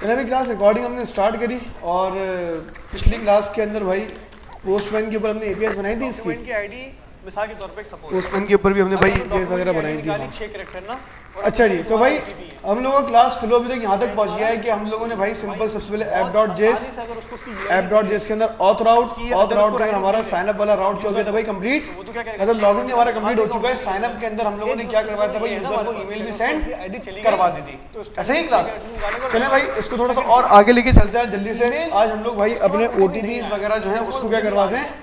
चलिए अभी class recording हमने स्टार्ट करी और पिछली क्लास के अंदर भाई पोस्टमैन के ऊपर हमने एपीआई बनाई थी इसकी। की आईडी मिसाल के तौर पे सपोज पोस्टमैन के ऊपर भी हमने भाई एपीआई वगैरह बनाई थी। 6 कैरेक्टर ना। अच्छा जी, तो भाई हम लोगों का क्लास फ्लो अभी तक यहाँ तक पहुँच गया है कि हम लोगों ने भाई सिंपल सबसे पहले app.js के अंदर ऑथ राउट के अंदर हमारा साइनअप वाला राउट क्या हो गया था भाई कंप्लीट, मतलब लॉगिन हमारा कंप्लीट हो चुका है। साइनअप के अंदर हम लोगों ने क्या करवाया था भाई, यूजर को ईमेल भी सेंड करवा दी थी। ऐसे ही क्लास चले भाई, इसको थोड़ा सा और आगे लेके चलते हैं जल्दी से। आज हम लोग भाई अपने OTPs वगैरह जो है उसको क्या करवाते हैं,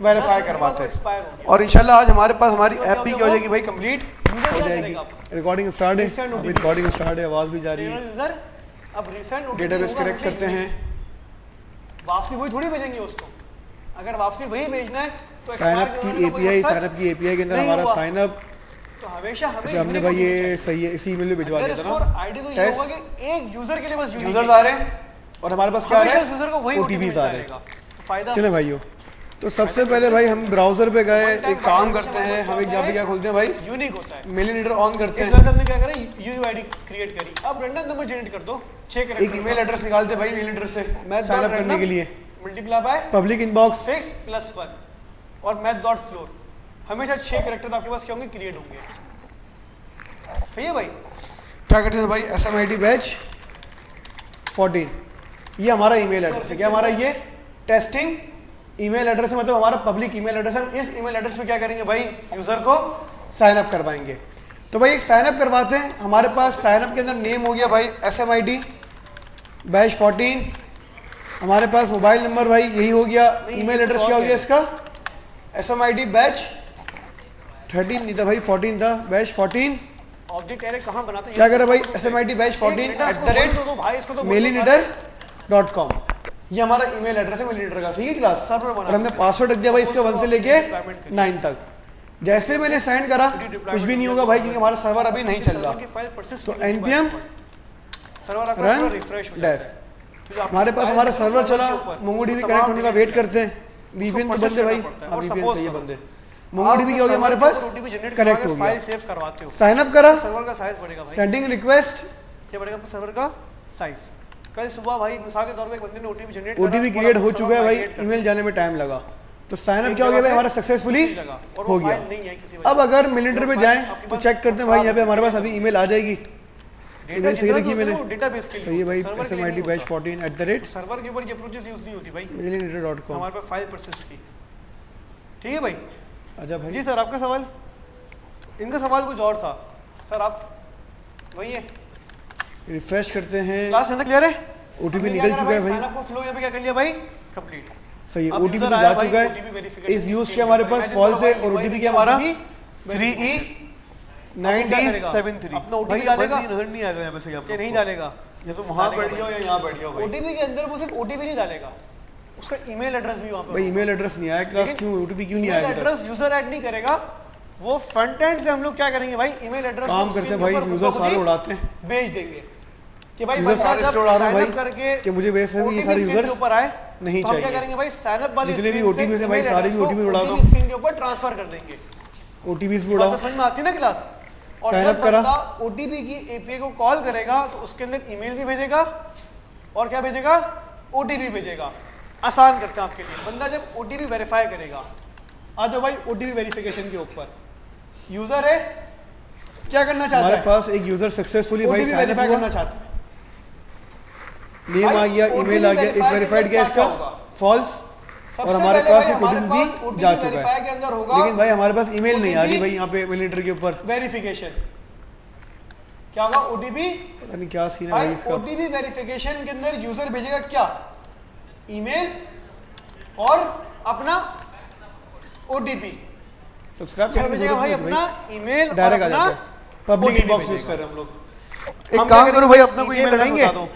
वेरीफाई करवाते हैं। और इंशाल्लाह आज हमारे पास हमारी ऐप भी क्या हो जाएगी भाई कंप्लीट हो जाएगी। रिकॉर्डिंग स्टार्ट है, अभी रिकॉर्डिंग स्टार्ट है, आवाज़ भी जा रही है। अब रिसेंट डेटाबेस कनेक्ट करते हैं, वापसी वही थोड़ी भेजेंगे उसको। अगर वापसी वही भेजना है तो साइनअप की एपीआई के अंदर हमारा साइनअप तो हमेशा हमने भाई ये सही है इसी ईमेल में भिजवा दिया था ना। आईडी तो ये होगा कि एक यूजर के लिए बस यूजर्स आ रहे हैं और हमारे पास क्या है, यूजर को वही OTPs आ रहे हैं। फायदा चले भाईयों, तो सबसे पहले भाई हम ब्राउजर पे गए, एक काम करते हैं, हम एक यहाँ पे क्या खोलते हैं भाई, यूनिक होता है, मेल हीडर ऑन करते हैं। हमने क्या करा, यूआईडी क्रिएट करी। अब रैंडम नंबर जनरेट कर दो, 6 कैरेक्टर। एक ईमेल एड्रेस निकालते हैं भाई, मेल हीडर से मैं साइन अप करने के लिए मल्टीप्लाई बाय पब्लिक इनबॉक्स 6 + 1 और math.floor। हमेशा 6 कैरेक्टर आपके पास क्या होंगे, क्रिएट होंगे। सही है भाई। क्या करते हैं भाई, SMID बैच 14 ये हमारा ईमेल एड्रेस है। क्या हमारा ये टेस्टिंग ईमेल एड्रेस है, मतलब हमारा पब्लिक ईमेल एड्रेस है। हम इस ईमेल एड्रेस पे क्या करेंगे भाई, यूजर को साइन अप करवाएंगे। तो भाई एक साइन अप करवाते हैं, हमारे पास साइन अप के अंदर नेम हो गया भाई SMID बैच 14, हमारे पास मोबाइल नंबर भाई यही हो गया। ईमेल एड्रेस क्या हो गया इसका, SMID बैच 13 नहीं था भाई, 14 था, बैच 14। ऑब्जेक्ट एरे कहाँ बनाते हैं, क्या करे भाई, SMID बैच 14 @mailheader.com ये हमारा ईमेल एड्रेस है मेल हीडर का। ठीक है क्लास, और हमने पासवर्ड रख दिया भाई इसका 1 से लेके 9 तक। जैसे मैंने साइन करा कुछ भी नहीं होगा भाई, क्योंकि हमारा सर्वर अभी नहीं चल रहा। तो npm run dev हमारे पास हमारा सर्वर चला, MongoDB कनेक्ट होने का वेट करते हैं। VPN तो बंदे भाई, VPN सही है बंदे। MongoDB क्या हो गया हमारे पास, कनेक्ट हो गया, फाइल सेव करवाते हो, साइन अप करा, सर्वर का साइज बढ़ेगा भाई, सेंडिंग रिक्वेस्ट क्या बढ़ेगा सर्वर का साइज। कल सुबह भाई मिसाल के तौर पे एक बंदे ने OTP जनरेट OTP क्रिएट हो चुका है भाई, ईमेल जाने में टाइम लगा, तो साइन अप क्या हो गया भाई हमारा सक्सेसफुली हो गया। अब अगर मिलिटर पे जाएं तो चेक करते हैं भाई, यहाँ पे हमारे पास अभी ईमेल आ जाएगी। ईमेल सही रखी मैंने, डेटाबेस के लिए सही है भाई, SMID बैच 14 सर्वर के ऊपर ये अप्रोचेस यूज नहीं होती भाई, mailheader.com हमारे पास फाइल परसिस्ट की। ठीक है भाई। अच्छा भाई जी सर, आपका सवाल, इनका सवाल कुछ और था सर, आप वही है। रिफ्रेश करते हैं, क्लास क्लियर है, OTP निकल चुका है भाई, साइन अप को फ्लो यहाँ पे क्या कर लिया भाई, कंप्लीट सही है। OTP तो जा चुका है, इस यूज के हमारे पास फॉल्स है और OTP क्या हमारा 3E9D73 अपना OTP डालेगा, नजर नहीं आएगा यहाँ पे से आपको, नहीं डालेगा, ये तो वहां बैठ गया या यहाँ बैठ गया भाई। OTP के अंदर वो सिर्फ OTP नहीं डालेगा, उसका ईमेल एड्रेस भी वहाँ पे भाई ईमेल एड्रेस नहीं आया क्लास, क्यों OTP क्यों नहीं आया? एड्रेस यूजर ऐड नहीं करेगा, वो फ्रंट एंड से हम लोग क्या करेंगे भाई, ईमेल एड्रेस काम करते हैं भाई, यूजर सारे उड़ाते हैं, भेज देंगे कि भाई यूजर सारे इसलिए उड़ा रहा हूं भाई करके कि मुझे वैसे भी ये सारे यूजर्स ऊपर आए नहीं चाहिए। क्या करेंगे भाई, साइन अप वाली जितने भी OTP से भाई सारे भी OTP उड़ा दो, स्क्रीन के ऊपर ट्रांसफर कर देंगे। OTPs भी उड़ाओ, समझ में आती है ना क्लास। और साइन जब अप करा, बंदा OTP की API को कॉल करेगा तो उसके अंदर ईमेल भी भेजेगा और क्या भेजेगा, OTP भेजेगा। आसान करते हैं आपके लिए, बंदा जब OTP वेरीफाई करेगा, आ जाओ भाई OTP वेरिफिकेशन के ऊपर, यूजर है क्या करना चाहता है, हमारे पास एक यूजर सक्सेसफुली भाई OTP वेरीफाई करना चाहता है, नेम आ गया, ईमेल आ गया, इस वेरीफाइड गया इसका फॉल्स, और हमारे पास एक OTP भी जा चुका है, लेकिन भाई हमारे पास ईमेल नहीं आ रही भाई यहाँ पे मिलिटर के ऊपर वेरिफिकेशन। क्या होगा, OTP पता नहीं क्या सीन है भाई इसका। OTP वेरिफिकेशन के अंदर यूजर भेजेगा क्या, ईमेल और अपना OTP। सब्सक्राइब क्या भेजेगा भाई, अपना ईमेल डायरेक्ट आ अपना जाता है, पब्लिक इनबॉक्स यूज कर रहे हैं हम लोग। एक काम करो भाई, अपना कोई ईमेल लगाएंगे,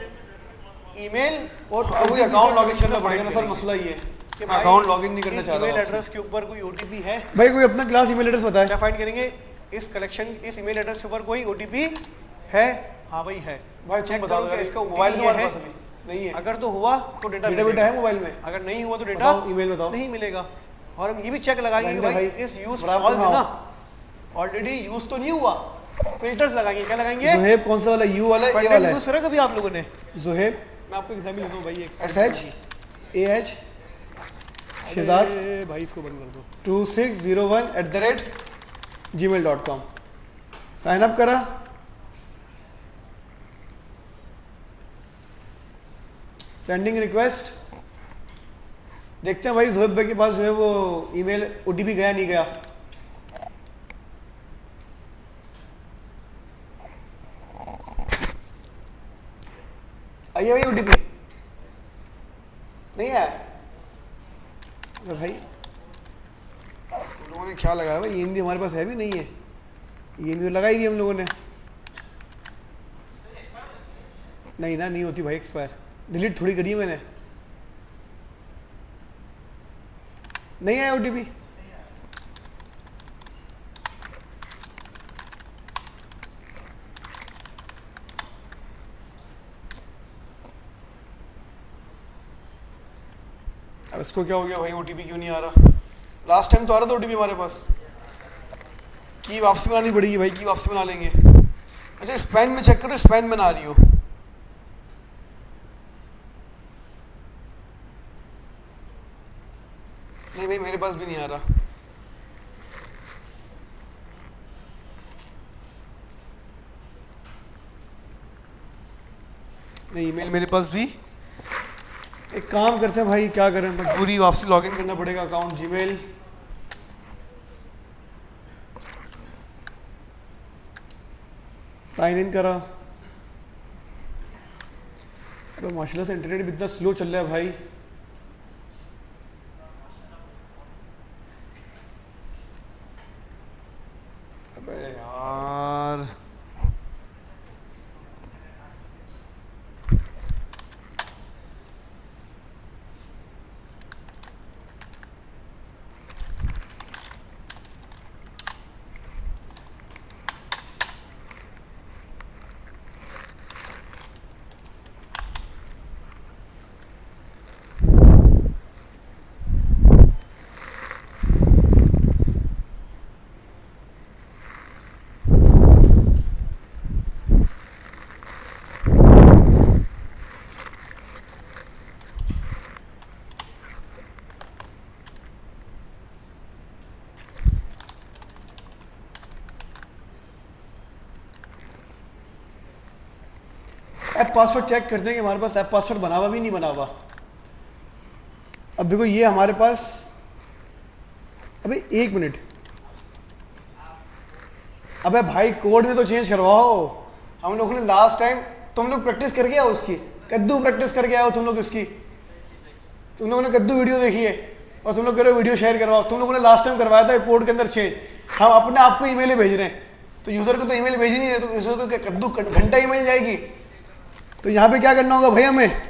ईमेल और वही अकाउंट लॉगिन करना पड़ेगा ना सर, मसला ये है कि मैं अकाउंट लॉगिन नहीं करना चाह रहा हूं। ईमेल एड्रेस के ऊपर कोई OTP है भाई, कोई अपना क्लास ईमेल एड्रेस बताए, क्या फाइंड करेंगे, इस कलेक्शन इस ईमेल एड्रेस के ऊपर कोई OTP है, हाँ भाई है भाई चेक बता दो इसका मोबाइल OTP है है, नहीं है, अगर तो हुआ तो डेटा बेटा है मोबाइल में, अगर नहीं हुआ तो डेटा ईमेल बताओ, नहीं मिलेगा। और हम ये भी चेक लगाएंगे कि भाई इस यूज बराबर है ना, ऑलरेडी यूज तो नहीं हुआ, फिल्टर्स लगाएंगे, क्या लगाएंगे, कौन सा वाला, यू वाला, ए वाला है, यूज करा कभी आप लोगों ने, जुहेब मैं आपको एग्जाम्पल देता हूँ भाई, एक SHAH शहजाद भाई इसको बंद कर दो। 2601@gmail.com साइन अप करा। Sending request. देखते हैं भाई जुहेब भाई के पास जो है वो ईमेल OTP गया नहीं गया। आइए भाई OTP नहीं है। अरे भाई तुम लोगों ने क्या लगाया भाई, ईएनडी हमारे पास है भी नहीं है, ईएनडी तो लगाई दी हम लोगों ने। नहीं ना, नहीं होती भाई एक्सपायर, डिलीट थोड़ी करी है मैंने। नहीं आया OTP। अब इसको क्या हो गया भाई, OTP क्यों नहीं आ रहा? लास्ट टाइम तो आ रहा था OTP हमारे पास। की वापसी बनानी पड़ेगी भाई, की वापसी बना लेंगे। अच्छा स्पैन में चेक करो, स्पैन बना रही हो। नहीं भाई मेरे पास भी नहीं आ रहा। नहीं ईमेल मेरे पास भी। एक काम करते हैं भाई, क्या करें, मजबूरी, वापसी लॉगिन करना पड़ेगा अकाउंट जीमेल। साइन इन करा। अबे माशाल्लाह से इंटरनेट भी इतना स्लो चल रहा है भाई। अबे यार ऐप पासवर्ड चेक करते हैं कि हमारे पास ऐप पासवर्ड बना हुआ भी नहीं बना हुआ। अब देखो ये हमारे पास, अबे 1 मिनट, अबे भाई कोड में तो चेंज करवाओ। हम लोगों ने लास्ट टाइम, तुम लोग प्रैक्टिस करके आओ उसकी, कद्दू प्रैक्टिस करके आओ तुम लोग इसकी। तुम लोगों ने कद्दू वीडियो देखी है और तुम लोग कह रहे हो वीडियो शेयर करवाओ। तुम लोगों ने लास्ट टाइम करवाया था कोड के अंदर चेंज। हम अपने आप को ईमेल भेज रहे हैं, तो यूज़र को तो ईमेल भेज ही नहीं रहे, तो यूज़र को क्या कद्दू घंटा ईमेल जाएगी? तो यहाँ पे क्या करना होगा भाई, हमें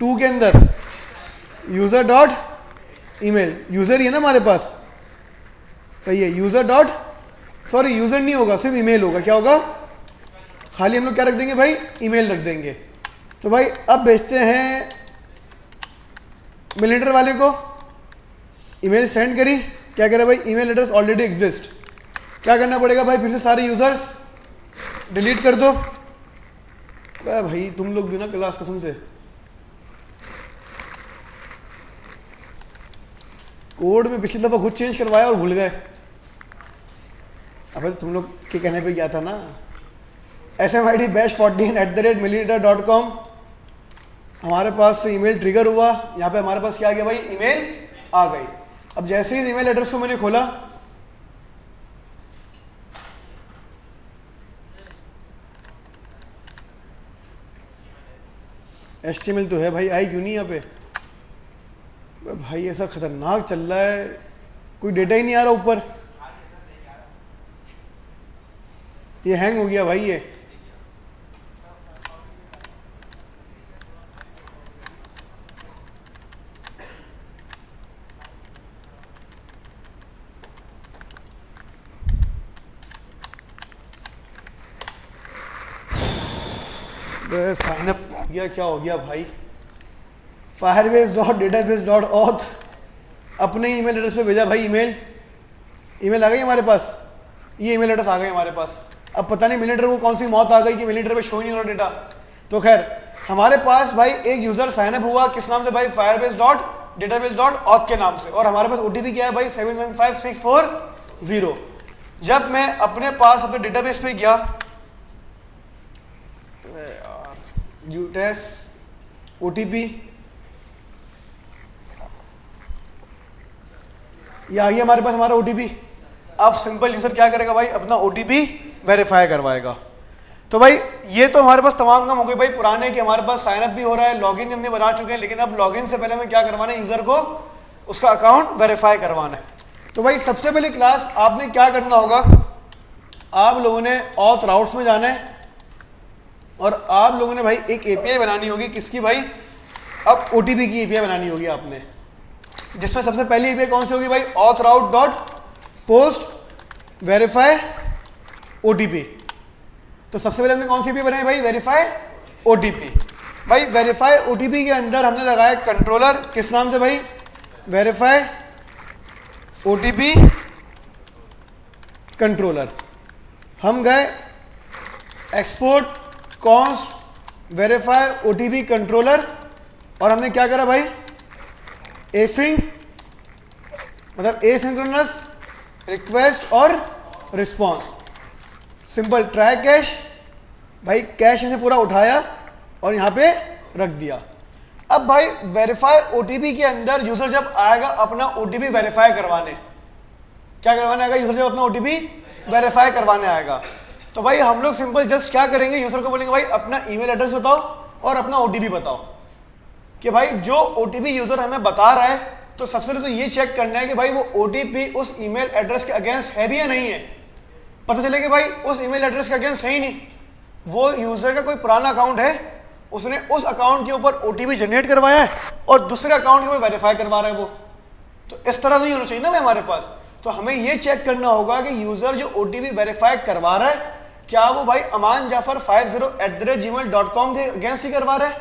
2 के अंदर यूज़र डॉट ईमेल, यूज़र ही है ना हमारे पास, सही है, यूज़र डॉट, सॉरी यूज़र नहीं होगा, सिर्फ ईमेल होगा। क्या होगा, खाली हम लोग क्या रख देंगे भाई, ईमेल रख देंगे। तो भाई अब भेजते हैं मिलियनेयर वाले को, ईमेल सेंड करी, क्या कह रहा है भाई, ईमेल एड्रेस ऑलरेडी एग्जिस्ट। क्या करना पड़ेगा भाई, फिर से सारे यूज़र्स डिलीट कर दो। भाई तुम लोग भी ना क्लास कसम से कोड में पिछली दफ़ा खुद चेंज करवाया और भूल गए। अब तुम लोग के कहने पे गया था ना, SMID-14@millionaire.com हमारे पास से ईमेल ट्रिगर हुआ। यहाँ पे हमारे पास क्या आ गया भाई, ईमेल आ गई। अब जैसे ही ईमेल एड्रेस को मैंने खोला, HTML तो है भाई, आई क्यों नहीं यहाँ पे? भाई ऐसा खतरनाक चल रहा है, कोई डेटा ही नहीं आ रहा ऊपर। ये हैंग हो गया भाई। ये साइन अप हो गया, क्या हो गया भाई, firebase.database.auth अपने ईमेल एड्रेस पे भेजा भाई। ईमेल आ गई हमारे पास, ये ईमेल एड्रेस आ गई हमारे पास। अब पता नहीं मिलियनेयर को कौन सी मौत आ गई कि मिलियनेयर पे शो ही नहीं हो रहा डेटा। तो खैर हमारे पास भाई एक यूजर साइन अप हुआ किस नाम से भाई, Firebase dot database dot auth के नाम से, और हमारे पास ओटीपी क्या है भाई 715640। जब मैं अपने पास अपने डेटाबेस पे गया, यूटेस ओटीपी, ये आ गया हमारे पास हमारा ओटीपी। अब सिंपल यूजर क्या करेगा भाई, अपना ओटीपी वेरीफाई करवाएगा। तो भाई ये तो हमारे पास तमाम काम हो गए भाई पुराने, कि हमारे पास साइन अप भी हो रहा है, लॉगिन हमने बना चुके हैं, लेकिन अब लॉगिन से पहले हमें क्या करवाना है, यूजर को उसका अकाउंट वेरीफाई करवाना है। तो भाई सबसे पहले क्लास आपने क्या करना होगा, आप लोगों ने ऑथ राउट्स में जाना है और आप लोगों ने भाई एक एपीआई बनानी होगी, किसकी भाई, अब ओटीपी की एपीआई बनानी होगी आपने, जिसमें सबसे पहली एपीआई कौन सी होगी भाई, ऑथ राउट डॉट पोस्ट वेरीफाई ओटीपी। तो सबसे पहले हमने कौन सी एपीआई बनाई भाई, वेरीफाई ओटीपी। भाई वेरीफाई ओटीपी के अंदर हमने लगाया कंट्रोलर, किस नाम से भाई, वेरीफाई ओटीपी कंट्रोलर। हम गए export const verify OTP controller, और हमने क्या करा भाई, एसिंक मतलब एसिंक्रोनस रिक्वेस्ट और रिस्पॉन्स, सिंपल ट्राई कैश, भाई कैश से पूरा उठाया और यहाँ पे रख दिया। अब भाई वेरीफाई ओटीपी के अंदर यूजर जब आएगा अपना ओटीपी वेरीफाई करवाने, क्या करवाने आएगा यूजर, जब अपना ओटीपी वेरीफाई करवाने आएगा, तो भाई हम लोग सिंपल जस्ट क्या करेंगे, यूजर को बोलेंगे भाई अपना ईमेल एड्रेस बताओ और अपना ओटीपी बताओ, कि भाई जो ओटीपी यूजर हमें बता रहा है, तो सबसे पहले तो ये चेक करना है कि भाई वो ओटीपी उस ईमेल एड्रेस के अगेंस्ट है भी या नहीं है। पता चले कि भाई उस ईमेल एड्रेस के अगेंस्ट है ही नहीं, वो यूजर का कोई पुराना अकाउंट है, उसने उस अकाउंट के ऊपर ओटीपी जनरेट करवाया है और दूसरे अकाउंट के ऊपर वेरीफाई करवा रहा है वो, तो इस तरह नहीं होना चाहिए ना भाई हमारे पास। तो हमें ये चेक करना होगा कि यूजर जो ओटीपी वेरीफाई करवा रहा है, क्या वो भाई अमान जाफर 50@gmail.com के अगेंस्ट ही करवा रहा है।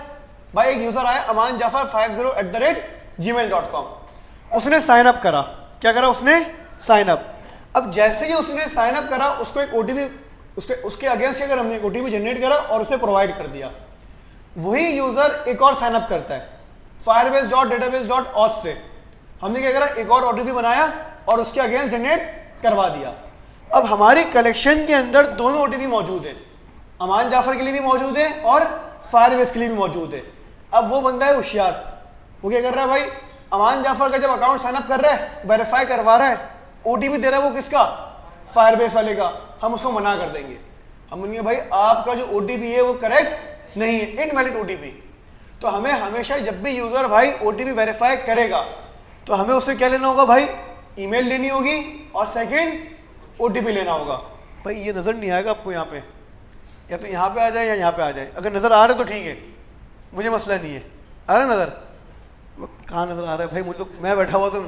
भाई एक यूजर आया अमान जाफर 50@gmail.com, उसने साइन अप करा, क्या करा उसने, साइन अप। अब जैसे ही उसने साइन अप करा, उसको एक ओटीपी उसके अगेंस्ट अगर हमने ओटीपी जनरेट करा और उसे प्रोवाइड कर दिया, वही यूजर एक और साइन अप करता है firebase.database.auth से, हमने क्या करा, एक और ओटीपी बनाया और उसके अगेंस्ट जनरेट करवा दिया। अब हमारी कलेक्शन के अंदर दोनों ओटीपी मौजूद है, अमान जाफर के लिए भी मौजूद है और फायरबेस के लिए भी मौजूद है। अब वो बंदा है होशियार, वो क्या कर रहा है भाई, अमान जाफर का जब अकाउंट साइन अप कर रहा है, वेरीफाई करवा रहा है, ओटीपी दे रहा है वो किसका, फायरबेस वाले का, हम उसको मना कर देंगे, हम बोलेंगे भाई आपका जो ओटीपी है वो करेक्ट नहीं है, इनवैलिड ओटीपी। तो हमें हमेशा जब भी यूजर भाई ओटीपी वेरीफाई करेगा, तो हमें उससे क्या लेना होगा भाई, ईमेल लेनी होगी और सेकंड ओटीपी लेना होगा। भाई ये नज़र नहीं आएगा आपको यहाँ पे, या तो यहाँ पे आ जाए या यहाँ पे आ जाए, अगर नज़र आ रहा है तो ठीक है, मुझे मसला नहीं है। आ रहा है नज़र, कहाँ नज़र आ रहा है भाई, मुझे तो मैं बैठा हुआ तो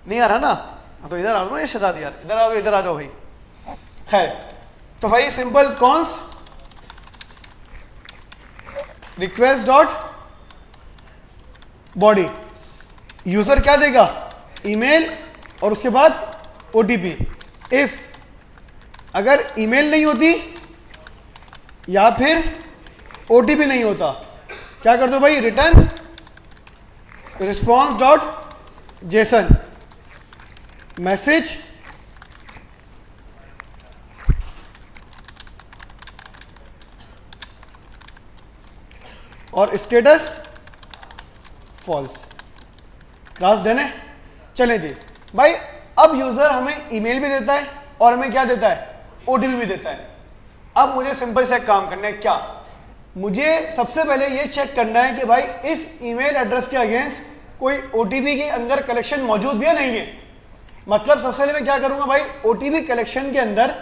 नहीं आ रहा ना, तो इधर आ जाओ ना, ये शदाद यार, इधर आओ, इधर आ जाओ भाई। खैर, तो भाई simple cons request dot body, user क्या देगा, ईमेल और उसके बाद ओटीपी। इफ अगर ईमेल नहीं होती या फिर ओटीपी नहीं होता, क्या कर दो भाई, return response dot JSON message और स्टेटस फॉल्स। क्लास डन है। चलें जी भाई, अब यूजर हमें ईमेल भी देता है और हमें क्या देता है, ओटीपी भी देता है। अब मुझे सिंपल से एक काम करना है, क्या, मुझे सबसे पहले ये चेक करना है कि भाई इस ईमेल एड्रेस के अगेंस्ट कोई ओटीपी के अंदर कलेक्शन मौजूद भी है नहीं है। मतलब सबसे पहले मैं क्या करूंगा भाई, ओटीपी कलेक्शन के अंदर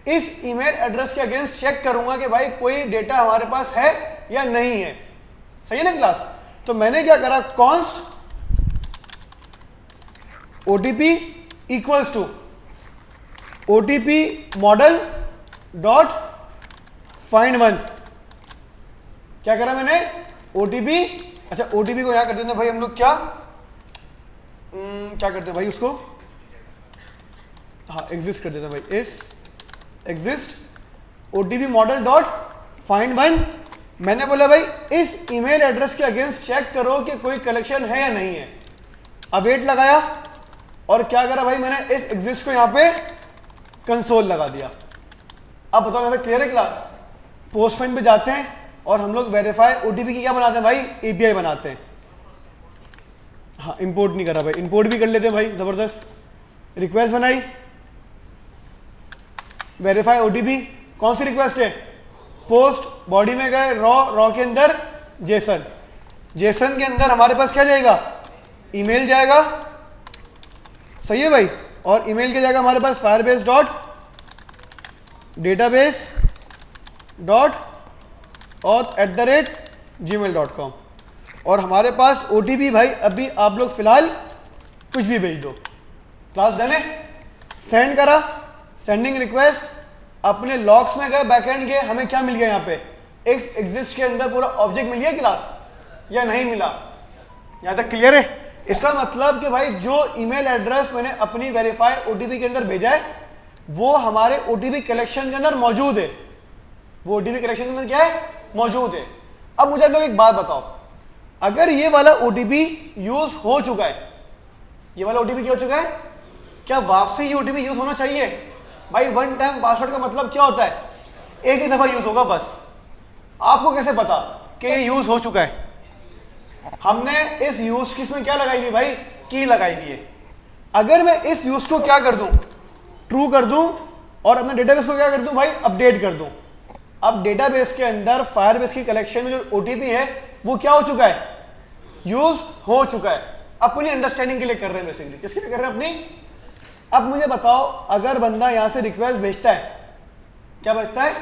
इस ईमेल एड्रेस के अगेंस्ट चेक करूंगा कि भाई कोई डेटा हमारे पास है या नहीं है। सही है ना क्लास। तो मैंने क्या करा, const OTP equals to OTP model dot find one. क्या करा मैंने, ओटीपी, अच्छा ओटीपी को यहां कर देते हैं भाई हम लोग, क्या करते हैं भाई उसको, हाँ एग्जिस्ट कर देते हैं भाई, इस exist OTP model dot find one मैंने बोला भाई इस ईमेल एड्रेस के अगेंस्ट चेक करो कि कोई कलेक्शन है या नहीं है। अवेट लगाया और क्या करा भाई, मैंने इस एग्जिस्ट को यहाँ पे कंसोल लगा दिया। अब बताओ यहाँ पे क्लियर है क्लास? पोस्टमैन पे जाते हैं और हम लोग वेरीफाई ओटीपी की क्या बनाते हैं भाई, एपीआई बनाते हैं। हाँ इंपोर्ट नहीं करा भाई, इंपोर्ट भी कर लेते हैं भाई, जबरदस्त। रिक्वेस्ट बनाई, वेरीफाई ओटीपी, कौन सी रिक्वेस्ट है, पोस्ट, बॉडी में गए, रॉ के अंदर जेसन, जेसन के अंदर हमारे पास क्या जाएगा, ईमेल जाएगा, सही है भाई। और ईमेल के जाएगा हमारे पास Firebase dot database dot auth@gmail.com। और हमारे पास ओटीपी भाई अभी आप लोग फिलहाल कुछ भी भेज दो। क्लास डन है, सेंड करा, सेंडिंग रिक्वेस्ट, अपने लॉग्स में गए, बैकएंड गए, हमें क्या मिल गया यहाँ पे, एक एग्जिस्ट के अंदर पूरा ऑब्जेक्ट मिल गया क्लास या नहीं मिला? यहाँ तक क्लियर है? इसका मतलब कि भाई जो ईमेल एड्रेस मैंने अपनी वेरीफाई ओटीपी के अंदर भेजा है वो हमारे ओटीपी कलेक्शन के अंदर मौजूद है, वो ओटीपी कलेक्शन के अंदर क्या है, मौजूद है। अब मुझे आप लोग एक बात बताओ, अगर ये वाला ओटीपी यूज हो चुका है, ये वाला ओटीपी क्या हो चुका है, क्या वापसी ये ओटीपी यूज होना चाहिए? भाई वन टाइम पासवर्ड का मतलब क्या होता है, एक ही दफा यूज होगा बस। आपको कैसे पता कि ये यूज हो चुका है? हमने इस यूज की इसमें क्या लगाई हुई भाई, की लगाई हुई है। अगर मैं इस यूज को क्या कर दूं, ट्रू कर दूं और अपने डेटाबेस को क्या कर दूं भाई, अपडेट कर दूं। अब डेटाबेस के अंदर फायरबेस की कलेक्शन में जो ओटीपी है वो क्या हो चुका है, यूज हो चुका है। अपनी अंडरस्टैंडिंग के लिए कर रहे हैं बेसिकली, किसके लिए कर रहे हैं, अपनी। अब मुझे बताओ, अगर बंदा यहां से रिक्वेस्ट भेजता है, क्या भेजता है,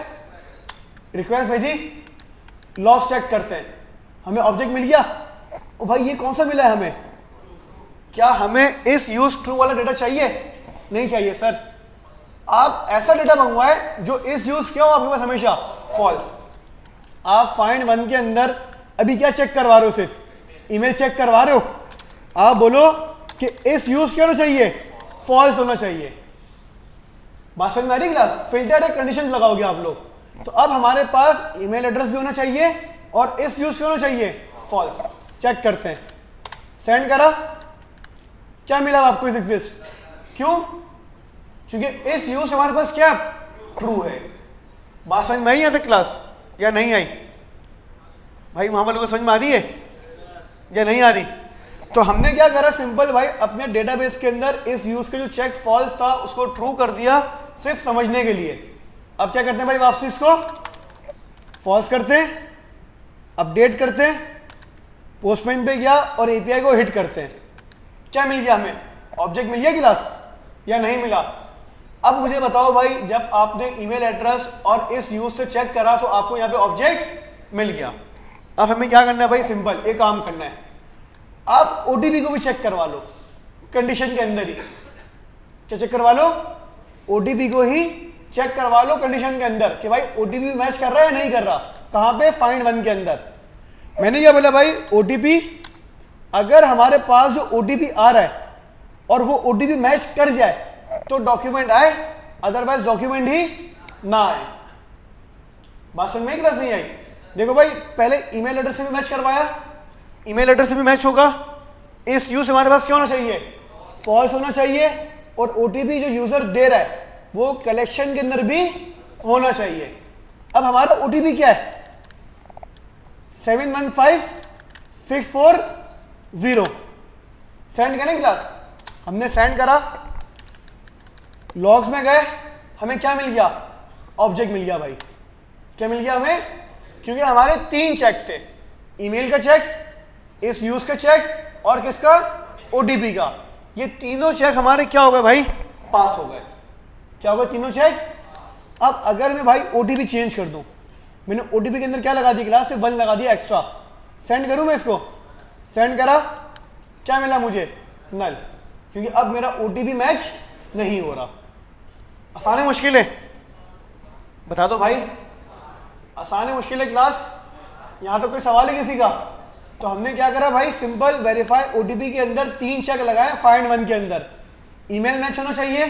रिक्वेस्ट भेजी, लॉग्स चेक करते हैं, हमें ऑब्जेक्ट मिल गया। ओ भाई ये कौन सा मिला है हमें, क्या हमें इस यूज ट्रू वाला डेटा चाहिए? नहीं चाहिए सर, आप ऐसा डेटा मंगवाए जो इस यूज क्या हो आपके पास हमेशा, फॉल्स। आप फाइंड वन के अंदर अभी क्या चेक करवा रहे हो, सिर्फ ईमेल चेक करवा रहे हो, आप बोलो कि इस यूज क्या होना चाहिए, फॉल्स होना चाहिए। बात समझ में आ रही क्लास? फिल्टर है, कंडीशन लगाओगे आप लोग। तो अब हमारे पास ईमेल एड्रेस भी होना चाहिए और इस यूज क्या होना चाहिए, फॉल्स। चेक करते हैं, सेंड करा, क्या मिला आपको, इस एग्जिस्ट, क्यों? क्योंकि इस यूज हमारे पास क्या ट्रू है। बात समझ में आई यहाँ तक क्लास या नहीं आई? भाई वहां वालों को समझ में आ रही है या नहीं आ रही? तो हमने क्या करा, सिंपल भाई अपने डेटाबेस के अंदर इस यूज के जो चेक फॉल्स था उसको ट्रू कर दिया, सिर्फ समझने के लिए। अब क्या करते हैं भाई, वापसी इसको फॉल्स करते हैं, अपडेट करते हैं, पोस्टमैन पे गया और एपीआई को हिट करते हैं। क्या मिल गया हमें, ऑब्जेक्ट मिल गया क्लास या नहीं मिला? अब मुझे बताओ भाई, जब आपने ईमेल एड्रेस और इस यूज से चेक करा तो आपको यहाँ पे ऑब्जेक्ट मिल गया। अब हमें क्या करना है भाई, सिंपल एक काम करना है, आप ओटीपी को भी चेक करवा लो कंडीशन के अंदर ही। क्या चेक करवा लो, ओटीपी को ही चेक करवा लो कंडीशन के अंदर कि भाई ओटीपी मैच कर रहा है या नहीं कर रहा। कहाँ पे, फाइंड वन के अंदर। मैंने क्या बोला भाई, ओटीपी, अगर हमारे पास जो ओटीपी आ रहा है और वो ओटीपी मैच कर जाए तो डॉक्यूमेंट आए, अदरवाइज डॉक्यूमेंट ही ना आए। बात समझ में क्लास नहीं आई? देखो भाई, पहले ईमेल एड्रेस से भी मैच करवाया, ईमेल एड्रेस से भी मैच होगा, इस यूज हमारे पास क्या होना चाहिए, फॉल्स होना चाहिए, और ओटीपी जो यूजर दे रहा है वो कलेक्शन के अंदर भी होना चाहिए। अब हमारा ओटीपी क्या है, 715640। सेंड करें क्लास, हमने सेंड करा, लॉग्स में गए, हमें क्या मिल गया, ऑब्जेक्ट मिल गया भाई। क्या मिल गया हमें, क्योंकि हमारे 3 चेक थे, ईमेल का चेक, इस यूज का चेक और किसका, ओटीपी का। ये तीनों चेक हमारे क्या हो गए भाई, पास हो गए। क्या हो गए, तीनों चेक। अब अगर मैं भाई ओटीपी चेंज कर दूं, मैंने ओटीपी के अंदर क्या लगा दिया क्लास, से 1 लगा दिया एक्स्ट्रा, सेंड करूं मैं इसको, सेंड करा, क्या मिला मुझे, नल, क्योंकि अब मेरा ओटीपी मैच नहीं हो रहा। आसान है मुश्किल है, बता दो भाई, आसान है मुश्किल है क्लास? यहां तो कोई सवाल है किसी का? तो हमने क्या करा भाई, सिंपल वेरीफाई ओटीपी के अंदर 3 चेक लगाए, फाइंड वन के अंदर ईमेल मैच होना चाहिए,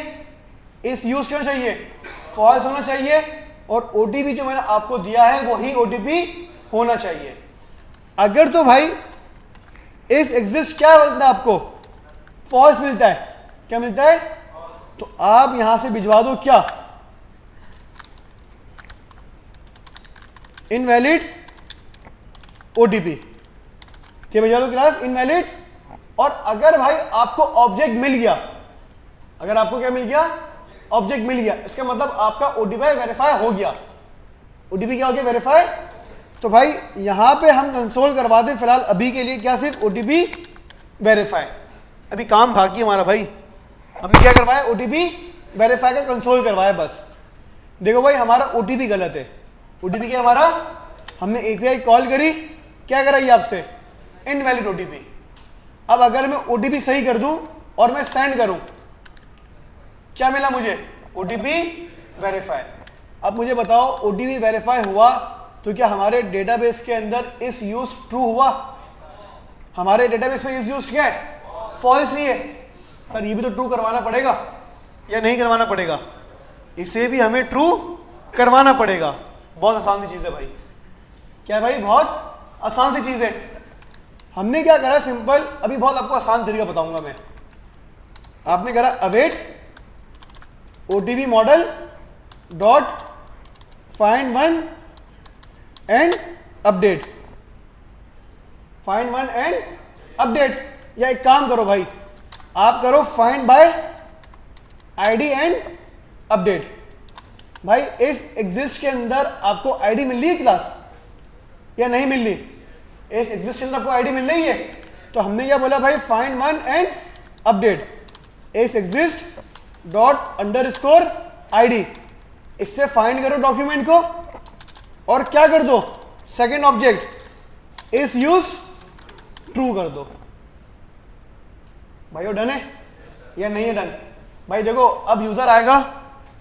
इस यूज चाहिए, फॉल्स होना चाहिए, और ओटीपी जो मैंने आपको दिया है वही ओटीपी होना चाहिए। अगर तो भाई इफ एग्जिस्ट क्या मिलता है आपको, फॉल्स मिलता है। क्या मिलता है? तो आप यहां से भिजवा दो क्या, इनवैलिड ओटीपी। क्या भिजवा दो क्लास, इनवैलिड। और अगर भाई आपको ऑब्जेक्ट मिल गया, अगर आपको क्या मिल गया, ऑब्जेक्ट मिल गया, इसका मतलब आपका ओटीपी वेरीफाई हो गया। ओटीपी क्या हो गया, वेरीफाई। तो भाई यहां पे हम कंसोल करवा दें फिलहाल अभी के लिए क्या, सिर्फ ओटीपी वेरीफाई। अभी काम बाकी हमारा भाई, हमने क्या करवाया, ओटीपी वेरीफाई का कंसोल करवाया बस। देखो भाई हमारा ओटीपी गलत है। ओटीपी क्या हमारा, हमने एपीआई कॉल करी, क्या कराई आपसे, इनवैलिड ओटीपी। अब अगर मैं ओटीपी सही कर दूं और मैं सेंड करूं, क्या मिला मुझे, ओटीपी वेरीफाई। अब मुझे बताओ ओटीपी वेरीफाई हुआ तो क्या हमारे डेटाबेस के अंदर इस यूज ट्रू हुआ, हमारे डेटाबेस में इस यूज क्या है, फॉल्स ही है। सर ये भी तो ट्रू करवाना पड़ेगा या नहीं करवाना पड़ेगा, इसे भी हमें ट्रू करवाना पड़ेगा। बहुत आसान सी चीज है भाई, क्या है भाई, बहुत आसान सी चीज है। हमने क्या करा, सिंपल, अभी बहुत आपको आसान तरीका बताऊंगा मैं। आपने करा await OTP model dot find one and update, find one and update. या एक काम करो भाई, आप करो find by ID and update. भाई इफ एग्जिस्ट के अंदर आपको आईडी मिल रही है क्लास या नहीं मिल रही, इस एग्जिस्ट के अंदर आपको आईडी मिल रही है, तो हमने क्या बोला भाई, फाइंड वन एंड अपडेट इस एग्जिस्ट डॉट अंडरस्कोर आईडी। इससे फाइंड करो डॉक्यूमेंट को और क्या कर दो, सेकेंड ऑब्जेक्ट इस यूज ट्रू कर दो। भाई वो डन है या नहीं है डन? भाई देखो अब यूजर आएगा,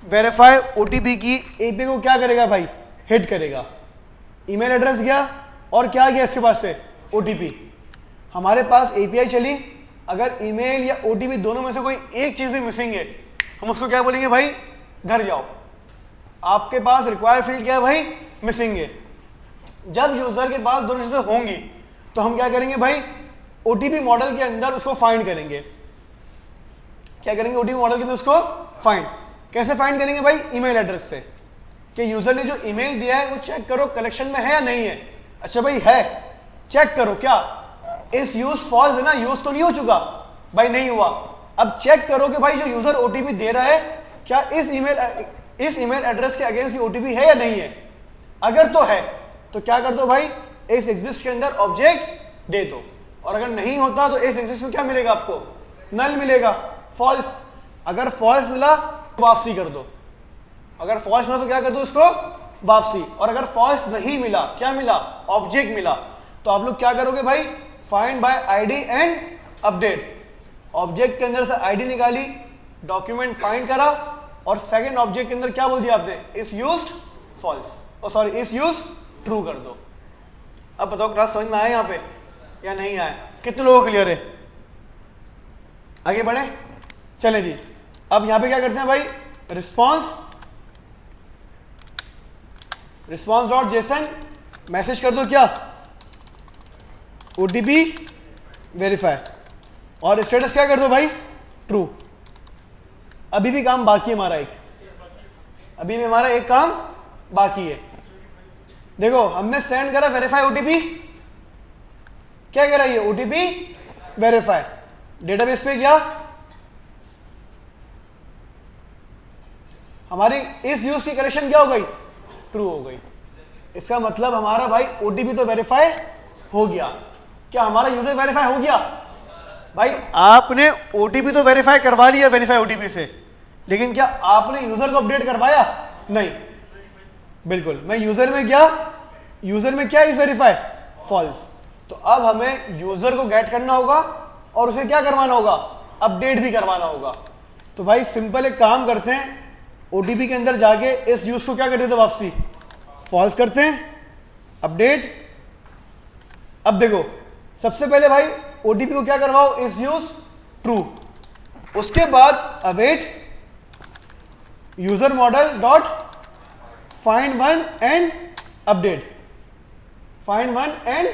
वेरीफाई ओटीपी की एपीआई को क्या करेगा भाई, हिट करेगा। ईमेल एड्रेस गया और क्या गया इसके पास से, ओटीपी। हमारे पास एपीआई चली, अगर ईमेल या ओटीपी दोनों में से कोई एक चीज भी मिसिंग है, हम उसको क्या बोलेंगे भाई, घर जाओ, आपके पास रिक्वायर फील्ड क्या है भाई, मिसिंग है। जब यूजर के पास दोनों चीजें होंगी तो हम क्या करेंगे भाई, ओटीपी मॉडल के अंदर उसको फाइंड करेंगे। क्या करेंगे, ओटीपी मॉडल के अंदर उसको फाइंड। कैसे फाइंड करेंगे भाई, ईमेल एड्रेस से, कि यूजर ने जो ईमेल दिया है वो चेक करो कलेक्शन में है या नहीं है। अच्छा भाई है, चेक करो क्या इस यूज फॉल्स है ना, यूज तो नहीं हो चुका भाई, नहीं हुआ। अब चेक करो कि भाई जो यूजर ओटीपी दे रहा है क्या इस ईमेल एड्रेस के अगेंस्ट ओटीपी है या नहीं है। अगर तो है तो क्या कर दो भाई, इस एग्जिस्ट के अंदर ऑब्जेक्ट दे दो, और अगर नहीं होता तो इस एग्जिस्ट में क्या मिलेगा आपको, नल मिलेगा, फॉल्स। अगर फॉल्स मिला वापसी कर दो, अगर फॉल्स मिला तो क्या कर दो, इसको वापसी। और अगर फॉल्स नहीं मिला, क्या मिला, ऑब्जेक्ट मिला, तो आप लोग क्या करोगे भाई, find by ID and update. Object के अंदर से आईडी निकाली, डॉक्यूमेंट फाइंड करा, और सेकंड ऑब्जेक्ट के अंदर क्या बोल दिया आपने, इस यूज्ड फॉल्स, ओ सॉरी इस यूज ट्रू कर दो। अब बताओ क्लास समझ में आया यहाँ पे या नहीं आया, कितने लोगों को क्लियर है? आगे बढ़े, चले जी। अब यहां पे क्या करते हैं भाई, रिस्पॉन्स डॉट जेसन मैसेज कर दो क्या, ओटीपी वेरीफाई, और स्टेटस क्या कर दो भाई, ट्रू। अभी भी काम बाकी है हमारा, अभी भी हमारा एक काम बाकी है। देखो हमने सेंड करा वेरीफाई ओटीपी, क्या करा ये, ओटीपी वेरीफाई, डेटाबेस पे गया, हमारी इस यूज की कलेक्शन क्या हो गई, ट्रू हो गई। इसका मतलब हमारा भाई ओटीपी तो वेरीफाई हो गया। क्या हमारा यूजर वेरीफाई हो गया? भाई आपने ओटीपी तो वेरीफाई करवा लिया वेरीफाई ओटीपी से, लेकिन क्या आपने यूजर को अपडेट करवाया? नहीं, बिल्कुल। मैं यूजर में गया, यूजर में क्या इज वेरीफाई, फॉल्स। तो अब हमें यूजर को गेट करना होगा और उसे क्या करवाना होगा, अपडेट भी करवाना होगा। तो भाई सिंपल एक काम करते हैं, ओटीपी के अंदर जाके इस यूज को क्या कर देते हैं, वापसी फॉल्स करते हैं, अपडेट। अब देखो सबसे पहले भाई ओटीपी को क्या करवाओ, इस यूज ट्रू, उसके बाद await user model dot find one and update, find one and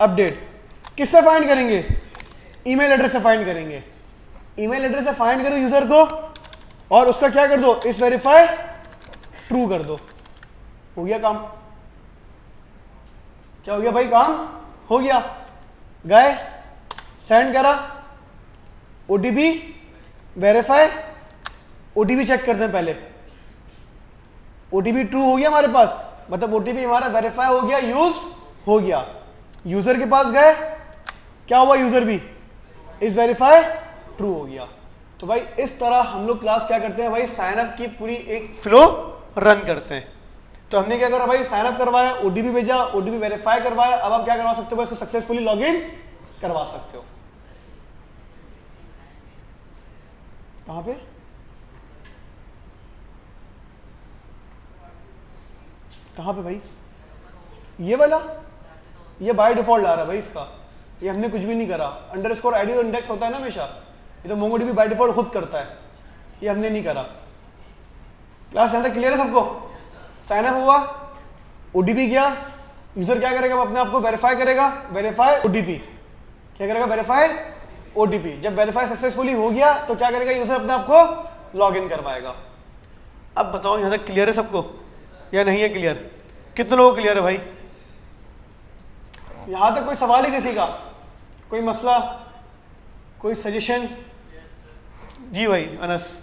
update. किससे फाइंड करेंगे? ईमेल एड्रेस से फाइंड करेंगे। ईमेल एड्रेस से फाइंड करो यूजर को और उसका क्या कर दो, इस वेरीफाई ट्रू कर दो। हो गया काम। क्या हो गया भाई? काम हो गया। गए, सेंड करा, ओटीपी वेरीफाई, ओटीपी चेक करते हैं पहले। ओटीपी ट्रू हो गया हमारे पास, मतलब ओटीपी हमारा वेरीफाई हो गया, यूज्ड हो गया। यूजर के पास गए, क्या हुआ? यूजर भी इस वेरीफाई ट्रू हो गया। तो भाई इस तरह हम लोग क्लास क्या करते हैं भाई, साइन अप की पूरी एक फ्लो रन करते हैं। तो हमने क्या करा भाई, साइन अप करवाया, ओटीपी भेजा, ओटीपी वेरीफाई करवाया। अब आप क्या करवा सकते हो भाई, इसको सक्सेसफुली लॉगिन करवा सकते हो। कहां पे? कहां पे भाई? ये वाला, ये बाय डिफॉल्ट आ रहा है भाई इसका, ये हमने कुछ भी नहीं करा। अंडरस्कोर आईडी और इंडेक्स होता है ना हमेशा, ये तो मोंगोडीबी बाय डिफॉल्ट खुद करता है, ये हमने नहीं करा। क्लास यहाँ तक क्लियर है सबको? साइन अप हुआ, ओटीपी गया, यूजर क्या करेगा, अपने आप को वेरीफाई करेगा, वेरीफाई ओटीपी, क्या करेगा, वेरीफाई ओटीपी। जब वेरीफाई सक्सेसफुली हो गया तो क्या करेगा, यूजर अपने आप को लॉग इन करवाएगा। अब बताओ यहाँ तक क्लियर है सबको या नहीं है क्लियर? कितने लोगों को क्लियर है भाई? यहाँ तक कोई सवाल है किसी का? कोई मसला, कोई सजेशन? जी भाई अनस।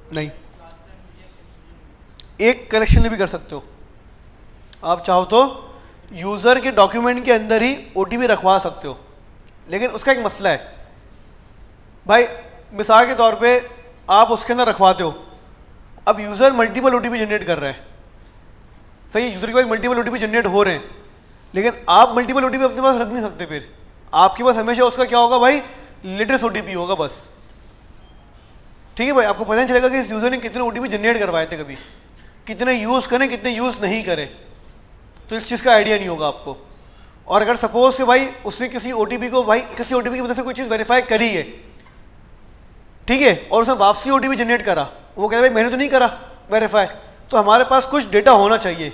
नहीं, एक कलेक्शन में भी कर सकते हो आप, चाहो तो यूजर के डॉक्यूमेंट के अंदर ही ओटीपी रखवा सकते हो, लेकिन उसका एक मसला है भाई। मिसाल के तौर पे आप उसके अंदर रखवाते हो, अब यूजर मल्टीपल ओटीपी जनरेट कर रहा है, सही है, यूजर के पास मल्टीपल ओटीपी जनरेट हो रहे हैं, लेकिन आप मल्टीपल ओटीपी अपने पास रख नहीं सकते। फिर आपके पास हमेशा उसका क्या होगा भाई, लेटेस्ट ओटीपी होगा बस। ठीक है भाई, आपको पता नहीं चलेगा कि इस यूजर ने कितने ओटीपी जनरेट करवाए थे, कभी कितने यूज करें, कितने यूज नहीं करें, तो इस चीज़ का आइडिया नहीं होगा आपको। और अगर सपोज कि भाई उसने किसी ओटीपी को, भाई किसी ओटीपी की वजह से कोई चीज़ वेरीफाई करी है, ठीक है, और उसने वापसी ओटीपी जनरेट करा, वो कहता है भाई मैंने तो नहीं करा वेरीफाई, तो हमारे पास कुछ डेटा होना चाहिए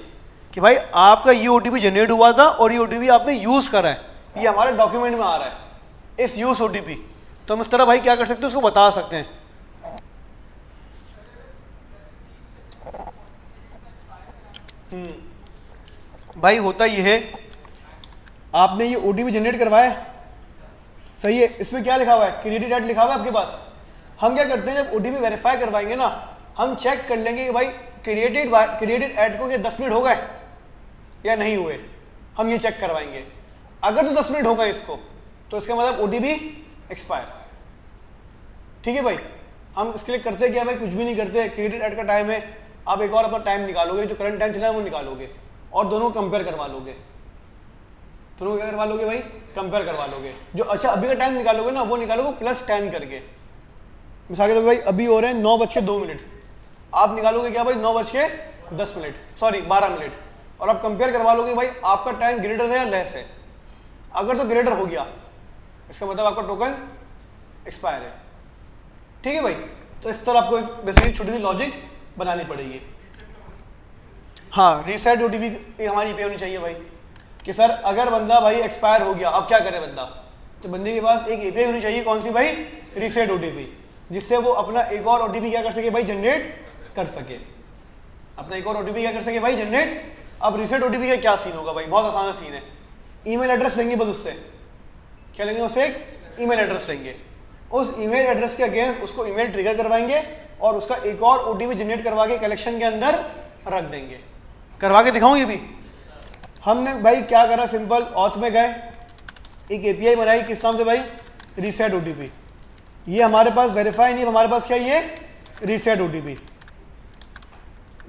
कि भाई आपका ये ओटीपी जनरेट हुआ था और ये ओटीपी आपने यूज़ करा है, ये हमारे डॉक्यूमेंट में आ रहा है इस यूज ओटीपी। तो हम इस तरह भाई क्या कर सकते हैं, उसको बता सकते हैं। भाई होता ये है, आपने ये ओटीपी जनरेट करवाया, सही है, इसमें क्या लिखा हुआ है, क्रिएटेड ऐड लिखा हुआ है आपके पास। हम क्या करते हैं, जब ओटीपी वेरीफाई करवाएंगे ना, हम चेक कर लेंगे कि भाई क्रिएटेड ऐड को ये 10 मिनट हो गए या नहीं हुए, हम ये चेक करवाएंगे। अगर तो 10 मिनट हो गए इसको, तो इसका मतलब ओटीपी एक्सपायर। ठीक है भाई, हम इसके लिए करते क्या भाई, कुछ भी नहीं करते। क्रिएटेड ऐड का टाइम है, आप एक और अपना टाइम निकालोगे, जो करंट टाइम चला है वो निकालोगे और दोनों कंपेयर करवा लोगे। दोनों क्या करवा लोगे भाई, कंपेयर करवा लोगे। जो अच्छा अभी का टाइम निकालोगे ना, वो निकालोगे +10 करके। मिसाल के तौर भाई अभी हो रहे हैं 9:02, आप निकालोगे क्या भाई 9:10, सॉरी 12 मिनट, और आप कंपेयर करवा लोगे भाई आपका टाइम ग्रेटर है या लेस है। अगर तो ग्रेटर हो गया, इसका मतलब आपका टोकन एक्सपायर है। ठीक है भाई, तो इस तरह आपको बेसिकली छोटी सी लॉजिक बनानी पड़ेगी। हाँ, रीसेट ओटीपी हमारी ईपीआई होनी चाहिए भाई, कि सर अगर बंदा भाई एक्सपायर हो गया, अब क्या करे बंदा, तो बंदे के पास एक ईपीआई होनी चाहिए, कौन सी भाई, रीसेट ओटीपी, जिससे वो अपना एक और ओटीपी क्या कर सके भाई, जनरेट कर सके, अपना एक और ओटीपी क्या कर सके भाई, जनरेट। अब रीसेट ओटीपी का क्या सीन होगा भाई, बहुत आसान सीन है। ईमेल एड्रेस लेंगे बस उससे, क्या लेंगे, उससे एक ईमेल एड्रेस लेंगे, उस ईमेल एड्रेस के अगेंस्ट उसको ईमेल ट्रिगर करवाएंगे और उसका एक और ओटीपी जनरेट करवा के कलेक्शन के अंदर रख देंगे। करवा के दिखाऊं ये भी। हमने भाई क्या करा, सिंपल ऑथ में गए, एक एपीआई बनाई, किस नाम से भाई, रीसेट ओटीपी। ये हमारे पास वेरीफाई नहीं, हमारे पास क्या ये रीसेट ओटीपी।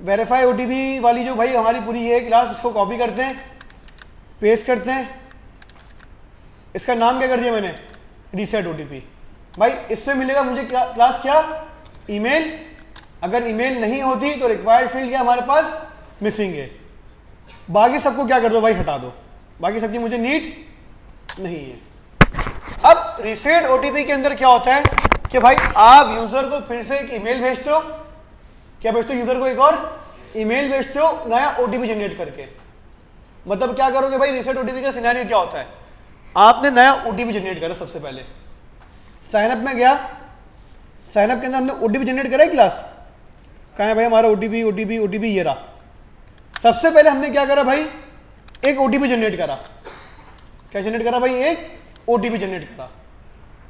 वेरीफाई ओटीपी वाली जो भाई हमारी पूरी ये क्लास, इसको कॉपी करते हैं, पेस्ट करते हैं, इसका नाम क्या कर दिया मैंने, रीसेट ओटीपी। भाई इसमें मिलेगा मुझे क्लास क्या, ईमेल। अगर ईमेल नहीं होती तो रिक्वायर्ड फील्ड क्या हमारे पास मिसिंग है। बाकी सबको क्या कर दो भाई, हटा दो, बाकी सबकी मुझे नीड नहीं है। अब रीसेट ओटीपी के अंदर क्या होता है कि भाई आप यूजर को फिर से एक ईमेल भेजते हो, क्या भेजते हो यूजर को एक और ईमेल भेजते हो नया ओटीपी जनरेट करके। मतलब क्या करोगे भाई, रीसेट ओटीपी का सिनेरियो क्या होता है, आपने नया ओटीपी जनरेट करा, सबसे पहले साइनअप में गया, साइनअप के अंदर हमने ओटीपी जनरेट करा है क्लास, कहाँ है भाई हमारा ओटीपी, ओटीपी ओटीपी ये रहा। सबसे पहले हमने क्या करा भाई, एक ओटीपी जनरेट करा। क्या जनरेट करा भाई, एक ओटीपी जनरेट करा।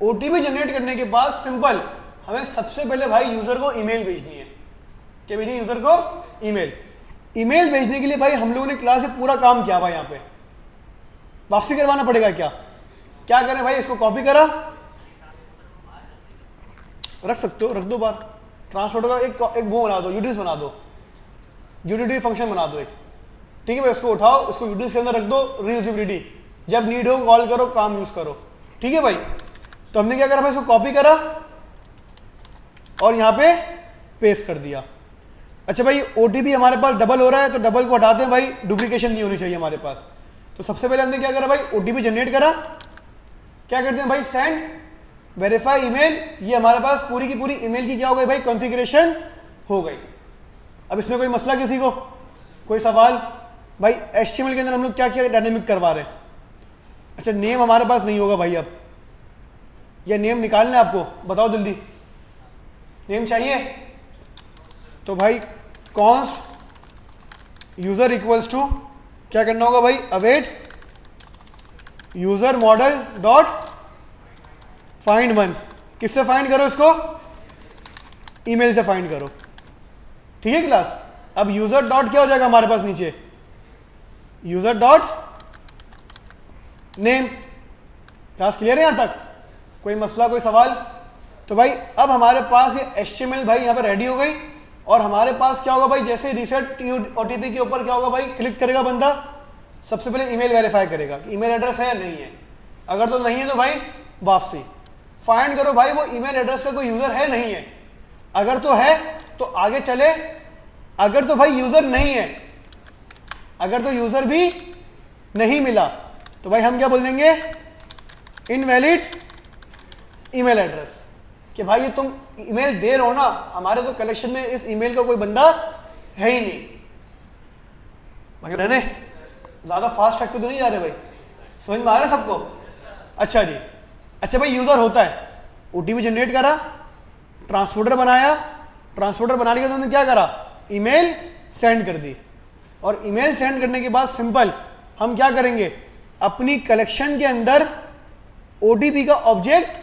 ओटीपी जनरेट करने के बाद सिंपल हमें सबसे पहले भाई यूजर को ईमेल भेजनी है। क्या भेजनी है यूजर को, ईमेल। ईमेल भेजने के लिए भाई हम लोगों ने क्लास से पूरा काम किया भाई, यहाँ पे वापसी करवाना पड़ेगा। क्या क्या करें भाई, इसको कॉपी करा, रख सकते हो, रख दो बार, ट्रांसपोर्ट का एक वो बना दो, यूटिलिटीज बना दो, यूटिलिटी फंक्शन बना दो एक, ठीक है भाई। उसको उठाओ, उसको यूटिलिटीज के अंदर रख दो, रीयूजेबिलिटी, जब नीड हो कॉल करो, काम यूज करो, ठीक है भाई। तो हमने क्या करा भाई, इसको कॉपी करा और यहाँ पे पेस्ट कर दिया। अच्छा भाई, ओटीपी हमारे पास डबल हो रहा है, तो डबल को हटाते हैं भाई, डुप्लीकेशन नहीं होनी चाहिए हमारे पास। तो सबसे पहले हमने क्या करा भाई, ओटीपी जनरेट करा, क्या करते हैं भाई, सेंड वेरीफाई ईमेल। ये हमारे पास पूरी की पूरी ईमेल की क्या हो गई भाई, कॉन्फ़िगरेशन हो गई। अब इसमें कोई मसला किसी को, कोई सवाल भाई, एचटीएमएल के अंदर हम लोग क्या क्या डायनेमिक करवा रहे हैं। अच्छा, नेम हमारे पास नहीं होगा भाई, अब या नेम निकालना है आपको, बताओ जल्दी, नेम चाहिए। तो भाई कॉन्स्ट यूजर इक्वल्स टू क्या करना होगा भाई, await user model dot find one. किससे फाइंड करो इसको, ईमेल से फाइंड करो, ठीक है क्लास। अब यूजर डॉट क्या हो जाएगा हमारे पास नीचे, user dot name. Class clear है यहां तक, कोई मसला कोई सवाल। तो भाई अब हमारे पास ये HTML भाई यहाँ पे रेडी हो गई, और हमारे पास क्या होगा भाई, जैसे रिसेट ओटीपी के ऊपर क्या होगा भाई, क्लिक करेगा बंदा, सबसे पहले ईमेल वेरीफाई करेगा कि ईमेल एड्रेस है या नहीं है। अगर तो नहीं है तो भाई वापसी फाइंड करो भाई, वो ईमेल एड्रेस का कोई यूजर है नहीं है। अगर तो है तो आगे चले, अगर तो भाई यूजर नहीं है, अगर तो यूजर भी नहीं मिला, तो भाई हम क्या बोल देंगे, इनवैलिड ईमेल एड्रेस। कि भाई ये तुम ईमेल दे रहे हो ना, हमारे तो कलेक्शन में इस ईमेल का कोई बंदा है ही नहीं भाई। रहने ज्यादा फास्ट ट्रैक पे तो नहीं जा रहे भाई, समझ में आ रहा है सबको। अच्छा जी, अच्छा भाई यूजर होता है, ओटीपी जनरेट करा, ट्रांसपोर्टर बनाया, ट्रांसपोर्टर बनाने के बाद हमने क्या करा, ईमेल सेंड कर दी। और ईमेल सेंड करने के बाद सिंपल हम क्या करेंगे, अपनी कलेक्शन के अंदर ओटीपी का ऑब्जेक्ट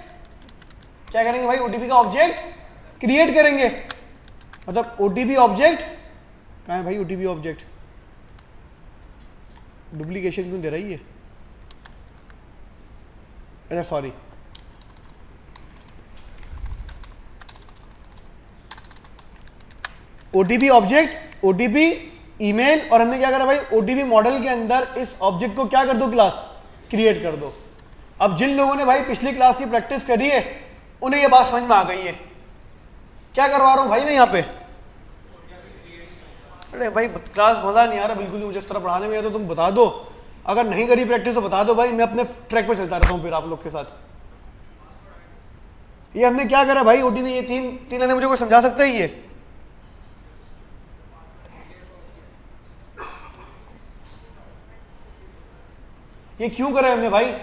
क्या करेंगे भाई, ओटीपी का ऑब्जेक्ट क्रिएट करेंगे। मतलब ओटीपी ऑब्जेक्ट कहाँ है भाई, ओटीपी ऑब्जेक्ट डुप्लीकेशन क्यों दे रही है, अच्छा sorry, OTP object, OTP email, और हमने क्या करा भाई, ओटीपी मॉडल के अंदर इस ऑब्जेक्ट को क्या कर दो, क्लास क्रिएट कर दो। अब जिन लोगों ने भाई पिछली क्लास की प्रैक्टिस करी है उन्हें ये बात समझ में आ गई है। क्या करवा रहा हूं भाई मैं यहाँ पे, अरे भाई क्लास मजा नहीं आ रहा बिल्कुल, मुझे इस तरह पढ़ाने में है तो तुम बता दो, अगर नहीं करी प्रैक्टिस तो बता दो भाई, मैं अपने ट्रैक पे चलता रहता हूँ फिर आप लोग के साथ। ये हमने क्या करा भाई, ओटीपी, ये तीन आने मुझे कोई समझा सकता है ये क्यों करा हमने भाई,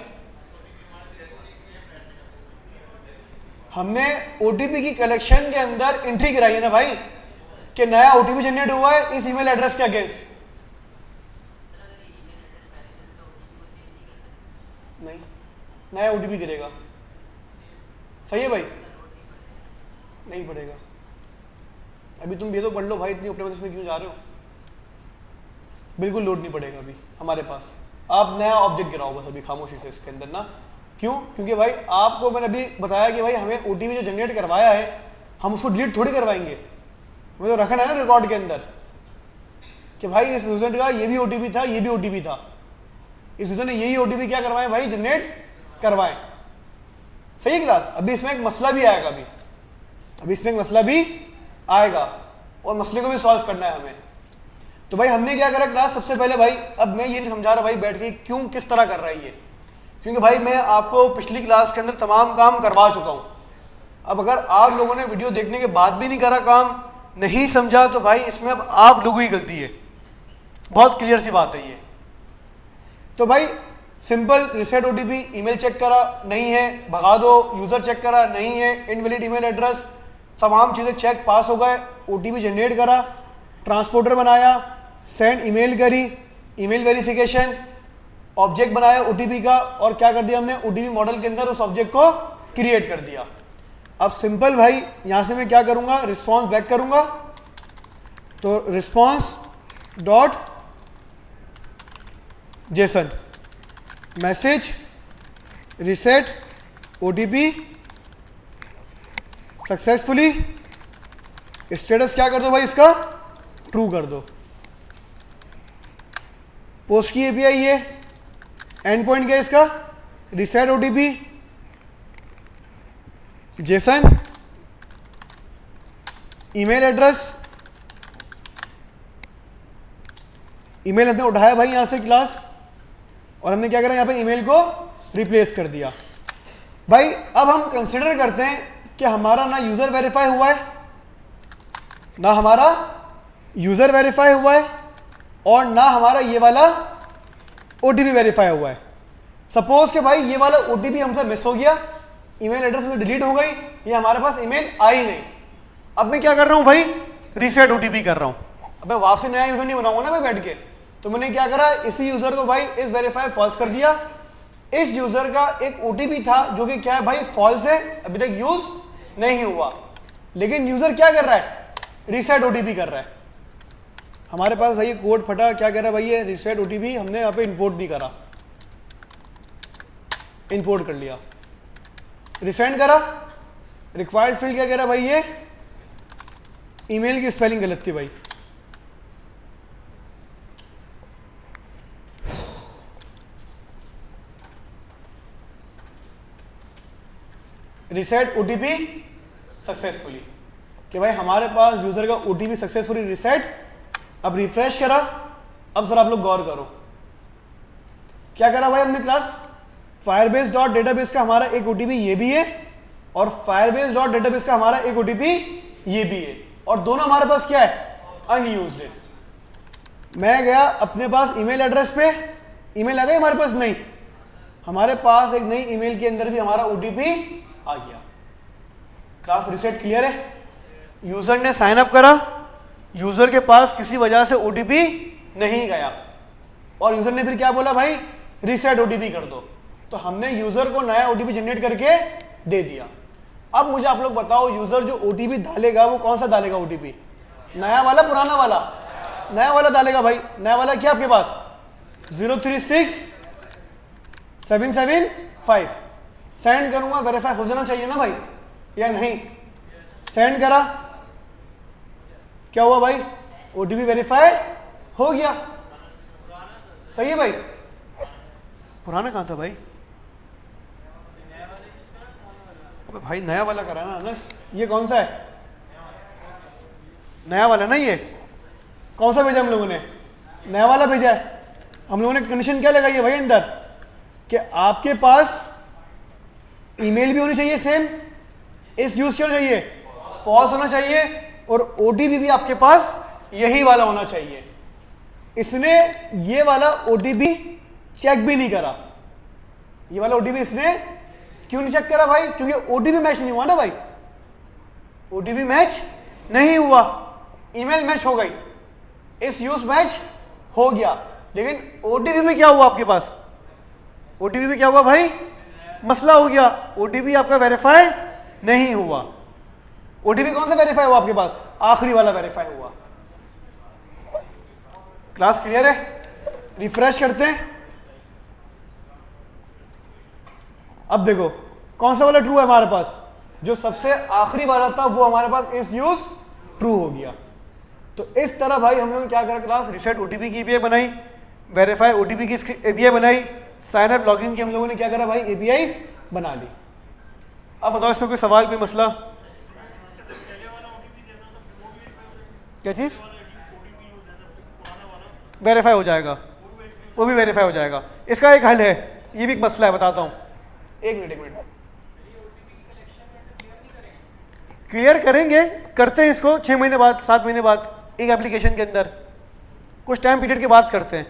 हमने ओटीपी की कलेक्शन के अंदर एंट्री कराई है ना भाई, कि नया ओटीपी जनरेट हुआ है इस ईमेल एड्रेस के अगेंस्ट। नहीं, नया ओटीपी करेगा, सही है भाई, नहीं पड़ेगा। अभी तुम ये तो पढ़ लो भाई, इतनी ऑप्टिमाइजेशन में क्यों जा रहे हो, बिल्कुल लोड नहीं पड़ेगा अभी हमारे पास। आप नया ऑब्जेक्ट गिराओ बस अभी खामोशी से इसके अंदर ना, क्यों, क्योंकि भाई आपको मैंने अभी बताया कि भाई हमें ओटीपी जो जनरेट करवाया है हम उसको डिलीट थोड़ी करवाएंगे, हमें तो रखना है ना रिकॉर्ड के अंदर कि भाई इस यूजर का ये भी ओटीपी था, ये भी ओटीपी था, इस यूजर ने यही ओटीपी क्या करवाए भाई, जनरेट करवाए। सही क्लास, अभी इसमें एक मसला भी आएगा, अभी इसमें एक मसला भी आएगा और मसले को भी सॉल्व करना है हमें। तो भाई हमने क्या करा क्लास, सबसे पहले भाई, अब मैं ये नहीं समझा रहा भाई बैठ के क्यों किस तरह कर रहा है ये, क्योंकि भाई मैं आपको पिछली क्लास के अंदर तमाम काम करवा चुका हूँ। अब अगर आप लोगों ने वीडियो देखने के बाद भी नहीं करा काम, नहीं समझा तो भाई इसमें अब आप लोगों की गलती है, बहुत क्लियर सी बात है ये। तो भाई simple reset OTP, email check करा नहीं है भगा दो, यूज़र चेक करा नहीं है, इनवैलिड ईमेल एड्रेस, तमाम चीज़ें चेक पास हो गए, ओटीपी जनरेट करा, ट्रांसपोर्टर बनाया, सेंड ईमेल करी, ईमेल वेरिफिकेशन, ऑब्जेक्ट बनाया ओटीपी का, और क्या कर दिया हमने ओटीपी मॉडल के अंदर उस ऑब्जेक्ट को क्रिएट कर दिया। अब सिंपल भाई यहाँ से मैं क्या करूँगा, रिस्पॉन्स बैक करूँगा, तो response dot JSON message reset OTP successfully, status क्या कर दो भाई इसका, ट्रू कर दो। पोस्ट की एपीआई ये, एंड पॉइंट क्या है इसका, reset OTP Jason, email address, email हमने उठाया भाई यहां से क्लास, और हमने क्या करा यहाँ पे ईमेल को रिप्लेस कर दिया। भाई अब हम कंसिडर करते हैं कि हमारा ना यूज़र वेरीफाई हुआ है, ना हमारा यूज़र वेरीफाई हुआ है, और ना हमारा ये वाला ओटीपी वेरीफाई हुआ है। सपोज कि भाई ये वाला ओटीपी हमसे मिस हो गया, ईमेल एड्रेस में डिलीट हो गई, ये हमारे पास ईमेल आई नहीं। अब मैं क्या कर रहा हूँ भाई, रीसेट ओटीपी कर रहा हूँ। अब मैं वापस नया यूज़र नहीं बनाऊंगा ना मैं बैठ के, तो मैंने क्या करा, इसी यूज़र को भाई इस वेरीफाई फॉल्स कर दिया। इस यूज़र का एक ओटीपी था जो कि क्या है भाई, फॉल्स है, अभी तक यूज़ नहीं हुआ, लेकिन यूज़र क्या कर रहा है, रीसेट ओटीपी कर रहा है। हमारे पास भाई कोड फटा, क्या कह रहा है भाई, ये रीसेट ओटीपी हमने यहाँ पे इंपोर्ट नहीं करा, इंपोर्ट कर लिया, रिसेंड करा, रिक्वायर्ड फील्ड क्या कह रहा है भाई, ये ईमेल की स्पेलिंग गलत थी भाई, रिसेट ओटीपी सक्सेसफुली, कि भाई हमारे पास यूजर का ओटीपी सक्सेसफुली रिसेट। अब रिफ्रेश करा, अब सर आप लोग गौर करो क्या करा भाई हमने क्लास, फायरबेस डॉट डेटाबेस का हमारा एक ओटीपी ये भी है, और फायरबेस डॉट डेटाबेस का हमारा एक ओटीपी ये भी है, और दोनों हमारे पास क्या है, अनयूज्ड है। मैं गया अपने पास ईमेल एड्रेस पे, ईमेल आ गई हमारे पास, नहीं, हमारे पास एक नई ईमेल के अंदर भी हमारा ओटीपी आ गया। क्लास रिसेट क्लियर है। यूजर ने साइन अप करा, यूजर के पास किसी वजह से ओटीपी नहीं गया, और यूजर ने फिर क्या बोला भाई, रीसेट ओटीपी कर दो, तो हमने यूजर को नया ओटीपी जनरेट करके दे दिया। अब मुझे आप लोग बताओ, यूजर जो ओटीपी डालेगा वो कौन सा डालेगा ओटीपी, नया वाला पुराना वाला, नया वाला डालेगा भाई। नया वाला क्या आपके पास, 036775। सेंड करूंगा, वेरीफाई हो जाना चाहिए ना भाई, या नहीं, सेंड करा, क्या हुआ भाई, ओटीपी वेरीफाई हो गया, सही है भाई। पुराना कहां था भाई, अबे भाई नया वाला करा ना अनस, ये कौन सा है, नया वाला ना, ये कौन सा भेजा हम लोगों ने, नया वाला भेजा है। हम लोगों ने कंडीशन क्या लगाई है भाई अंदर, कि आपके पास ईमेल भी होनी चाहिए सेम, इस यूज क्या होना चाहिए, फॉल्स होना चाहिए, और ओटीपी भी आपके पास यही वाला होना चाहिए। इसने ये वाला ओटीपी चेक भी नहीं करा, ये वाला ओटीपी इसने क्यों नहीं चेक करा भाई, क्योंकि ओटीपी मैच नहीं हुआ ना भाई, ओटीपी मैच नहीं हुआ, ईमेल मैच हो गई, इस यूज मैच हो गया, लेकिन ओटीपी में क्या हुआ आपके पास, ओटीपी में क्या हुआ भाई, मसला हो गया, ओटीपी आपका वेरीफाई नहीं हुआ। ओटीपी कौन सा वेरीफाई हुआ आपके पास, आखिरी वाला वेरीफाई हुआ। क्लास क्लियर है। रिफ्रेश करते हैं, अब देखो कौन सा वाला ट्रू है हमारे पास, जो सबसे आखिरी वाला था वो हमारे पास इस यूज ट्रू हो गया। तो इस तरह भाई हम लोग क्या करा, क्लास रिसेट ओटीपी की एपीआई बनाई, वेरीफाई ओटीपी की एपीआई बनाई, साइन अप लॉगिन की हम लोगों ने क्या करा भाई, एपीआई बना ली। अब बताओ इसमें कोई सवाल, कोई मसला, क्या चीज, वेरीफाई हो जाएगा, वो भी वेरीफाई हो जाएगा। इसका एक हल है, ये भी एक मसला है, बताता हूँ, एक मिनट। क्लियर करेंगे, करते हैं इसको 6 महीने बाद, 7 महीने बाद एक एप्लीकेशन के अंदर, कुछ टाइम पीरियड के बाद करते हैं।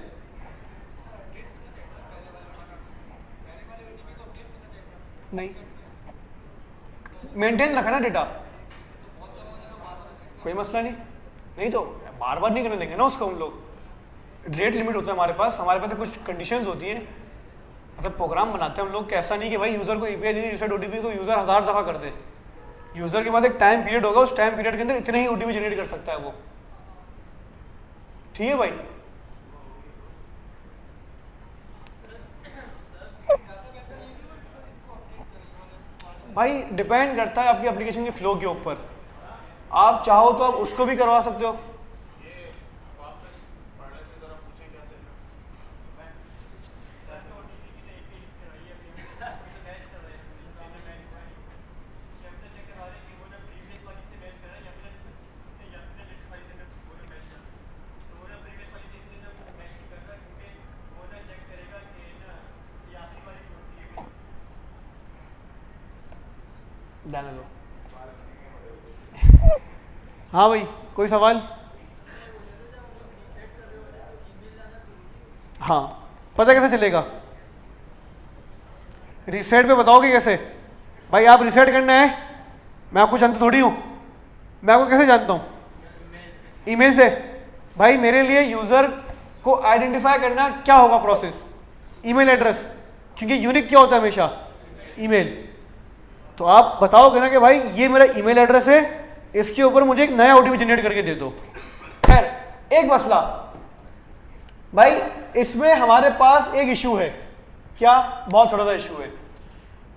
नहीं, मेंटेन रखा ना डेटा, कोई मसला नहीं। नहीं तो बार बार नहीं करने देंगे ना उसको हम लोग। रेट लिमिट होता है हमारे पास कुछ कंडीशंस होती हैं। मतलब प्रोग्राम बनाते हैं हम लोग, कैसा नहीं कि भाई यूज़र को ईपीआई दी रिसेट ओटीपी तो यूज़र 1000 दफ़ा कर दे। यूज़र के पास एक टाइम पीरियड होगा, उस टाइम पीरियड के अंदर इतने ही ओटीपी जनरेट कर सकता है वो। ठीक है भाई। भाई डिपेंड करता है आपकी एप्लीकेशन के फ्लो के ऊपर। आप चाहो तो आप उसको भी करवा सकते हो। जाने दो। हाँ भाई, कोई सवाल? हाँ, पता कैसे चलेगा? रीसेट पे बताओगे कैसे? भाई आप रीसेट करना है, मैं आपको जानता थोड़ी हूँ, मैं आपको कैसे जानता हूँ? ईमेल से। भाई मेरे लिए यूज़र को आइडेंटिफाई करना क्या होगा प्रोसेस? ईमेल एड्रेस, क्योंकि यूनिक क्या होता है हमेशा? ईमेल। तो आप बताओगे ना कि भाई ये मेरा ईमेल एड्रेस है, इसके ऊपर मुझे एक नया ओटीपी जनरेट करके दे दो। खैर एक मसला भाई, इसमें हमारे पास एक इशू है। क्या? बहुत छोटा सा इशू है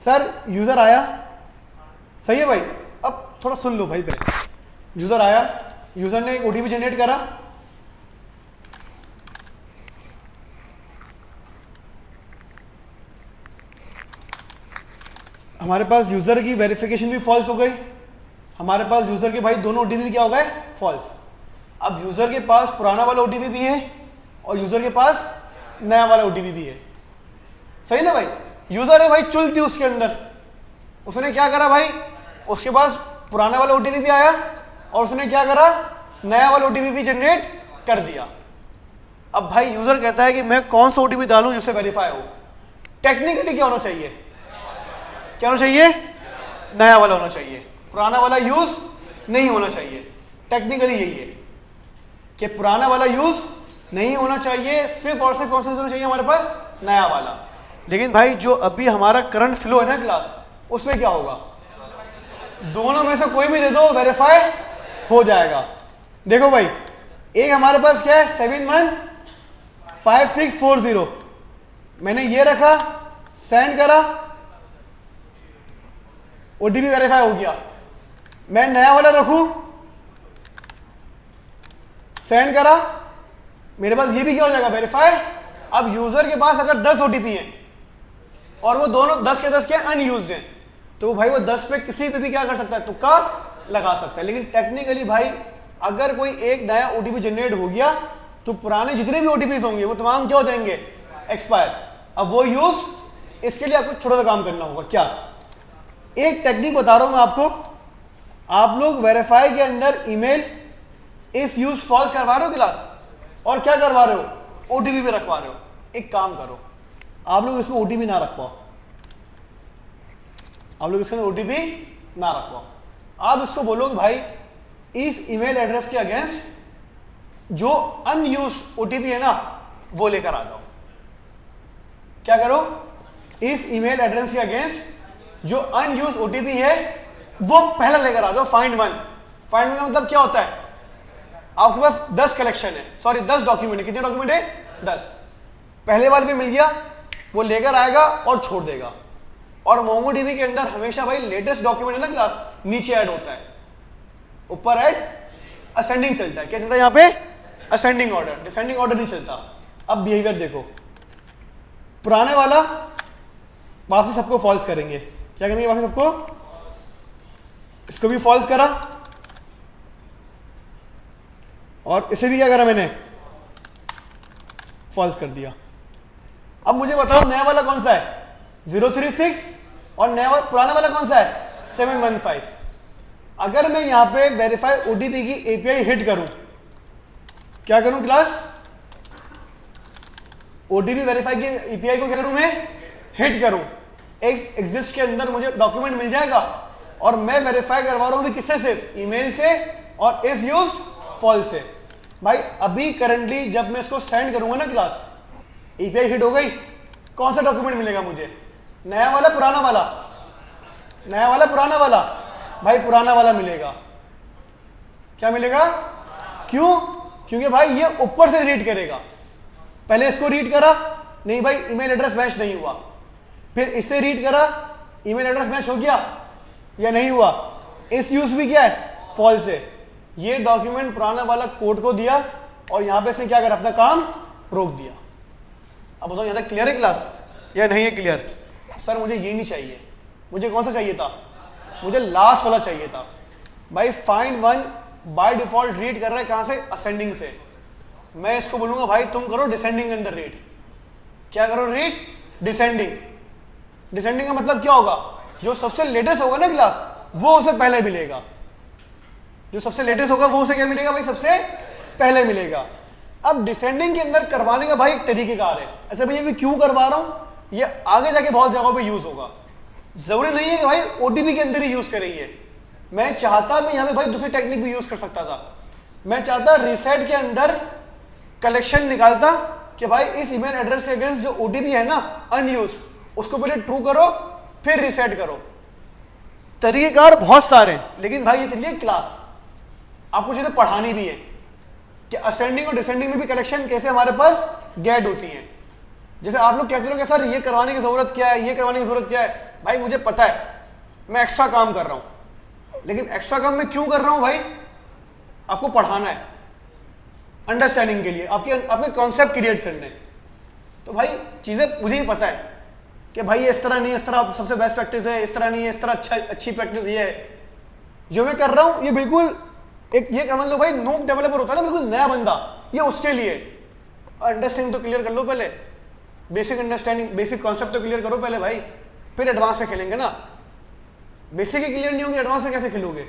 सर। यूज़र आया, सही है भाई, अब थोड़ा सुन लो भाई पहले। यूज़र आया, यूज़र ने एक ओटीपी जनरेट करा, हमारे पास यूज़र की वेरिफिकेशन भी फॉल्स हो गई, हमारे पास यूज़र के भाई दोनों ओटीपी क्या हो गए? फॉल्स। अब यूज़र के पास पुराना वाला ओटीपी भी है और यूज़र के पास नया वाला ओटीपी भी है, सही ना भाई? यूज़र है भाई, चुल थी उसके अंदर, उसने क्या करा भाई, उसके पास पुराना वाला ओटीपी भी आया और उसने क्या करा, नया वाला ओटीपी भी जनरेट कर दिया। अब भाई यूज़र कहता है कि मैं कौन सा ओटीपी डालूं जिससे वेरीफाई हो। टेक्निकली क्या होना चाहिए? क्या होना चाहिए? नया वाला होना चाहिए, पुराना वाला यूज नहीं होना चाहिए। टेक्निकली यही है कि पुराना वाला यूज नहीं होना चाहिए, सिर्फ और सिर्फ कौन सा होना चाहिए हमारे पास? नया वाला। लेकिन भाई जो अभी हमारा करंट फ्लो है ना क्लास, उसमें क्या होगा? दोनों में से कोई भी दे दो, वेरीफाई हो जाएगा। देखो भाई, एक हमारे पास क्या है 715640, मैंने ये रखा, सेंड करा, ओटीपी वेरीफाई हो गया। मैं नया वाला रखूं, सेंड करा, मेरे पास ये भी क्या हो जाएगा? वेरीफाई। अब यूजर के पास अगर 10 ओटीपी हैं और वो दोनों 10 के 10 के अनयूज्ड हैं, तो भाई वो 10 पे किसी पे भी क्या कर सकता है? तुक्का लगा सकता है। लेकिन टेक्निकली भाई अगर कोई एक नया ओटीपी जनरेट हो गया तो पुराने जितने भी ओटीपीज होंगे वो तमाम क्या हो जाएंगे? एक्सपायर। अब वो यूज, इसके लिए आपको छोटा सा काम करना होगा। क्या? एक टेक्निक बता रहा हूं मैं आपको। आप लोग वेरीफाई के अंदर ईमेल इफ यूज फॉल्स करवा रहे हो क्लास, और क्या करवा रहे हो? ओटीपी भी रखवा रहे हो। एक काम करो, आप लोग इसमें ओटीपी ना रखवाओ, आप लोग इसके अंदर ओटीपी ना रखवाओ। आप इसको बोलो कि भाई इस ईमेल एड्रेस के अगेंस्ट जो अनयूज ओटीपी है ना वो लेकर आ जाओ। क्या करो? इस ईमेल एड्रेस के अगेंस्ट जो अनयूज ओटीपी है वो पहला लेकर आ जाओ। Find one. फाइंड वन का मतलब क्या होता है? आपके पास 10 कलेक्शन है, सॉरी 10 डॉक्यूमेंट है। कितने डॉक्यूमेंट है? 10। पहले बार भी मिल गया, वो लेकर आएगा और छोड़ देगा। और मोंगोडीबी के अंदर हमेशा भाई लेटेस्ट डॉक्यूमेंट है ना क्लास, नीचे ऐड होता है, ऊपर ऐड असेंडिंग चलता है। क्या चलता है यहाँ पे? असेंडिंग ऑर्डर, डिसेंडिंग ऑर्डर नहीं चलता। अब बिहेवियर देखो, पुराने वाला वापसी सबको फॉल्स करेंगे। क्या करेंगे वापसी सबको? इसको भी फॉल्स करा और इसे भी क्या करा मैंने? फॉल्स कर दिया। अब मुझे बताओ नया वाला कौन सा है? 036 और नया वाला पुराना वाला कौन सा है? 715। अगर मैं यहाँ पे वेरीफाई ओटीपी की एपीआई हिट करूं, क्या करूं क्लास, ओटीपी वेरीफाई की एपीआई को क्या करूं मैं, हिट करूं, एक एग्जिस्ट के अंदर मुझे डॉक्यूमेंट मिल जाएगा और मैं वेरीफाई करवा रहा हूं भी किससे, सिर्फ ईमेल से और इज यूज्ड फॉल्स से। भाई अभी करंटली जब मैं इसको सेंड करूंगा ना क्लास, एपीआई हिट हो गई, कौन सा डॉक्यूमेंट मिलेगा मुझे, नया वाला पुराना वाला, नया वाला पुराना वाला, भाई पुराना वाला मिलेगा। क्या मिलेगा, क्यों, क्योंकि भाई ये ऊपर से रीड करेगा, पहले इसको रीड करा, नहीं भाई ईमेल एड्रेस मैच नहीं हुआ, फिर इससे रीड करा, ईमेल एड्रेस मैच हो गया या नहीं हुआ, इस यूज भी क्या है, फॉल्स है। ये डॉक्यूमेंट पुराना वाला कोड को दिया और यहां पे इसने क्या करा, अपना काम रोक दिया। अब बताओ यहां तक क्लियर है क्लास या नहीं है क्लियर। सर मुझे ये नहीं चाहिए, मुझे कौन सा चाहिए था, मुझे लास्ट वाला चाहिए था। भाई find one by default read कर रहा है कहां से, असेंडिंग से, मैं इसको बोलूंगा भाई तुम करो डिसेंडिंग के अंदर रीड। क्या करो, रीड डिसेंडिंग। डिसेंडिंग का मतलब क्या होगा, जो सबसे लेटेस्ट होगा ना क्लास वो उसे पहले मिलेगा, जो सबसे लेटेस्ट होगा वो उसे क्या मिलेगा भाई, सबसे पहले मिलेगा। अब डिसेंडिंग के अंदर करवाने का भाई एक तरीकेकार है। ऐसे भैया मैं क्यों करवा रहा हूं, ये आगे जाके बहुत जगहों पे यूज होगा, जरूरी नहीं है कि भाई ओटीपी के अंदर ही यूज करेंगे। मैं चाहता, मैं यहाँ पे भाई दूसरी टेक्निक भी यूज कर सकता था, मैं चाहता रीसेट के अंदर कलेक्शन निकालता कि भाई इस ईमेल एड्रेस के अगेंस्ट जो ओटीपी है ना अनयूज, उसको पहले ट्रू करो फिर रीसेट करो। तरीकेकार बहुत सारे हैं, लेकिन भाई ये चलिए क्लास आपको चीजें पढ़ानी भी है कि असेंडिंग और डिसेंडिंग में भी कलेक्शन कैसे हमारे पास गेट होती है। जैसे आप लोग कहते हो कि सर ये करवाने की जरूरत क्या है, ये करवाने की जरूरत क्या है, भाई मुझे पता है मैं एक्स्ट्रा काम कर रहा हूं, लेकिन एक्स्ट्रा काम मैं क्यों कर रहा हूं भाई, आपको पढ़ाना है, अंडरस्टैंडिंग के लिए, आपके कॉन्सेप्ट क्रिएट करने। तो भाई चीजें मुझे ही पता है कि भाई इस तरह नहीं, इस तरह सबसे बेस्ट प्रैक्टिस है, इस तरह नहीं है, इस तरह अच्छी प्रैक्टिस ये है। जो मैं कर रहा हूं ये बिल्कुल एक ये समझ लो भाई नूब डेवलपर होता है ना, बिल्कुल नया बंदा, ये उसके लिए। अंडरस्टैंडिंग तो क्लियर कर लो पहले, बेसिक अंडरस्टैंडिंग, बेसिक कॉन्सेप्ट तो क्लियर करो पहले भाई, फिर एडवांस में खेलेंगे ना। बेसिक ही क्लियर नहीं होगी एडवांस में कैसे खेलोगे।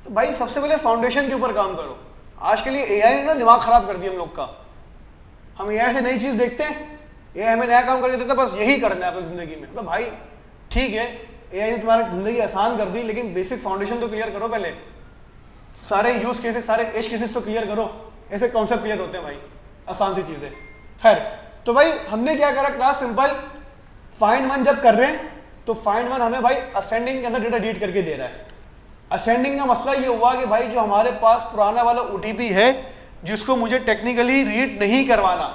तो भाई सबसे पहले फाउंडेशन के ऊपर काम करो। आज के लिए एआई ने ना दिमाग खराब कर दिया हम लोग का, हम एआई से नई चीज देखते हैं, एआई हमें नया काम करके देता है, बस यही करना है अपनी जिंदगी में। तो भाई ठीक है एआई ने तुम्हारी जिंदगी आसान कर दी, लेकिन बेसिक फाउंडेशन तो क्लियर करो पहले, सारे यूज केसेस, सारे एज केसेस तो क्लियर करो, ऐसे कॉन्सेप्ट क्लियर होते हैं भाई, आसान सी चीजें। खैर तो भाई हमने क्या करा क्लास, सिंपल फाइंड वन जब कर रहे हैं तो फाइंड वन हमें भाई असेंडिंग के अंदर डेटा रीड करके दे रहा है। असेंडिंग का मसला ये हुआ कि भाई जो हमारे पास पुराना वाला ओटीपी है जिसको मुझे टेक्निकली रीड नहीं करवाना,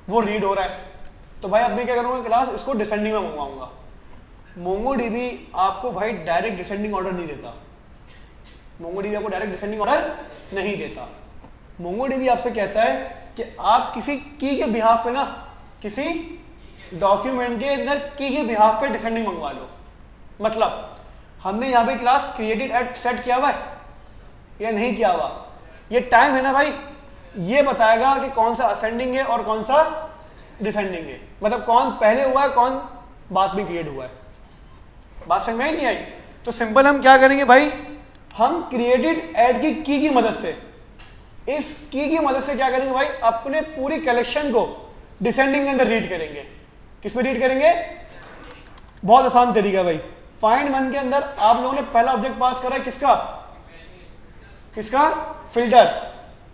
वो रीड हो रहा है। तो भाई अब मैं क्या करूँगा क्लास, इसको डिसेंडिंग में मंगवाऊंगा। मोंगोडीबी आपको भाई डायरेक्ट डिसेंडिंग ऑर्डर नहीं देता, मोंगोडीबी आपको डायरेक्ट डिसेंडिंग ऑर्डर नहीं देता। मोंगोडीबी आपसे कहता है कि आप किसी की के बिहाफ पे ना, किसी डॉक्यूमेंट के अंदर की के बिहाफ पे डिसेंडिंग मंगवा लो। मतलब हमने यहाँ पे क्लास क्रिएटेड एट सेट किया हुआ है या नहीं किया हुआ, ये टाइम है ना भाई, ये बताएगा कि कौन सा असेंडिंग है और कौन सा डिसेंडिंग है, मतलब कौन पहले हुआ है कौन बाद में क्रिएट हुआ है। बात समझ में ही नहीं आई तो सिंपल हम क्या करेंगे भाई, हम क्रिएटेड एड की मदद से, इस की मदद से क्या करेंगे भाई, अपने पूरी कलेक्शन को डिसेंडिंग के अंदर रीड करेंगे। किसमें रीड करेंगे, बहुत आसान तरीका है भाई। फाइंड वन के अंदर आप लोगों ने पहला ऑब्जेक्ट पास करा है किसका, किसका, फिल्टर।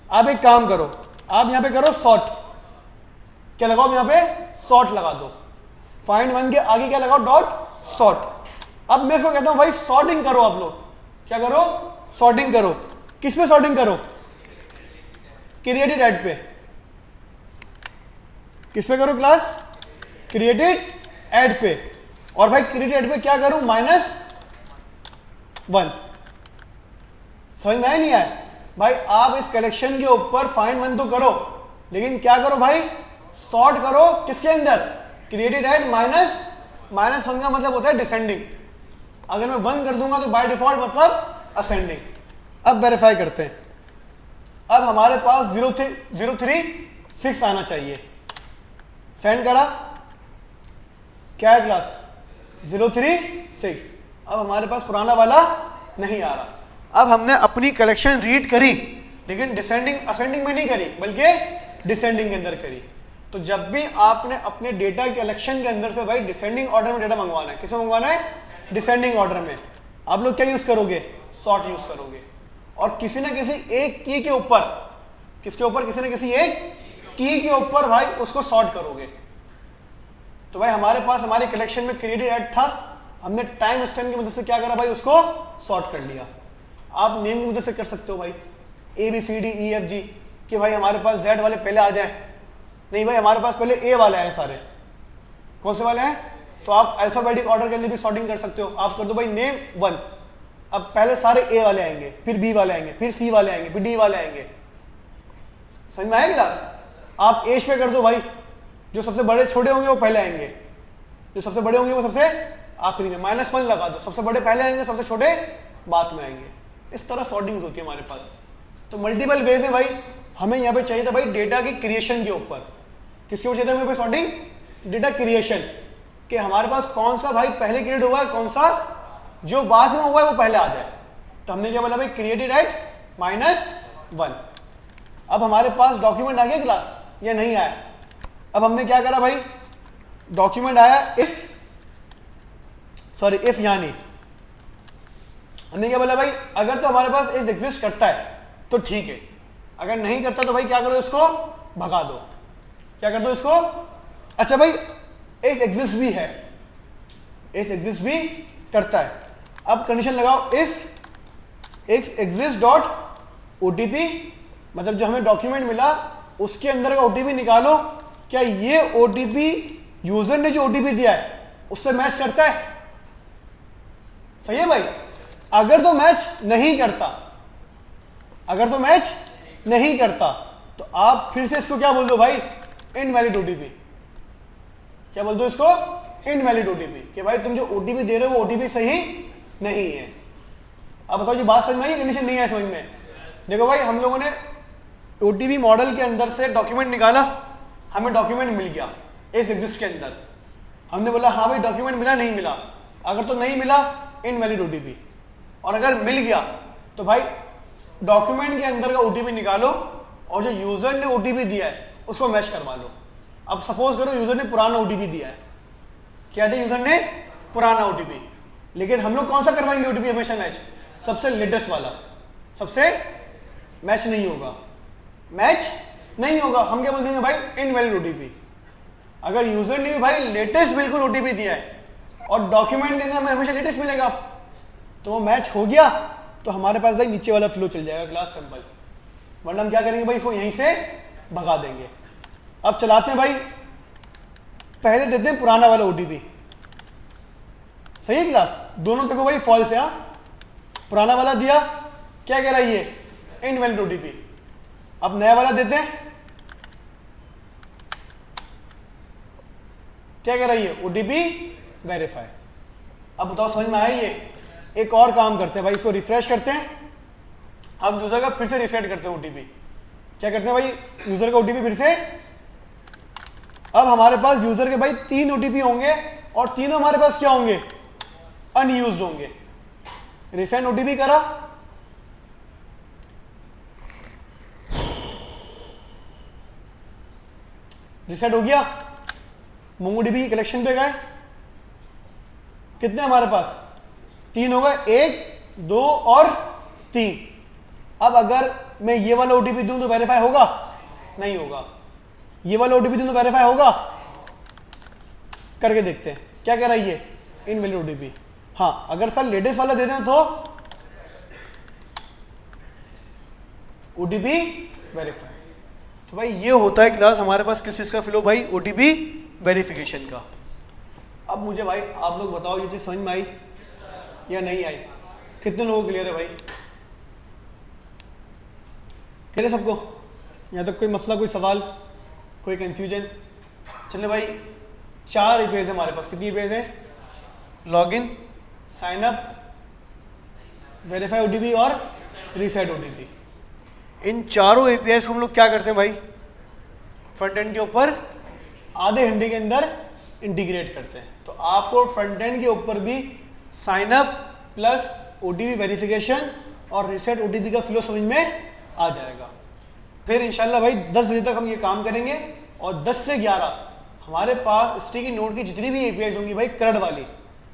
आप एक काम करो, आप यहां पे करो सॉर्ट, क्या लगाओ यहां पे, सॉर्ट लगा दो। फाइंड वन के आगे क्या लगाओ, डॉट सॉर्ट। अब मैं इसको कहता हूं भाई सॉर्टिंग करो, आप लोग क्या करो, सॉर्टिंग करो। किस पे सॉर्टिंग करो, क्रिएटेड एड पे। किस पे करो क्लास, क्रिएटेड एड पे। और भाई क्रिएटेड एड पे क्या करूं, -1। समझ में आया नहीं आया भाई, आप इस कलेक्शन के ऊपर फाइंड वन तो करो, लेकिन क्या करो भाई, सॉर्ट करो किसके अंदर, क्रिएटेड एड -1 का मतलब होता है डिसेंडिंग। अगर मैं 1 कर दूंगा तो बाय डिफॉल्ट मतलब असेंडिंग। अब वेरीफाई करते हैं, अब हमारे पास 036 आना चाहिए। सेंड करा, क्या है क्लास, 036। अब हमारे पास पुराना वाला नहीं आ रहा। अब हमने अपनी कलेक्शन रीड करी लेकिन डिसेंडिंग असेंडिंग में नहीं करी बल्कि डिसेंडिंग के अंदर करी। तो जब भी आपने अपने डेटा कलेक्शन के अंदर से भाई डिसेंडिंग ऑर्डर में डेटा मंगवाना है, किसमें मंगवाना है? डिसेंडिंग ऑर्डर में। आप लोग क्या यूज करोगे? सॉर्ट यूज करोगे और किसी ना किसी एक की के ऊपर, किसके ऊपर? किसी ना किसी एक की के ऊपर भाई उसको सॉर्ट करोगे। तो भाई हमारे पास हमारे कलेक्शन में क्रिएटेड ऐड था, हमने टाइम स्टैम्प की मदद से क्या करा भाई? उसको सॉर्ट कर लिया। आप नेम की मदद से कर सकते हो भाई, ABCDEFG कि भाई हमारे पास Z वाले पहले आ जाए। नहीं भाई हमारे पास पहले A वाले हैं सारे। कौन से वाले हैं? तो आप अल्फाबेटिक ऑर्डर के अंदर भी सॉर्टिंग कर सकते हो। आप कर दो भाई नेम 1, अब पहले सारे A वाले आएंगे, फिर B वाले आएंगे, फिर C वाले आएंगे, फिर D वाले आएंगे। समझ में आया क्लास? आप एज पे कर दो भाई, जो सबसे बड़े छोटे होंगे वो पहले आएंगे, जो सबसे बड़े होंगे वो सबसे आखिरी में। -1 लगा दो, सबसे बड़े पहले आएंगे, सबसे छोटे बाद में आएंगे। इस तरह सॉर्टिंग्स होती है हमारे पास। तो मल्टीपल वेज है भाई। हमें यहाँ पे चाहिए था भाई डेटा की क्रिएशन के ऊपर। किसके ऊपर चाहिए था हमें पे सॉर्टिंग? डेटा क्रिएशन, कि हमारे पास कौन सा भाई पहले क्रिएट हुआ है, कौन सा जो बाद में हुआ है वो पहले आ जाए। तो हमने क्या बोला भाई? Created at -1। अब हमारे पास डॉक्यूमेंट आ गया क्लास या नहीं आया? अब हमने क्या करा भाई? डॉक्यूमेंट आया इफ यानी हमने क्या बोला भाई? अगर तो हमारे पास इफ एग्जिस्ट करता है तो ठीक है, अगर नहीं करता तो भाई क्या करो? इसको भगा दो। क्या कर दो इसको? अच्छा भाई इफ एग्जिस्ट भी है, इफ एग्जिस्ट भी करता है। अब कंडीशन लगाओ इफ एग्जिस्ट डॉट OTP, मतलब जो हमें डॉक्यूमेंट मिला उसके अंदर का OTP निकालो। क्या ये OTP यूजर ने जो OTP दिया है उससे मैच करता है? सही है भाई। अगर तो मैच नहीं करता, अगर तो मैच नहीं करता तो आप फिर से इसको क्या बोल दो भाई? Invalid OTP। क्या बोल दो इसको? इनवैलिड OTP, कि भाई तुम जो OTP दे रहे हो वो OTP सही नहीं है। अब बताओ जी बात समझ में आई? कंडीशन नहीं है समझ में? देखो भाई हम लोगों ने OTP मॉडल के अंदर से डॉक्यूमेंट निकाला, हमें डॉक्यूमेंट मिल गया इफ एग्जिस्ट के अंदर। हमने बोला हाँ भाई डॉक्यूमेंट मिला नहीं मिला? अगर तो नहीं मिला इनवैलिड OTP, और अगर मिल गया तो भाई डॉक्यूमेंट के अंदर का OTP निकालो और जो यूजर ने OTP दिया है उसको मैच करवा लो। अब सपोज करो यूजर ने पुराना OTP दिया है, क्या दिया यूजर ने? पुराना OTP, लेकिन हम लोग कौन सा करवाएंगे OTP हमेशा मैच? सबसे लेटेस्ट वाला। सबसे मैच नहीं होगा, मैच नहीं होगा। हम क्या बोल देंगे भाई? Invalid OTP। अगर यूजर ने भी भाई लेटेस्ट बिल्कुल OTP दिया है और डॉक्यूमेंट के अंदर हमें हमेशा लेटेस्ट मिलेगा तो वो मैच हो गया तो हमारे पास भाई नीचे वाला फ्लो चल जाएगा क्लास सिंपल। वरना हम क्या करेंगे भाई? इसको यहीं से भगा देंगे। अब चलाते हैं भाई, पहले देते हैं पुराना वाला OTP। सही है क्लास? दोनों देखो भाई फॉल्स है। पुराना वाला दिया, क्या कह रहा है ये? Invalid OTP। अब नया वाला देते हैं, क्या कह रहा है ये? OTP verify. अब बताओ समझ में आया ये? एक और काम करते हैं भाई, इसको रिफ्रेश करते हैं, अब यूजर का फिर से रीसेट करते हैं OTP। क्या करते हैं भाई? यूजर का OTP फिर से। अब हमारे पास यूजर के भाई 3 OTP होंगे और तीनों हमारे पास क्या होंगे? अनयूज्ड होंगे। रिसेंट OTP करा, रिसेट हो गया, MongoDB की कलेक्शन पे गए, कितने हमारे पास? 3 हो गए, 1 2 और 3। अब अगर मैं ये वाला OTP दूं तो वेरीफाई होगा? नहीं होगा। ये वाला OTP दूं तो वेरीफाई होगा? करके देखते हैं। क्या कह रहा है ये? Invalid OTP। हाँ, अगर सर लेटेस्ट वाला दे दें तो OTP वेरीफाई। तो भाई ये होता है क्लास हमारे पास किस चीज़ का फ्लो भाई? OTP वेरिफिकेशन का। अब मुझे भाई आप लोग बताओ ये चीज़ समझ में आई या नहीं आई? कितने लोगों को क्लियर है भाई? क्लियर है सबको? यहाँ तक कोई मसला, कोई सवाल, कोई कंफ्यूजन? चलिए भाई 4 APIs है हमारे पास। कितनी APIs है? Login, sign up, verify OTP और रीसेट OTP। इन चारों APIs को हम लोग क्या करते हैं भाई? फ्रंट एंड के ऊपर आधे घंटे के अंदर इंटीग्रेट करते हैं। तो आपको फ्रंट एंड के ऊपर भी sign up plus OTP verification और रीसेट OTP का फ्लो समझ में आ जाएगा। फिर इंशाल्लाह भाई 10 बजे तक हम ये काम करेंगे और 10 से 11 हमारे पास स्टिकी नोट की जितनी भी APIs होंगी भाई CRUD वाली,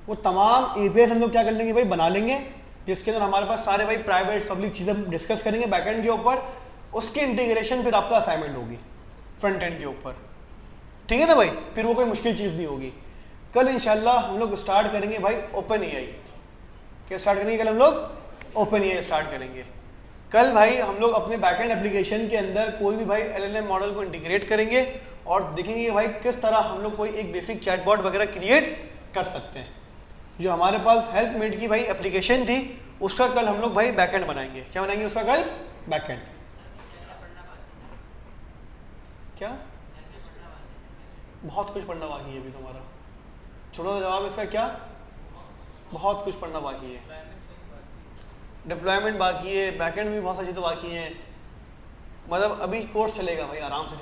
वो तमाम APIs हम लोग क्या कर लेंगे भाई, बना लेंगे, जिसके अंदर हमारे पास सारे भाई प्राइवेट पब्लिक चीज़ें हम डिस्कस करेंगे बैकएंड के ऊपर। उसकी इंटीग्रेशन फिर आपका असाइनमेंट होगी फ्रंट एंड के ऊपर, ठीक है ना भाई। फिर वो कोई मुश्किल चीज़ नहीं होगी। कल इंशाल्लाह हम लोग स्टार्ट करेंगे भाई OpenAI। क्या स्टार्ट करेंगे कल हम लोग? OpenAI स्टार्ट करेंगे कल भाई। हम लोग अपने बैकएंड एप्लीकेशन के अंदर कोई भी भाई LLM मॉडल को इंटीग्रेट करेंगे और देखेंगे भाई किस तरह हम लोग कोई एक बेसिक चैटबॉट वगैरह क्रिएट कर सकते हैं। जो हमारे पास हेल्पमेट की भाई एप्लीकेशन थी उसका कल हम लोग भाई बैकएंड बनाएंगे। क्या बनाएंगे उसका कल? बैकएंड। क्या? बहुत कुछ पढ़ना बाकी है अभी तुम्हारा। छोटा सा जवाब इसका क्या? बहुत कुछ पढ़ना बाकी है। डिप्लॉयमेंट बाकी है, बैकएंड भी बहुत सारी चीज़ें बाकी हैं। मतलब अभी कोर्स चलेगा भाई, आराम से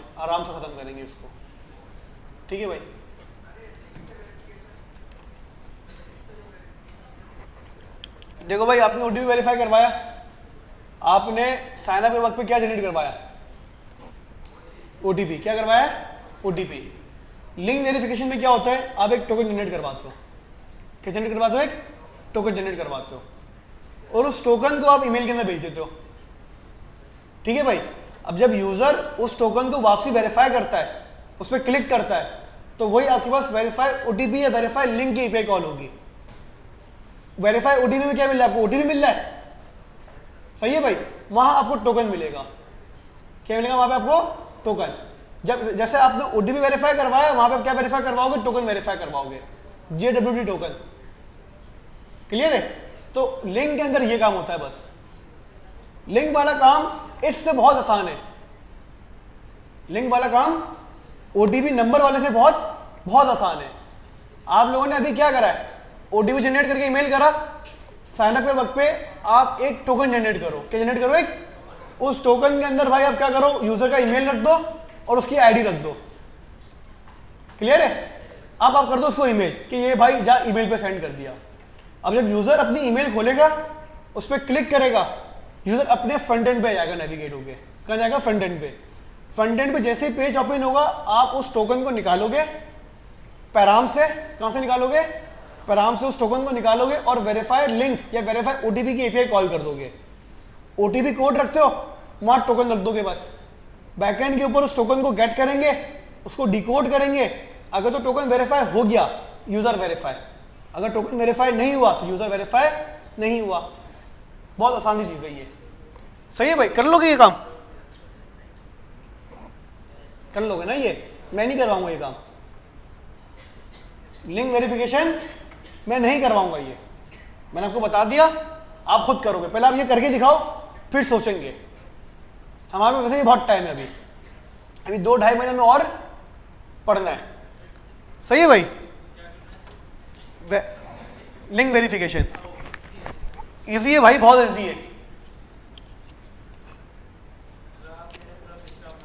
ख़त्म करेंगे इसको, ठीक है भाई। देखो भाई, आपने OTP वेरीफाई करवाया, आपने साइन अप के वक्त पे क्या जनरेट करवाया? OTP। क्या करवाया? OTP। लिंक वेरिफिकेशन में क्या होता है? आप एक टोकन जनरेट करवाते हो। क्या जनरेट करवाते हो? एक टोकन जनरेट करवाते हो और उस टोकन को आप ईमेल के अंदर भेज देते हो, ठीक है भाई। अब जब यूजर उस टोकन को वापसी वेरीफाई करता है, उस पर क्लिक करता है, तो वही आपके पास वेरीफाई OTP या वेरीफाई लिंक की API कॉल होगी। वेरीफाई OTP में क्या मिल रहा है आपको? OTP मिल रहा है, सही है भाई। वहां आपको टोकन मिलेगा। क्या मिलेगा वहां पे आपको? टोकन। जब जैसे आपने OTP वेरीफाई करवाया, वहां पे आप क्या वेरीफाई करवाओगे? टोकन वेरीफाई करवाओगे, JWT टोकन। क्लियर है? तो लिंक के अंदर ये काम होता है बस। लिंक वाला काम इससे बहुत आसान है। लिंक वाला काम OTP नंबर वाले से बहुत आसान है। आप लोगों ने अभी क्या करा है? OTP जनरेट करके ईमेल करा। साइन अप के वक्त पे आप एक टोकन जनरेट करो। क्या जनरेट करो? एक। उस टोकन के अंदर भाई आप क्या करो? यूजर का ईमेल रख दो और उसकी आईडी रख दो। क्लियर है? अब आप कर दो उसको ईमेल कि ये भाई जा ईमेल पे सेंड कर दिया। अब जब यूजर अपनी ईमेल खोलेगा, उस पर क्लिक करेगा, यूजर अपने फ्रंट एंड पे जाएगा, नेविगेट होके कहाँ जाएगा? फ्रंट एंड पे। फ्रंट एंड पे जैसे ही पेज ओपन होगा, आप उस टोकन को निकालोगे पैराम से। कहां से निकालोगे? पैराम से उस टोकन को निकालोगे और वेरीफाई लिंक या वेरीफाई OTP की API कॉल कर दोगे। OTP कोड रखते हो, वहां टोकन रख दोगे बस। बैकएंड के ऊपर उस टोकन को गेट करेंगे, उसको डिकोड करेंगे। अगर तो टोकन वेरीफाई हो गया, यूजर वेरीफाई। अगर टोकन वेरीफाई नहीं हुआ तो यूजर वेरीफाई नहीं हुआ। बहुत आसान सी चीज है ये, सही है भाई। कर लोगे ये काम? कर लोगे ना? ये मैं नहीं करवाऊंगा ये काम। लिंक वेरिफिकेशन मैं नहीं करवाऊंगा ये, मैंने आपको बता दिया, आप खुद करोगे। पहले आप ये करके दिखाओ, फिर सोचेंगे। हमारे पास वैसे ही बहुत टाइम है अभी 2-2.5 महीने में और पढ़ना है, सही है भाई। लिंक वेरिफिकेशन इजी है भाई, बहुत इजी है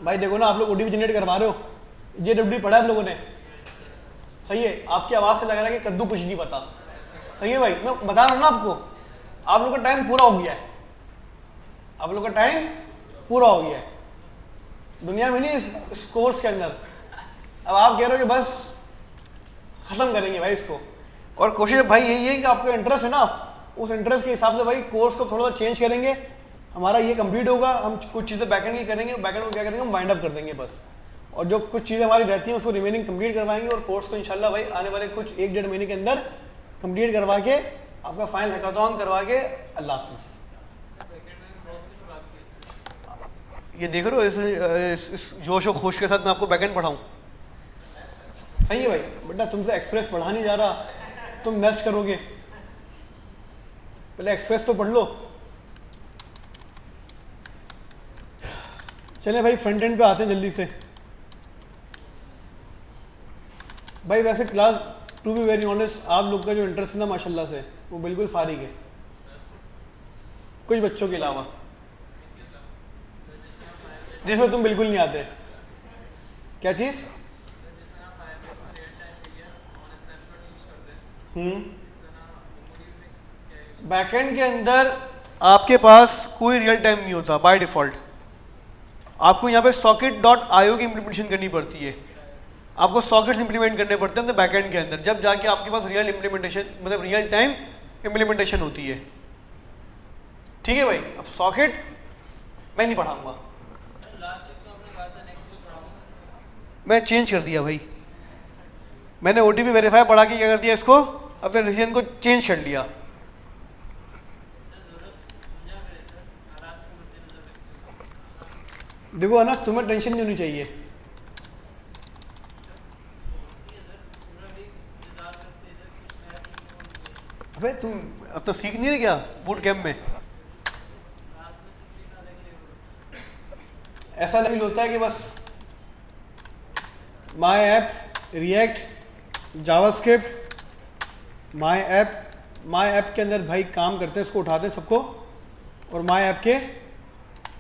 भाई। देखो ना, आप लोग OTP जनरेट करवा रहे हो, JWT पढ़ा है आप लोगों ने, सही है। आपकी आवाज से लग रहा है कि कद्दू कुछ नहीं पता, सही है भाई। मैं बता रहा हूं ना आपको, आप लोग का टाइम पूरा हो गया है। आप लोग का टाइम पूरा हो गया है दुनिया में, नहीं इस कोर्स के अंदर। अब आप कह रहे हो कि बस खत्म करेंगे भाई इसको। और कोशिश भाई यही है कि आपका इंटरेस्ट है ना, उस इंटरेस्ट के हिसाब से भाई कोर्स को थोड़ा सा चेंज करेंगे। हमारा ये कंप्लीट होगा, हम कुछ चीज़ें बैकएंड की करेंगे, बैकएंड को क्या करेंगे हम वाइंड अप कर देंगे बस। और जो कुछ चीज़ें हमारी रहती हैं उसको रिमेनिंग कंप्लीट करवाएंगे और कोर्स को इंशाल्लाह भाई आने वाले कुछ 1-1.5 महीने के अंदर कंप्लीट करवा के आपका फाइनल हैकाथॉन करवा के अल्लाह हाफिज़। ये देख रहे हो इस जोश और खोश के साथ मैं आपको बैकएंड पढ़ाऊँ, सही है भाई। बेटा तुमसे एक्सप्रेस पढ़ा नहीं जा रहा, तुम नेक्स्ट करोगे, पहले एक्सप्रेस तो पढ़ लो। चले भाई फ्रंट एंड पे आते हैं जल्दी से भाई। वैसे class to be very honest, आप लोग का जो इंटरेस्ट है ना माशाल्लाह से, वो बिल्कुल फारिग है, कुछ बच्चों के अलावा जिसमें तुम बिल्कुल नहीं आते। क्या चीज़? बैकएंड के अंदर आपके पास कोई रियल टाइम नहीं होता बाय डिफॉल्ट। आपको यहाँ पे socket.io की इम्प्लीमेंटेशन करनी पड़ती है। आपको सॉकेट्स इंप्लीमेंट करने पड़ते हैं बैकएंड के अंदर, जब जाके आपके पास रियल इम्प्लीमेंटेशन मतलब रियल टाइम इम्प्लीमेंटेशन होती है। ठीक है भाई, अब सॉकेट मैं नहीं पढ़ाऊंगा, मैं चेंज कर दिया भाई। मैंने ओटीपी वेरीफाई पढ़ा के क्या कर दिया, इसको अपने डिसीजन को चेंज कर लिया। देखो अनस, तुम्हें टेंशन नहीं होनी चाहिए। अबे तुम अब तो सीख नहीं रहे क्या बूट कैंप में? ऐसा फील होता है कि बस my app, react, JavaScript, my app के अंदर भाई काम करते हैं, उसको उठाते हैं सबको और माई ऐप के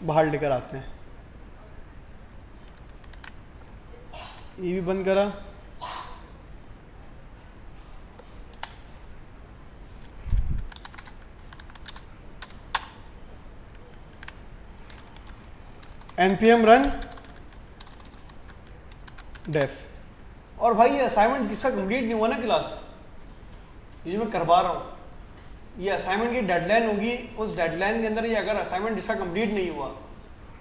बाहर लेकर आते हैं। ये भी बंद करा। npm run def। और भाई ये असाइनमेंट किसका कंप्लीट नहीं हुआ ना क्लास, ये जो मैं करवा रहा हूँ, ये असाइनमेंट की डेडलाइन होगी। उस डेडलाइन के अंदर ये अगर असाइनमेंट जिसका कंप्लीट नहीं हुआ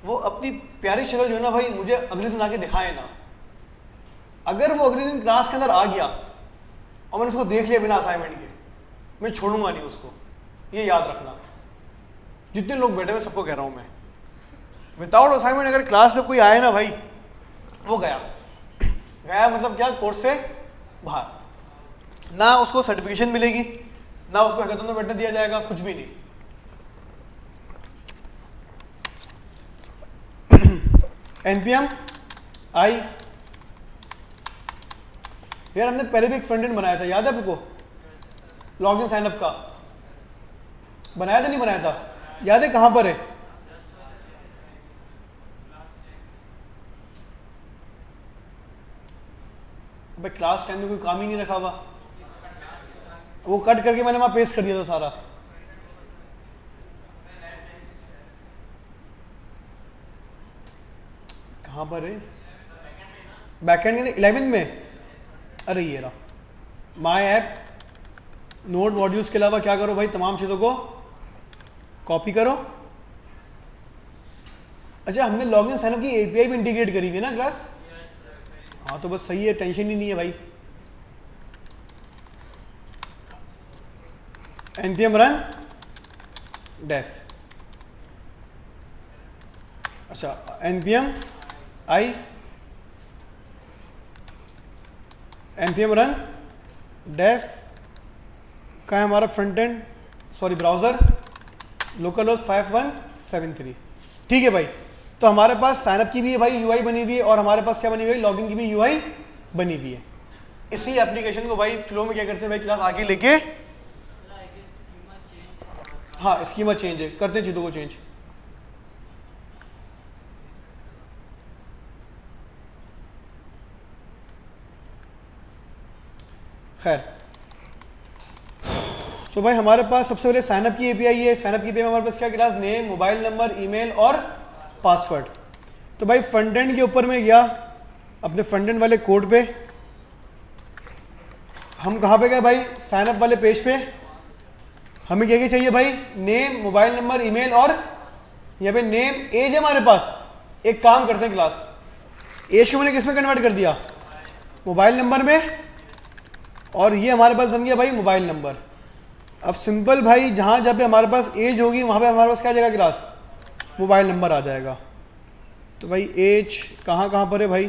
वो अपनी प्यारी शक्ल जो है ना भाई मुझे अगले दिन आके दिखाए ना। अगर वो अगले दिन क्लास के अंदर आ गया और मैंने उसको देख लिया बिना असाइनमेंट के, मैं छोड़ूंगा नहीं उसको, ये याद रखना। जितने लोग बैठे हुए सबको कह रहा हूँ मैं, विदाउट असाइनमेंट अगर क्लास में कोई आए ना भाई, वो गया मतलब क्या, कोर्स से बाहर। ना उसको सर्टिफिकेशन मिलेगी, ना उसको हैकाथन में बैठने दिया जाएगा, कुछ भी नहीं। npm i, यार हमने पहले भी एक फ्रंट एंड बनाया था, याद है आपको? लॉगिन साइनअप का बनाया था, नहीं बनाया था? याद है कहां पर है? भाई क्लास 10 में कोई काम ही नहीं रखा हुआ, वो कट करके मैंने वहां पेस्ट कर दिया था सारा। कहां पर है? बैकएंड के 11 में। अरे ये रहा माई ऐप नोड मॉड्यूल्स के अलावा क्या करो भाई, तमाम चीज़ों को कॉपी करो। अच्छा, हमने लॉगिन साइनअप की एपीआई भी इंटीग्रेट करी हुई है ना क्लास? हाँ तो बस सही है, टेंशन ही नहीं है भाई। npm run def। अच्छा, npm run def का है हमारा front end, sorry browser, local host 5173। ठीक है भाई, तो हमारे पास साइनअप की भी है भाई यूआई बनी हुई है, और हमारे पास क्या बनी हुई है, लॉगिन की भी यूआई बनी हुई है। इसी एप्लीकेशन को भाई फ्लो में क्या करते हैं भाई, क्लास आगे लेके, हाँ स्कीमा चेंज है, करते हैं चीज़ों को चेंज। खैर, तो भाई हमारे पास सबसे पहले साइनअप की एपीआई है। साइनअप की एपीआई में हमारे पास क्या class, name, mobile number, email और पासवर्ड। तो भाई फ्रंट एंड के ऊपर में गया, अपने फ्रंट एंड वाले कोड पे, हम कहाँ पे गए भाई, साइनअप वाले पेज पे। हमें क्या क्या चाहिए भाई, नेम, मोबाइल नंबर, ईमेल और यहाँ पे नेम, एज है हमारे पास। एक काम करते हैं क्लास, एज को मैंने किस में कन्वर्ट कर दिया, मोबाइल नंबर में, और ये हमारे पास बन गया भाई मोबाइल नंबर। अब सिंपल भाई, जहाँ जहाँ पे हमारे पास एज होगी वहाँ पे हमारे पास क्या जाएगा क्लास, मोबाइल नंबर आ जाएगा। तो भाई एज कहाँ कहाँ पर है भाई,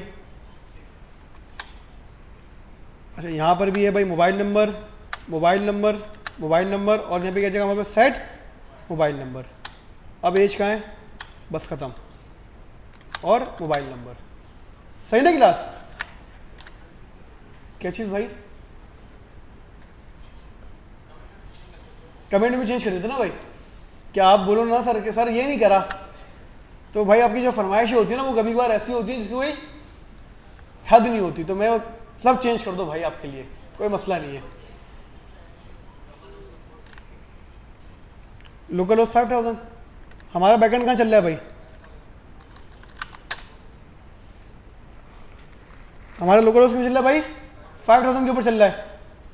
अच्छा यहाँ पर भी है भाई mobile number, mobile number, mobile number, और यहाँ पे क्या जाएगा हमारे पास सेट मोबाइल नंबर। अब एज कहाँ है, बस ख़त्म, और मोबाइल नंबर। सही ना क्लास? क्या चीज़ भाई, कमेंट में चेंज कर देते ना भाई, क्या आप बोलो ना सर कि सर ये नहीं करा, तो भाई आपकी जो फरमाइशें होती है ना वो कभी बार ऐसी होती है जिसकी कोई हद नहीं होती, तो मैं सब चेंज कर दो भाई आपके लिए, कोई मसला नहीं है। Local host 5000। हमारा बैकएंड कहाँ चल रहा है भाई? हमारा लोकल होस्ट में चल रहा है भाई 5000 के ऊपर चल रहा है,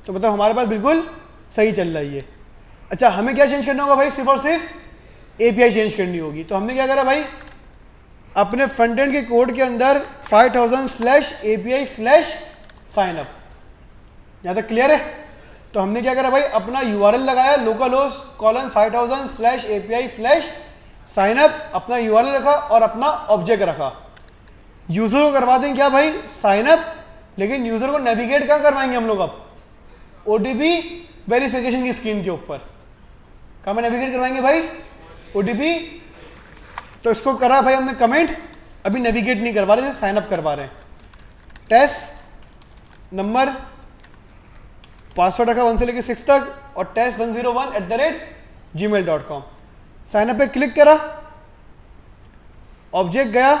तो मतलब हमारे पास बिल्कुल सही चल रहा है ये। अच्छा, हमें क्या चेंज करना होगा भाई? सिर्फ और सिर्फ एपीआई चेंज करनी होगी। तो हमने क्या करा भाई, अपने फ्रंट एंड के कोड के अंदर 5000/API/signup, यहाँ तक क्लियर है? तो हमने क्या करा भाई, अपना URL लगाया localhost:5000/API/signup, अपना URL रखा और अपना ऑब्जेक्ट रखा। यूजर को करवा दें क्या भाई? साइनअप, लेकिन यूजर को नेविगेट कहाँ करवाएंगे हम लोग? अब OTP वेरिफिकेशन की स्क्रीन के ऊपर कहाँ में नेविगेट करवाएंगे भाई? OTP। तो इसको करा भाई हमने कमेंट, अभी नेविगेट नहीं करवा रहे, साइन अप करवा रहे हैं। टेस्ट नंबर पासवर्ड रखा 1 से लेकर 6 तक और test101@gmail.com। साइन अप पे क्लिक करा, ऑब्जेक्ट गया,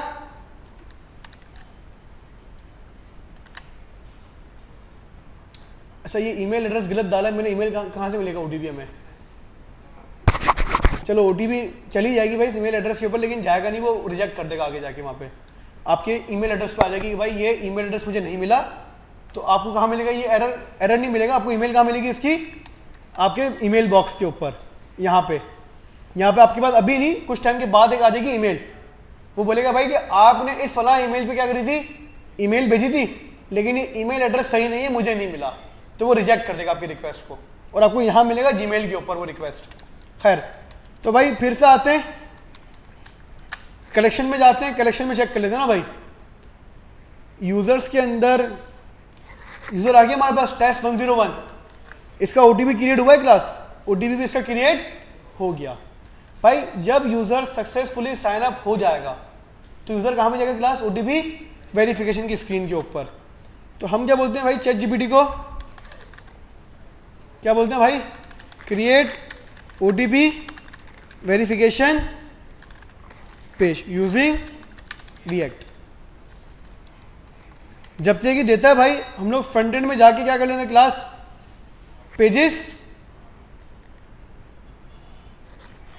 अच्छा ये ईमेल एड्रेस गलत डाला मैंने, ईमेल कहाँ से मिलेगा OTP हमें? चलो OTP चली जाएगी भाई ईमेल एड्रेस के ऊपर, लेकिन जाएगा नहीं, वो रिजेक्ट कर देगा आगे जाके। वहाँ पे आपके ईमेल एड्रेस पे आ जाएगी कि भाई ये ईमेल एड्रेस मुझे नहीं मिला। तो आपको कहाँ मिलेगा ये एरर नहीं मिलेगा आपको। ईमेल कहाँ मिलेगी इसकी? आपके ईमेल बॉक्स के ऊपर, यहाँ पे आपके पास अभी नहीं, कुछ टाइम के बाद एक आ जाएगी ईमेल। वो बोलेगा भाई कि आपने इस फला ईमेल पे क्या करी थी, ईमेल भेजी थी, लेकिन ये ईमेल एड्रेस सही नहीं है, मुझे नहीं मिला। तो वो रिजेक्ट कर देगा आपकी रिक्वेस्ट को और आपको यहाँ मिलेगा जीमेल के ऊपर वो रिक्वेस्ट। खैर, तो भाई फिर से आते हैं कलेक्शन में, जाते हैं कलेक्शन में, चेक कर लेते हैं ना भाई। यूजर्स के अंदर यूजर आ गया हमारे पास test101, इसका OTP क्रिएट हुआ है क्लास, OTP भी इसका क्रिएट हो गया। भाई जब यूजर सक्सेसफुली साइन अप हो जाएगा तो यूजर कहाँ में जाएगा क्लास? OTP वेरिफिकेशन की स्क्रीन के ऊपर। तो हम क्या बोलते हैं भाई ChatGPT को, क्या बोलते हैं भाई? Create OTP verification page using React। जब तक ये देता है भाई, हम लोग फ्रंट एंड में जाके क्या कर लेते हैं क्लास? पेजेस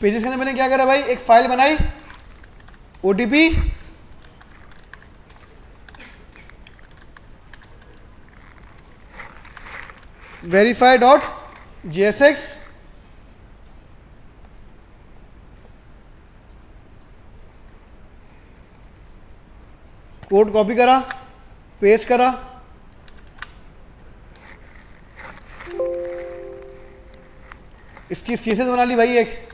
के अंदर मैंने क्या करा भाई, एक फाइल बनाई OTP verify.jsx, कोड कॉपी करा, पेस्ट करा, इसकी CSS बना ली भाई एक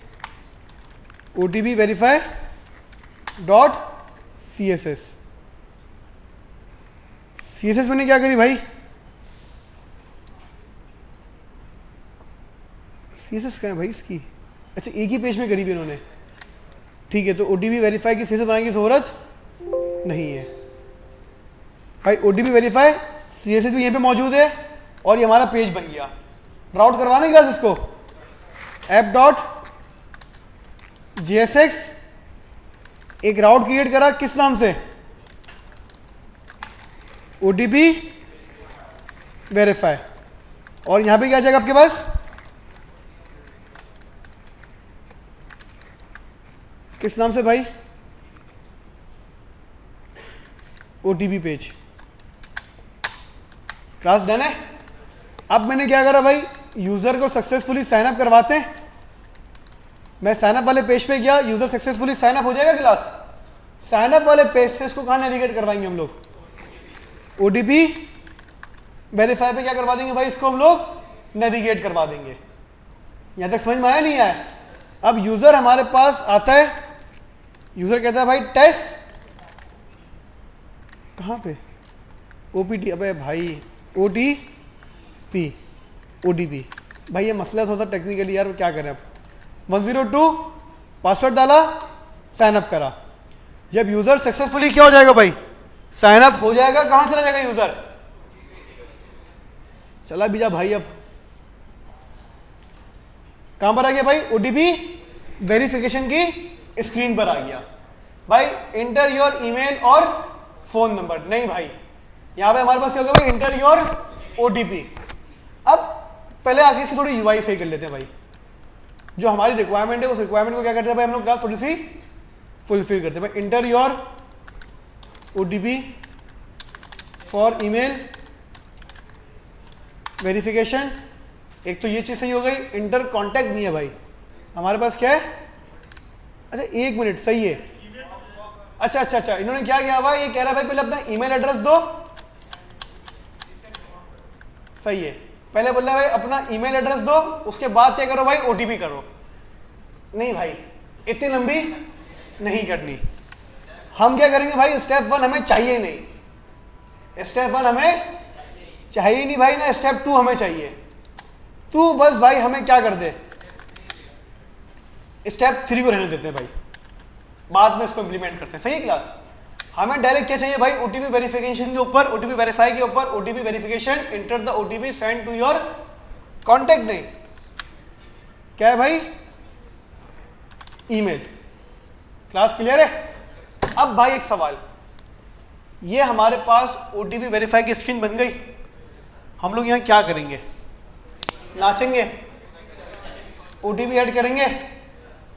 OTP verify.css। CSS मैंने क्या करी भाई, CSS कहाँ है भाई इसकी? अच्छा एक ही पेज में करी भी इन्होंने, ठीक है। तो OTP वेरीफाई की CSS बनाने की जरूरत नहीं है भाई। OTP वेरीफाई CSS भी यहीं पे मौजूद है और ये हमारा पेज बन गया। राउट करवा देंगे क्लास इसको app.jsx, एक राउट क्रिएट करा, किस नाम से? OTP verify. और यहां पे क्या आ जाएगा आपके पास? किस नाम से भाई? OTP page. क्लास डन है। अब मैंने क्या करा भाई, यूजर को सक्सेसफुली साइन अप करवाते हैं। मैं साइन अप वाले पेज पे गया, यूजर सक्सेसफुली साइन अप हो जाएगा क्लास। साइन अप वाले पेज से इसको कहाँ नेविगेट करवाएंगे हम लोग? OTP वेरीफाई पे क्या करवा देंगे भाई, इसको हम लोग नेविगेट करवा देंगे। यहां तक समझ में आया नहीं आया? अब यूजर हमारे पास आता है, यूजर कहता है भाई टेस्ट, कहाँ पे? OPT, अबे भाई OTP भाई ये मसला थोड़ा सा टेक्निकली यार, क्या करें अब। 102 पासवर्ड डाला, साइन अप करा। जब यूजर सक्सेसफुली क्या हो जाएगा भाई, साइन अप हो जाएगा, कहां चला जाएगा यूजर? चला भी जा भाई। अब कहां पर आ गया भाई? OTP वेरिफिकेशन की स्क्रीन पर आ गया भाई। इंटर योर ईमेल और फोन नंबर, नहीं भाई, यहां पे हमारे पास क्या होगा भाई, इंटर योर OTP। अब पहले आगे इसकी थोड़ी UI सही कर लेते हैं भाई। जो हमारी रिक्वायरमेंट है उस रिक्वायरमेंट को क्या करते हैं भाई हम लोग क्लास थोड़ी सी फुलफिल करते हैं भाई। Inter your OTP for email verification. एक तो ये चीज़ सही हो गई। इंटर कॉन्टैक्ट नहीं है भाई हमारे पास, क्या है? अच्छा 1 मिनट, सही है। अच्छा इन्होंने क्या किया हुआ, ये कह रहा है भाई पहले अपना ईमेल एड्रेस दो। सही है, पहले बोल रहा है भाई अपना ईमेल एड्रेस दो, उसके बाद क्या करो भाई OTP करो। नहीं भाई इतनी लंबी नहीं करनी। हम क्या करेंगे भाई, स्टेप 1 हमें चाहिए नहीं, स्टेप 1 हमें चाहिए नहीं भाई ना, स्टेप 2 हमें चाहिए। तू बस भाई हमें क्या कर दे, स्टेप 3 को रहने देते हैं भाई, बाद में इसको इंप्लीमेंट करते हैं। सही है क्लास? हमें डायरेक्ट क्या चाहिए भाई, OTP वेरिफिकेशन के ऊपर, OTP वेरीफाई के ऊपर, OTP verification, enter the OTP send to your contact. नहीं क्या है भाई, ईमेल। क्लास क्लियर है? अब भाई एक सवाल, ये हमारे पास OTP वेरीफाई की स्क्रीन बन गई, हम लोग यहाँ क्या करेंगे, नाचेंगे, OTP ऐड करेंगे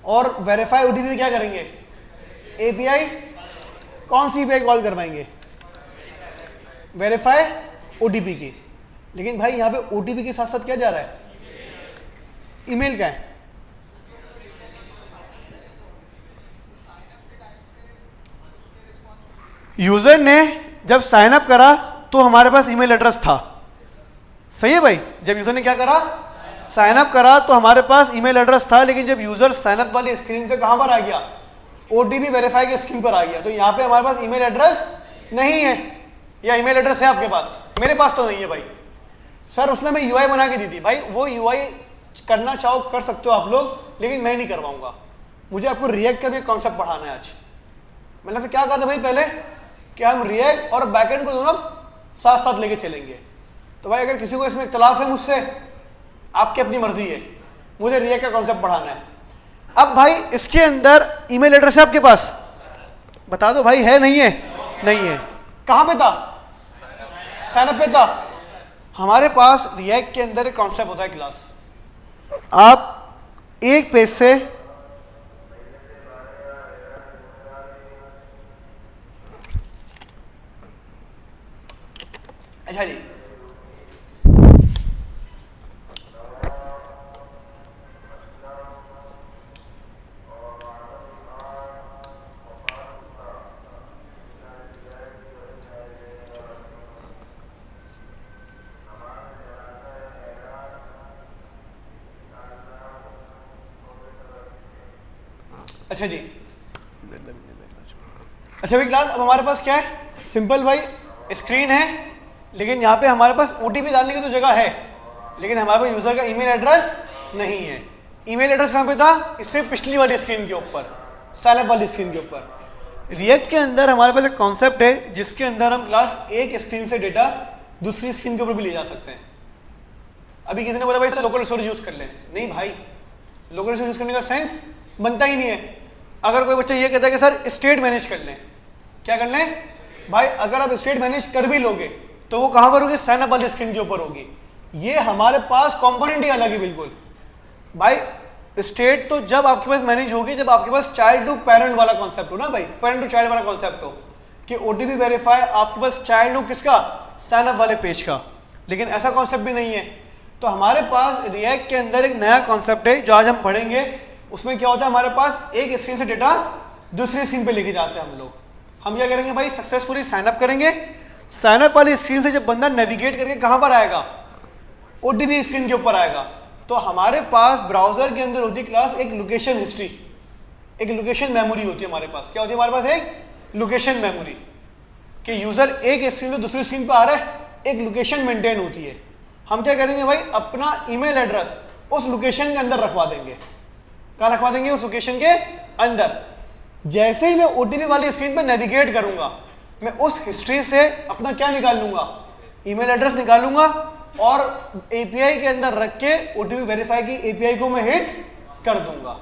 और वेरीफाई OTP क्या करेंगे, API, कौन सी API कॉल करवाएंगे, वेरीफाई OTP की। लेकिन भाई यहाँ पे OTP के साथ साथ क्या जा रहा है, ईमेल का है। यूजर ने जब साइन अप करा तो हमारे पास ईमेल एड्रेस था। सही है भाई, जब यूजर ने क्या करा, साइन अप करा तो हमारे पास ईमेल एड्रेस था, लेकिन जब यूजर साइन अप वाली स्क्रीन से कहां पर आ गया, OTP वेरीफाई की स्क्रीन पर आ गया, तो यहाँ पे हमारे पास ईमेल एड्रेस नहीं है। या ईमेल एड्रेस है आपके पास, मेरे पास तो नहीं है भाई। सर उसने मैं UI बना के दी थी भाई, वो UI करना चाहो कर सकते हो आप लोग, लेकिन मैं नहीं करवाऊंगा। मुझे आपको रिएक्ट का भी कॉन्सेप्ट पढ़ाना है आज। मैंने क्या कहा था भाई पहले कि हम रिएक्ट और बैकएंड को दोनों साथ साथ लेके चलेंगे। तो भाई अगर किसी को इसमें इख्तलाफ है मुझसे, आपकी अपनी मर्जी है, मुझे रिएक्ट का कॉन्सेप्ट पढ़ाना है। अब भाई इसके अंदर ईमेल एड्रेस है आपके पास, बता दो भाई, है नहीं है? नहीं है। कहाँ पे था, साइन अप पे था। हमारे पास रिएक्ट के अंदर एक कॉन्सेप्ट होता है क्लास, आप एक पेज से अच्छा जी, अच्छा जी, अच्छा भाई क्लास, अब हमारे पास क्या है, सिंपल भाई स्क्रीन है, लेकिन यहाँ पे हमारे पास OTP डालने की तो जगह है, लेकिन हमारे पास यूजर का ईमेल एड्रेस नहीं है। ईमेल एड्रेस कहाँ पे था, इससे पिछली वाली स्क्रीन के ऊपर, साइन अप वाली स्क्रीन के ऊपर। रिएक्ट के अंदर हमारे पास एक कॉन्सेप्ट है जिसके अंदर हम क्लास एक स्क्रीन से डेटा दूसरी स्क्रीन के ऊपर भी ले जा सकते हैं। अभी किसी ने बोला भाई सर लोकल स्टोरेज यूज कर लें, नहीं भाई, लोकल स्टोरेज यूज करने का सेंस बनता ही नहीं है। अगर कोई बच्चा ये कहता है कि सर स्टेट मैनेज कर लें, क्या कर लें भाई, अगर आप स्टेट मैनेज कर भी लोगे तो वो कहां पर होगी, साइन अप वाली स्क्रीन के ऊपर होगी। ये हमारे पास कंपोनेंट ही अलग है बिल्कुल भाई। स्टेट तो जब आपके पास मैनेज होगी जब आपके पास चाइल्ड टू पेरेंट वाला कॉन्सेप्ट हो ना भाई, पेरेंट टू चाइल्ड वाला कॉन्सेप्ट हो कि OTP वेरीफाई आपके पास चाइल्ड हो किसका, साइन अप वाले पेज का। लेकिन ऐसा कॉन्सेप्ट भी नहीं है। तो हमारे पास रिएक्ट के अंदर एक नया कॉन्सेप्ट है जो आज हम पढ़ेंगे। उसमें क्या होता है, हमारे पास एक स्क्रीन से डेटा दूसरी स्क्रीन पे लेके जाते हैं हम लोग। हम क्या करेंगे भाई, सक्सेसफुली साइन अप करेंगे, साइन अप वाली स्क्रीन से जब बंदा नेविगेट करके कहां पर आएगा, OTP स्क्रीन के ऊपर आएगा। तो हमारे पास ब्राउजर के अंदर होती है क्लास एक लोकेशन हिस्ट्री, एक लोकेशन मेमोरी होती है हमारे पास। क्या होती है हमारे पास, एक लोकेशन मेमोरी, कि यूजर एक स्क्रीन से दूसरी स्क्रीन पर आ रहा है, एक लोकेशन मेंटेन होती है। हम क्या करेंगे भाई, अपना ईमेल एड्रेस उस लोकेशन के अंदर रखवा देंगे। कहाँ रखवा देंगे, उस लोकेशन के अंदर। जैसे ही मैं OTP वाली स्क्रीन पर नेविगेट करूंगा, मैं उस हिस्ट्री से अपना क्या निकाल लूंगा, ईमेल एड्रेस निकालूंगा और API के अंदर रख के OTP वेरीफाई की API को मैं हिट कर दूंगा।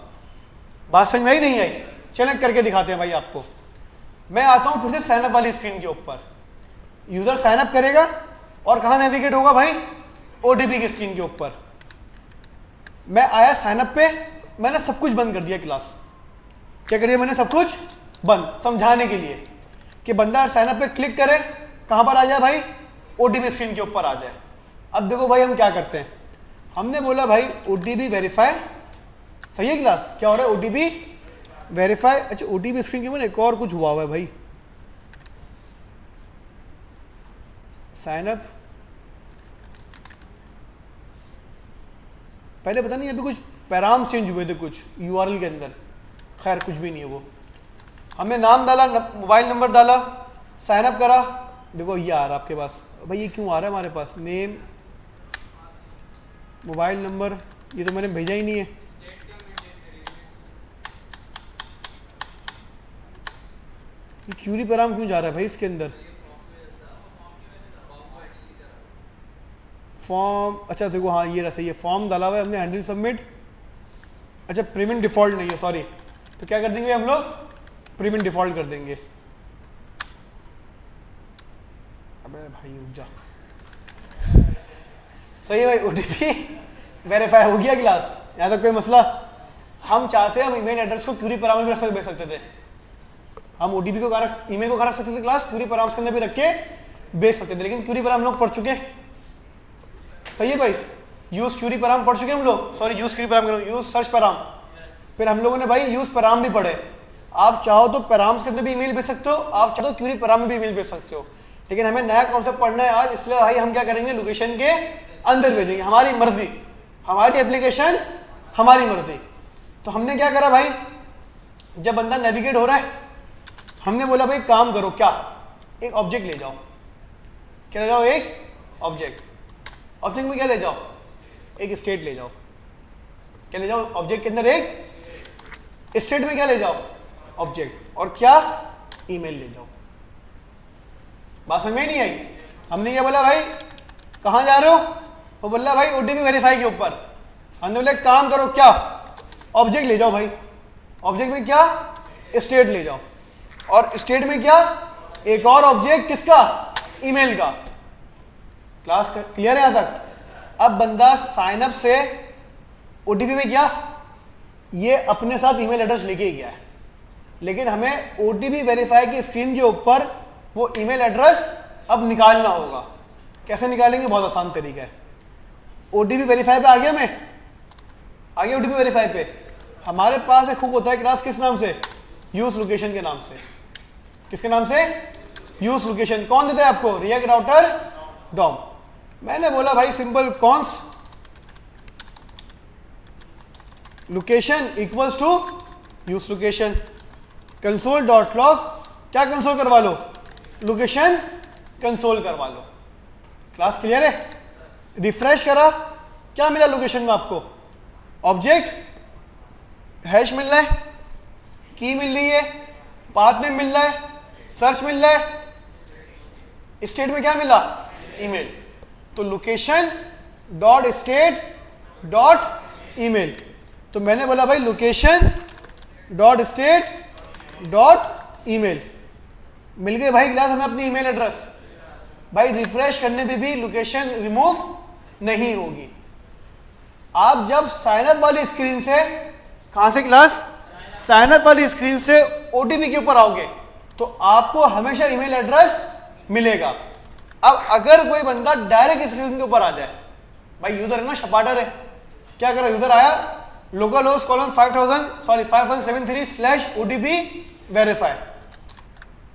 बात समझ में आई नहीं आई? चलें करके दिखाते हैं भाई आपको। मैं आता हूं फिर से साइन अप वाली स्क्रीन के ऊपर। यूजर साइन अप करेगा और कहां नेविगेट होगा भाई, OTP की स्क्रीन के ऊपर। मैं आया साइन अप पे मैंने सब कुछ बंद कर दिया क्लास। क्या कर दिया मैंने? सब कुछ बंद, समझाने के लिए कि बंदा साइन अप पे क्लिक करे, कहाँ पर आ जाए भाई? ओटीपी स्क्रीन के ऊपर आ जाए। अब देखो भाई हम क्या करते हैं, हमने बोला भाई ओटीपी वेरीफाई, सही है क्लास? क्या हो रहा है? OTP verify. अच्छा ओटीपी स्क्रीन के ऊपर एक और कुछ हुआ है भाई, साइन अप। पहले पता नहीं अभी कुछ पैराम्स चेंज हुए थे कुछ यूआरएल के अंदर, खैर कुछ भी नहीं है वो। हमने नाम डाला, मोबाइल नंबर डाला, साइन अप करा, देखो ये आ रहा है आपके पास। भाई ये क्यों आ रहा है हमारे पास? नेम, मोबाइल नंबर, ये तो मैंने भेजा ही नहीं है। ये क्यूरी पैराम क्यों जा रहा है भाई इसके अंदर? फॉर्म, अच्छा देखो हाँ ये रहा, सही है, फॉर्म डाला हुआ है हमने, हैंडल सबमिट। अच्छा प्रीमियम डिफॉल्ट नहीं है, सॉरी, तो क्या कर देंगे हम लोग? प्रीमियम डिफॉल्ट कर देंगे। अबे भाई रुक जा, सही है भाई, ओटीपी वेरीफाई हो गया क्लास, यहाँ तक कोई मसला? हम चाहते हैं हम ईमेल एड्रेस को क्यूरी पैराम में भी भेज सकते थे, हम ओटीपी को ईमेल को रख सकते थे क्लास, क्यूरी पैराम्स के अंदर भी रख के भेज सकते थे, लेकिन क्यूरी पैराम लोग पढ़ चुके, सही है भाई, यूज क्यूरी पैराम पढ़ चुके हम लोग, सॉरी यूज क्यूरी पैराम करो, यूज सर्च पैराम। फिर हम लोगों ने भाई यूज पैराम भी पढ़े। आप चाहो तो पैराम्स के अंदर भी ईमेल भेज सकते हो, आप चाहो तो क्यूरी पैराम में भी ईमेल भेज सकते हो, लेकिन हमें नया कॉन्सेप्ट पढ़ना है आज, इसलिए भाई हम क्या करेंगे? लोकेशन के अंदर भेजेंगे, हमारी मर्जी, हमारी एप्लीकेशन हमारी मर्जी। तो हमने क्या करा भाई, जब बंदा नेविगेट हो रहा है, हमने बोला भाई काम करो, क्या? एक ऑब्जेक्ट ले जाओ। क्या ले जाओ? एक ऑब्जेक्ट। ऑब्जेक्ट में क्या ले जाओ? एक स्टेट ले जाओ। क्या ले जाओ? ऑब्जेक्ट के अंदर एक स्टेट में क्या ले जाओ? ऑब्जेक्ट। और क्या? ईमेल ले जाओ। बात समझ में नहीं आई? हमने क्या बोला भाई, कहाँ जा रहे हो? वो बोला भाई ओटीपी वेरीफाई के ऊपर। हमने बोला काम करो, क्या? ऑब्जेक्ट ले जाओ भाई। ऑब्जेक्ट में क्या? स्टेट ले जाओ। और स्टेट में क्या? एक और ऑब्जेक्ट, किसका? ईमेल का। क्लास क्लियर है यहां तक? अब बंदा साइन अप से ओटीपी में क्या, ये अपने साथ ईमेल एड्रेस लेके ही गया है, लेकिन हमें ओटीपी वेरीफाई की स्क्रीन के ऊपर वो ईमेल एड्रेस अब निकालना होगा। कैसे निकालेंगे? बहुत आसान तरीका है। ओटीपी वेरीफाई पे आ गया, मैं आ गया ओटीपी वेरीफाई पे। हमारे पास एक हुक होता है क्लास, किस नाम से? यूज लोकेशन के नाम से। किसके नाम से? Use location. कौन देता है आपको? React router DOM. मैंने बोला भाई simple const location equals to use location console dot log. क्या कंसोल करवा लो? लोकेशन कंसोल करवा लो। क्लास क्लियर है? रिफ्रेश करा, क्या मिला लोकेशन में आपको? ऑब्जेक्ट, हैश मिल रहा है, की मिल रही है, पाथ नेम मिल रहा है, सर्च मिल रहा है, स्टेट में क्या मिला? ईमेल। तो location dot state dot email. तो मैंने बोला भाई location dot state dot email. मिल गए भाई क्लास हमें अपनी ईमेल एड्रेस। भाई रिफ्रेश करने पे भी लोकेशन रिमूव नहीं होगी। आप जब साइन अप वाली स्क्रीन से, कहां से क्लास? साइन अप वाली स्क्रीन से ओटीपी के ऊपर आओगे तो आपको हमेशा ईमेल एड्रेस मिलेगा। अब अगर कोई बंदा डायरेक्ट स्क्रीन के ऊपर आ जाए, भाई यूजर है ना, शपाटर है, क्या करा? यूजर आया local host colon 5173/OTP verify,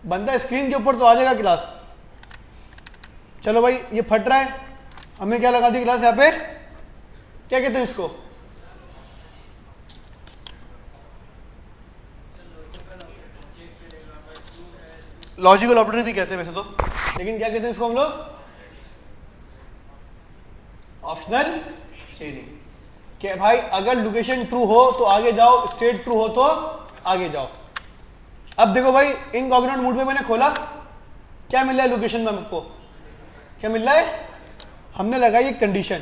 बंदा स्क्रीन के ऊपर तो आ जाएगा क्लास। चलो भाई ये फट रहा है, हमने क्या लगा दी क्लास यहाँ पे, क्या कहते हैं इसको? लॉजिकल ऑपरेटर भी कहते हैं वैसे तो, लेकिन क्या कहते हैं इसको हम लोग? ऑप्शनल चेनिंग। कि भाई अगर लोकेशन ट्रू हो तो आगे जाओ, स्टेट ट्रू हो तो आगे जाओ। अब देखो भाई इनकॉग्निटो मोड पे मैंने खोला, क्या मिल रहा है लोकेशन में हमको? क्या मिल रहा है? हमने लगाई एक कंडीशन,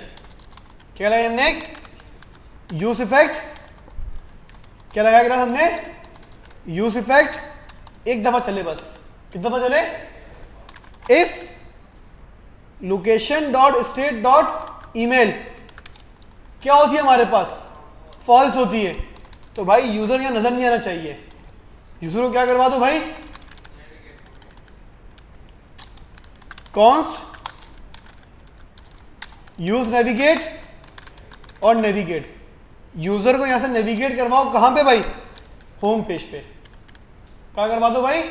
क्या लगाई हमने? एक यूज इफेक्ट। क्या लगाया क्लास हमने? Use effect. एक दफा चले बस, कितनी दफा चले? If location dot state dot email क्या होती है हमारे पास? फॉल्स होती है, तो भाई यूजर यहाँ नजर नहीं आना चाहिए। यूजर को क्या करवा दो भाई, कॉन्स्ट यूज नेविगेट और नेविगेट। यूजर को यहां से नेविगेट करवाओ कहां पे भाई, होम पेज पे। क्या करवा दो भाई,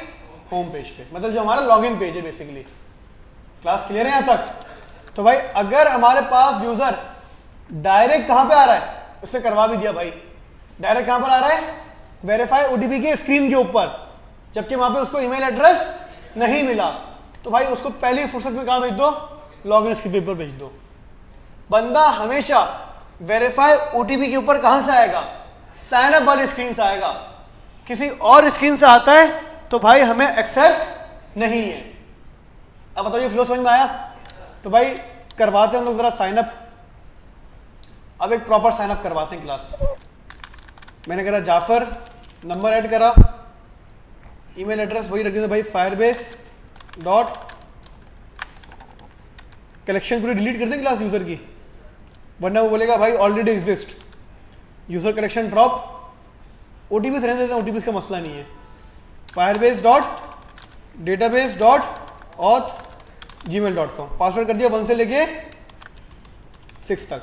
होम पेज पे, मतलब जो हमारा लॉगिन पेज है बेसिकली। क्लास क्लियर है यहां तक? तो भाई अगर हमारे पास यूजर डायरेक्ट कहां पे आ रहा है, उससे करवा भी दिया भाई। डायरेक्ट कहां पर आ रहा है, वेरीफाई ओटीपी के स्क्रीन के ऊपर, जबकि वहां पे उसको ईमेल एड्रेस नहीं मिला, तो भाई उसको पहली फुर्सत में कहां भेज दो, लॉगिन स्क्रीन पर भेज दो। बंदा हमेशा वेरीफाई ओटीपी के ऊपर कहां से आएगा, साइन अप वाली स्क्रीन से आएगा। किसी और स्क्रीन से आता है तो भाई हमें एक्सेप्ट नहीं है। अब बताओ ये फ्लो समझ में आया? तो भाई करवाते हैं हम लोग जरा साइन अप। अब एक प्रॉपर साइन अप करवाते हैं क्लास। मैंने करा जाफर, नंबर ऐड करा, ईमेल एड्रेस वही रख दिया भाई, फायरबेस डॉट, कलेक्शन पूरी डिलीट कर दें क्लास यूजर की, वरना वो बोलेगा भाई already exist, user collection drop. OTP से रहने देते हैं, ओटीपी का मसला नहीं है। Firebase dot database dot auth gmail.com, password कर दिया 1 से लेके 6 तक।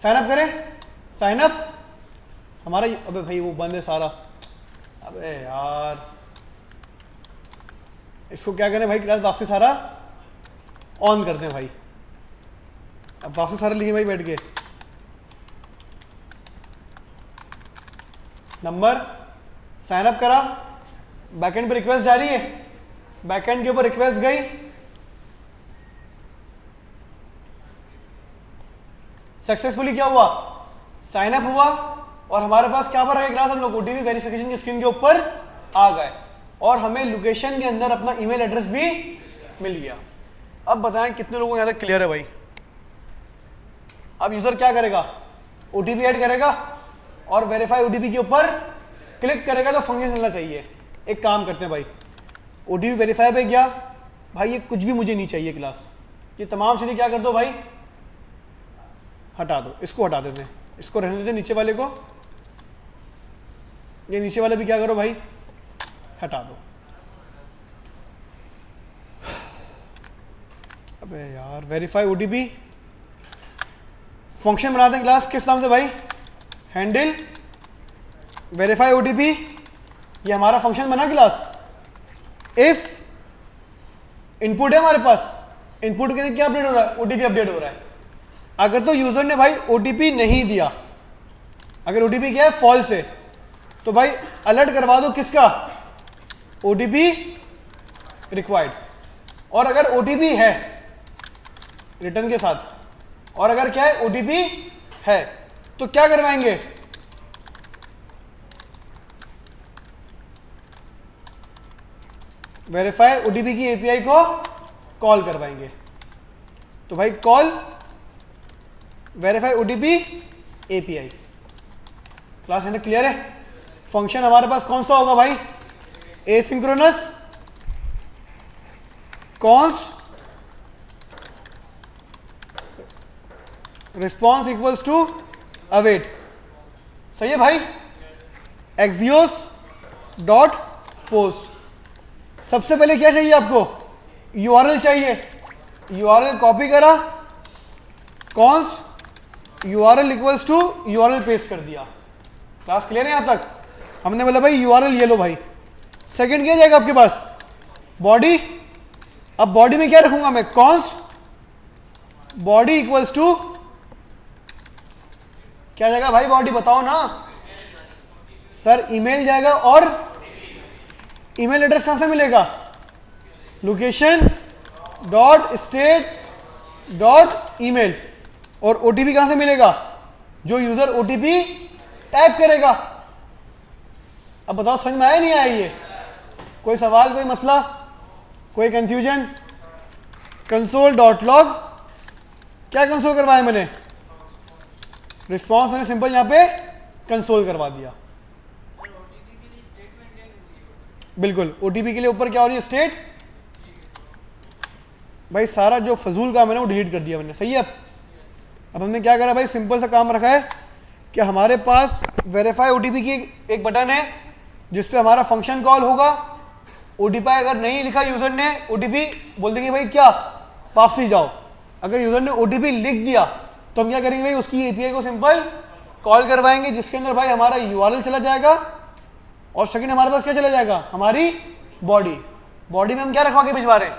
साइन अप करें, साइन अप हमारा, अबे भाई वो बंद है सारा, अबे यार इसको क्या करें भाई, क्लास वापसी सारा ऑन कर दें भाई। अब वापसी सारा लिखे भाई बैठ के, नंबर, साइन अप करा, बैकएंड पे रिक्वेस्ट जा रही है, बैकएंड के ऊपर रिक्वेस्ट गई, सक्सेसफुली क्या हुआ, साइन अप हुआ, और हमारे पास क्या पर है क्लास, हम लोग ओटीपी वेरिफिकेशन की स्क्रीन के ऊपर आ गए, और हमें लोकेशन के अंदर अपना ईमेल एड्रेस भी मिल गया। अब बताएं कितने लोगों को यहाँ तक क्लियर है भाई? अब यूजर क्या करेगा, ओटीपी ऐड करेगा और वेरीफाई ओटीपी के ऊपर क्लिक करेगा तो फंक्शन चलना चाहिए। एक काम करते हैं भाई, ओटीपी वेरीफाई पे गया भाई, ये कुछ भी मुझे नहीं चाहिए क्लास, ये तमाम चीजें क्या कर दो भाई, हटा दो। इसको हटा देते हैं, इसको रहने देते नीचे वाले को, ये नीचे वाले भी क्या करो भाई, हटा दो। अबे यार वेरीफाई ओटीपी फंक्शन बनाते हैं क्लास, किस नाम से भाई, हैंडल वेरीफाई ओटीपी, ये हमारा फंक्शन बना क्लास। इफ इनपुट है हमारे पास, इनपुट के लिए क्या अपडेट हो रहा है, ओटीपी अपडेट हो रहा है। अगर तो यूजर ने भाई ओटीपी नहीं दिया, अगर ओटीपी क्या है फॉल्स है, तो भाई अलर्ट करवा दो किसका, ओटीपी रिक्वायर्ड। और अगर ओटीपी है रिटर्न के साथ, और अगर क्या है ओटीपी है, तो क्या करवाएंगे, वेरीफाई ओटीपी की एपीआई को कॉल करवाएंगे। तो भाई call verify OTP API. Class है ना, क्लियर है? फंक्शन हमारे पास कौन सा होगा भाई, asynchronous const response equals to await. सही है भाई? Axios dot post. सबसे पहले क्या चाहिए आपको, यूआरएल चाहिए, यूआरएल कॉपी करा, const URL equals to URL paste कर दिया। क्लास क्लियर है यहां तक? हमने बोला भाई यूआरएल ये लो भाई। सेकंड क्या जाएगा आपके पास, बॉडी। अब बॉडी में क्या रखूंगा मैं, कॉन्स्ट बॉडी इक्वल्स टू क्या जाएगा भाई, बॉडी बताओ ना सर, ईमेल जाएगा, और ईमेल एड्रेस कहां से मिलेगा, location dot state dot email, और ओटीपी कहां से मिलेगा, जो यूजर ओटीपी टाइप करेगा। अब बताओ समझ में आया नहीं आया ये? कोई सवाल, कोई मसला, कोई कंफ्यूजन? कंसोल डॉट लॉग, क्या कंसोल करवाया मैंने, रिस्पॉन्स मैंने सिंपल यहां पे कंसोल करवा दिया। बिल्कुल, ओटीपी के लिए ऊपर क्या हो रही है, स्टेट। भाई सारा जो फजूल काम है ना वो डिलीट कर दिया मैंने। सही है? अब हमने क्या करा भाई, सिंपल सा काम रखा है कि हमारे पास वेरीफाई ओटीपी की एक बटन है जिस पे हमारा फंक्शन कॉल होगा। ओटीपी अगर नहीं लिखा यूज़र ने, ओटीपी बोल देंगे भाई क्या, वापसी जाओ। अगर यूज़र ने ओटीपी लिख दिया तो हम क्या करेंगे भाई, उसकी एपीआई को सिंपल कॉल करवाएंगे, जिसके अंदर भाई हमारा यूआरएल चला जाएगा और सेकंड हमारे पास क्या चला जाएगा, हमारी बॉडी। बॉडी में हम क्या रखवा के भिजवा रहे हैं,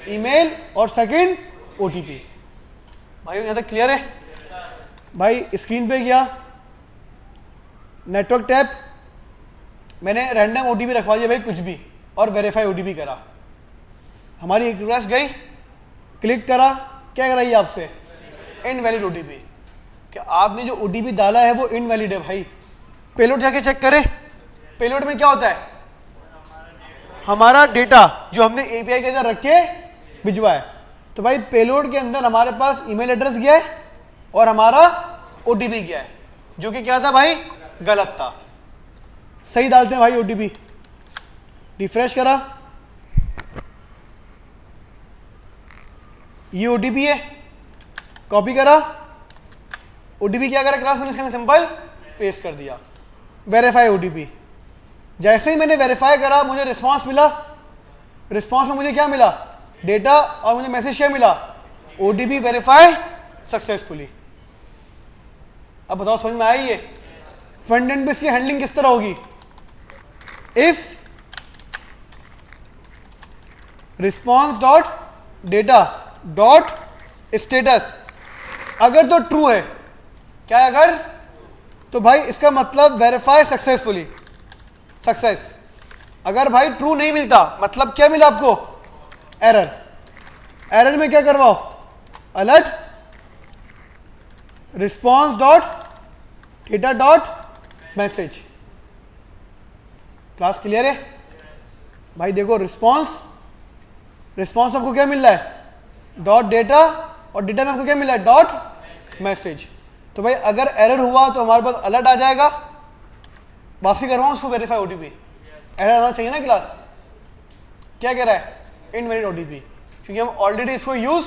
ईमेल और सेकंड ओटीपी। भाई यहाँ तक क्लियर है? भाई स्क्रीन पे गया, नेटवर्क टैप, मैंने रैंडम ओटीपी रखवा दिया भाई कुछ भी, और वेरीफाई ओटीपी करा। हमारी एक रिक्वेस्ट गई, क्लिक करा, क्या कराइए आपसे, इनवैलिड ओटीपी। कि आपने जो ओटीपी डाला है वो इनवैलिड है भाई। पेलोड जाके चेक करें, पेलोड में क्या होता है, हमारा डेटा जो हमने एपीआई के अंदर रख के भिजवा है। तो भाई पेलोड के अंदर हमारे पास ईमेल एड्रेस गया है और हमारा ओटीपी गया है, जो कि क्या था भाई, गलत था। सही डालते हैं भाई ओटीपी। रिफ्रेश करा, ये ओटीपी है, कॉपी करा, ओटीपी क्या करा क्लास, मैंने इसके अंदर सिंपल पेस्ट कर दिया। वेरीफाई ओटीपी, जैसे ही मैंने वेरीफाई करा मुझे रिस्पांस मिला। रिस्पांस में मुझे क्या मिला, डेटा, और मुझे मैसेज क्या मिला, ओटीपी वेरीफाई सक्सेसफुली। अब बताओ समझ में आई ये? फ्रंट एंड पे इसकी हैंडलिंग किस तरह होगी, if response dot data dot status, अगर तो ट्रू है, क्या है अगर, तो भाई इसका मतलब वेरीफाई सक्सेसफुली, सक्सेस। अगर भाई ट्रू नहीं मिलता, मतलब क्या मिला आपको, एरर। एरर में क्या करवाओ, alert response dot data dot message. Class clear है? भाई देखो रिस्पॉन्स, रिस्पॉन्स आपको क्या मिल रहा है, डॉट डेटा, और डेटा में आपको क्या मिला है, डॉट मैसेज। तो भाई अगर एरर हुआ तो हमारे पास अलर्ट आ जाएगा, वापसी करवाऊँ उसको वेरीफाई ओटीपी। एरर आना चाहिए ना क्लास। क्या कह रहा है, इनवैलिड ओटीपी, क्योंकि हम ऑलरेडी इसको यूज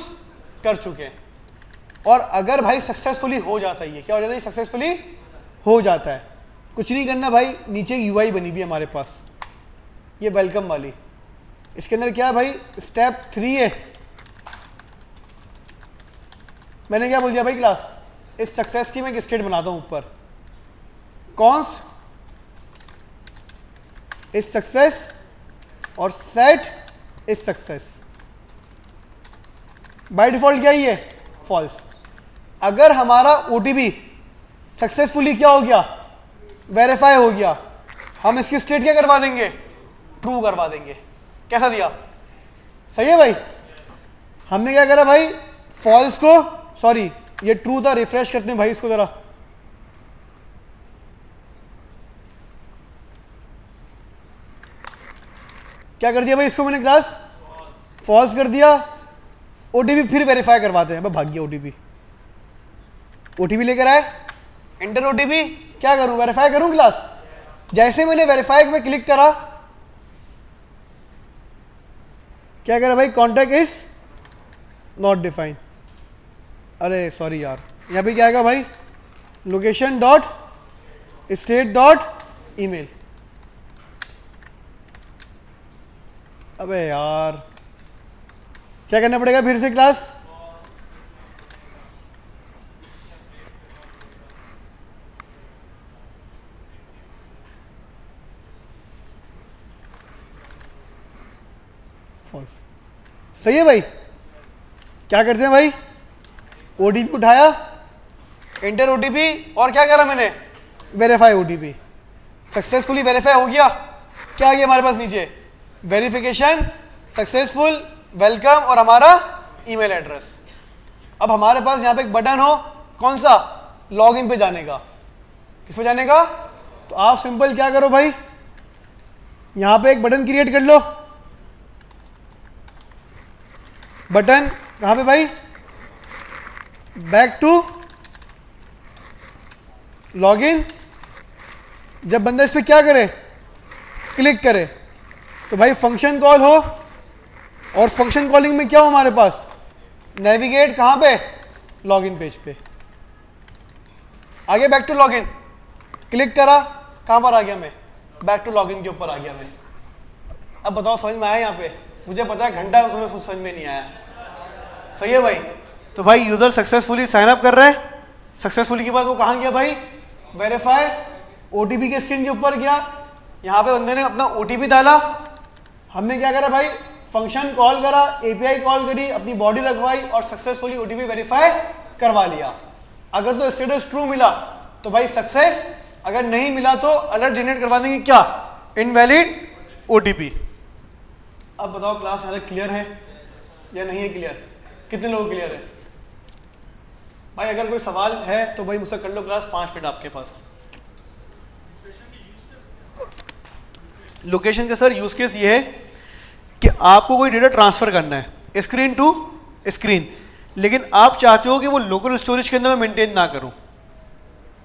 कर चुके हैं। और अगर भाई सक्सेसफुली हो जाता है, ये क्या हो जाता है, सक्सेसफुली हो जाता है, कुछ नहीं करना भाई, नीचे यूआई बनी हुई है हमारे पास, ये वेलकम वाली। इसके अंदर क्या है भाई, स्टेप 3 है। मैंने क्या बोल दिया भाई क्लास, इस सक्सेस की मैं एक स्टेट बनाता हूं ऊपर, कॉन्स्ट इज सक्सेस और set is success. By default क्या ही है, फॉल्स। अगर हमारा ओटीपी सक्सेसफुली क्या हो गया, वेरीफाई हो गया, हम इसकी स्टेट क्या करवा देंगे, ट्रू करवा देंगे। कैसा दिया, सही है भाई? हमने क्या करा भाई, फॉल्स को, सॉरी ये ट्रू था, रिफ्रेश करते हैं भाई इसको जरा। क्या कर दिया भाई इसको मैंने क्लास, फॉल्स कर दिया। ओटीपी फिर वेरीफाई करवाते हैं, भाग गया ओटीपी। ओटीपी लेकर आए, एंटर ओटीपी, क्या करूं, वेरीफाई करूं क्लास। जैसे मैंने वेरीफाई में क्लिक करा, क्या करा भाई, कॉन्टैक्ट इज नॉट डिफाइंड। अरे सॉरी यार, यहाँ पे क्या आएगा भाई, location dot state dot email. अबे यार क्या करना पड़ेगा फिर से क्लास, फॉल्स। सही है भाई? क्या करते हैं भाई, ओटीपी उठाया, एंटर ओटीपी, और क्या करा मैंने, वेरीफाई ओटीपी। सक्सेसफुली वेरीफाई हो गया। क्या आ गया हमारे पास नीचे, वेरिफिकेशन सक्सेसफुल, वेलकम, और हमारा ईमेल एड्रेस। अब हमारे पास यहाँ पे एक बटन हो, कौन सा, लॉगिन पे जाने का। किस पे जाने का, तो आप सिंपल क्या करो भाई, यहाँ पे एक बटन क्रिएट कर लो। बटन कहाँ पे भाई, बैक टू लॉगिन। जब बंदा इस पर क्या करे, क्लिक करे, तो भाई फंक्शन कॉल हो, और फंक्शन कॉलिंग में क्या हो हमारे पास, नेविगेट कहाँ पे, लॉगिन पेज पे। आगे बैक टू लॉगिन, क्लिक करा, कहाँ पर आ गया मैं, बैक टू लॉगिन के ऊपर आ गया मैं। अब बताओ समझ में आया यहाँ पे? मुझे पता है घंटा तुम्हें कुछ समझ में नहीं आया। सही है भाई? तो भाई यूजर सक्सेसफुली साइन अप कर रहा है। सक्सेसफुली के बाद वो कहाँ गया भाई, वेरीफाई ओटीपी के स्क्रीन के ऊपर गया। यहाँ पे बंदे ने अपना ओटीपी डाला, हमने क्या करा भाई, फंक्शन कॉल करा, एपीआई कॉल करी, अपनी बॉडी रखवाई और सक्सेसफुली ओटीपी वेरीफाई करवा लिया। अगर तो स्टेटस ट्रू मिला तो भाई सक्सेस, अगर नहीं मिला तो अलर्ट जनरेट करवा देंगे, क्या, इनवैलिड ओटीपी। अब बताओ क्लास यहाँ तक क्लियर है या नहीं है क्लियर? कितने लोग क्लियर है भाई? अगर कोई सवाल है तो भाई मुझसे कर लो क्लास, 5 मिनट आपके पास। लोकेशन का सर यूज केस ये है कि आपको कोई डेटा ट्रांसफर करना है स्क्रीन टू स्क्रीन, लेकिन आप चाहते हो कि वो लोकल स्टोरेज के अंदर मैं मेंटेन ना करूं,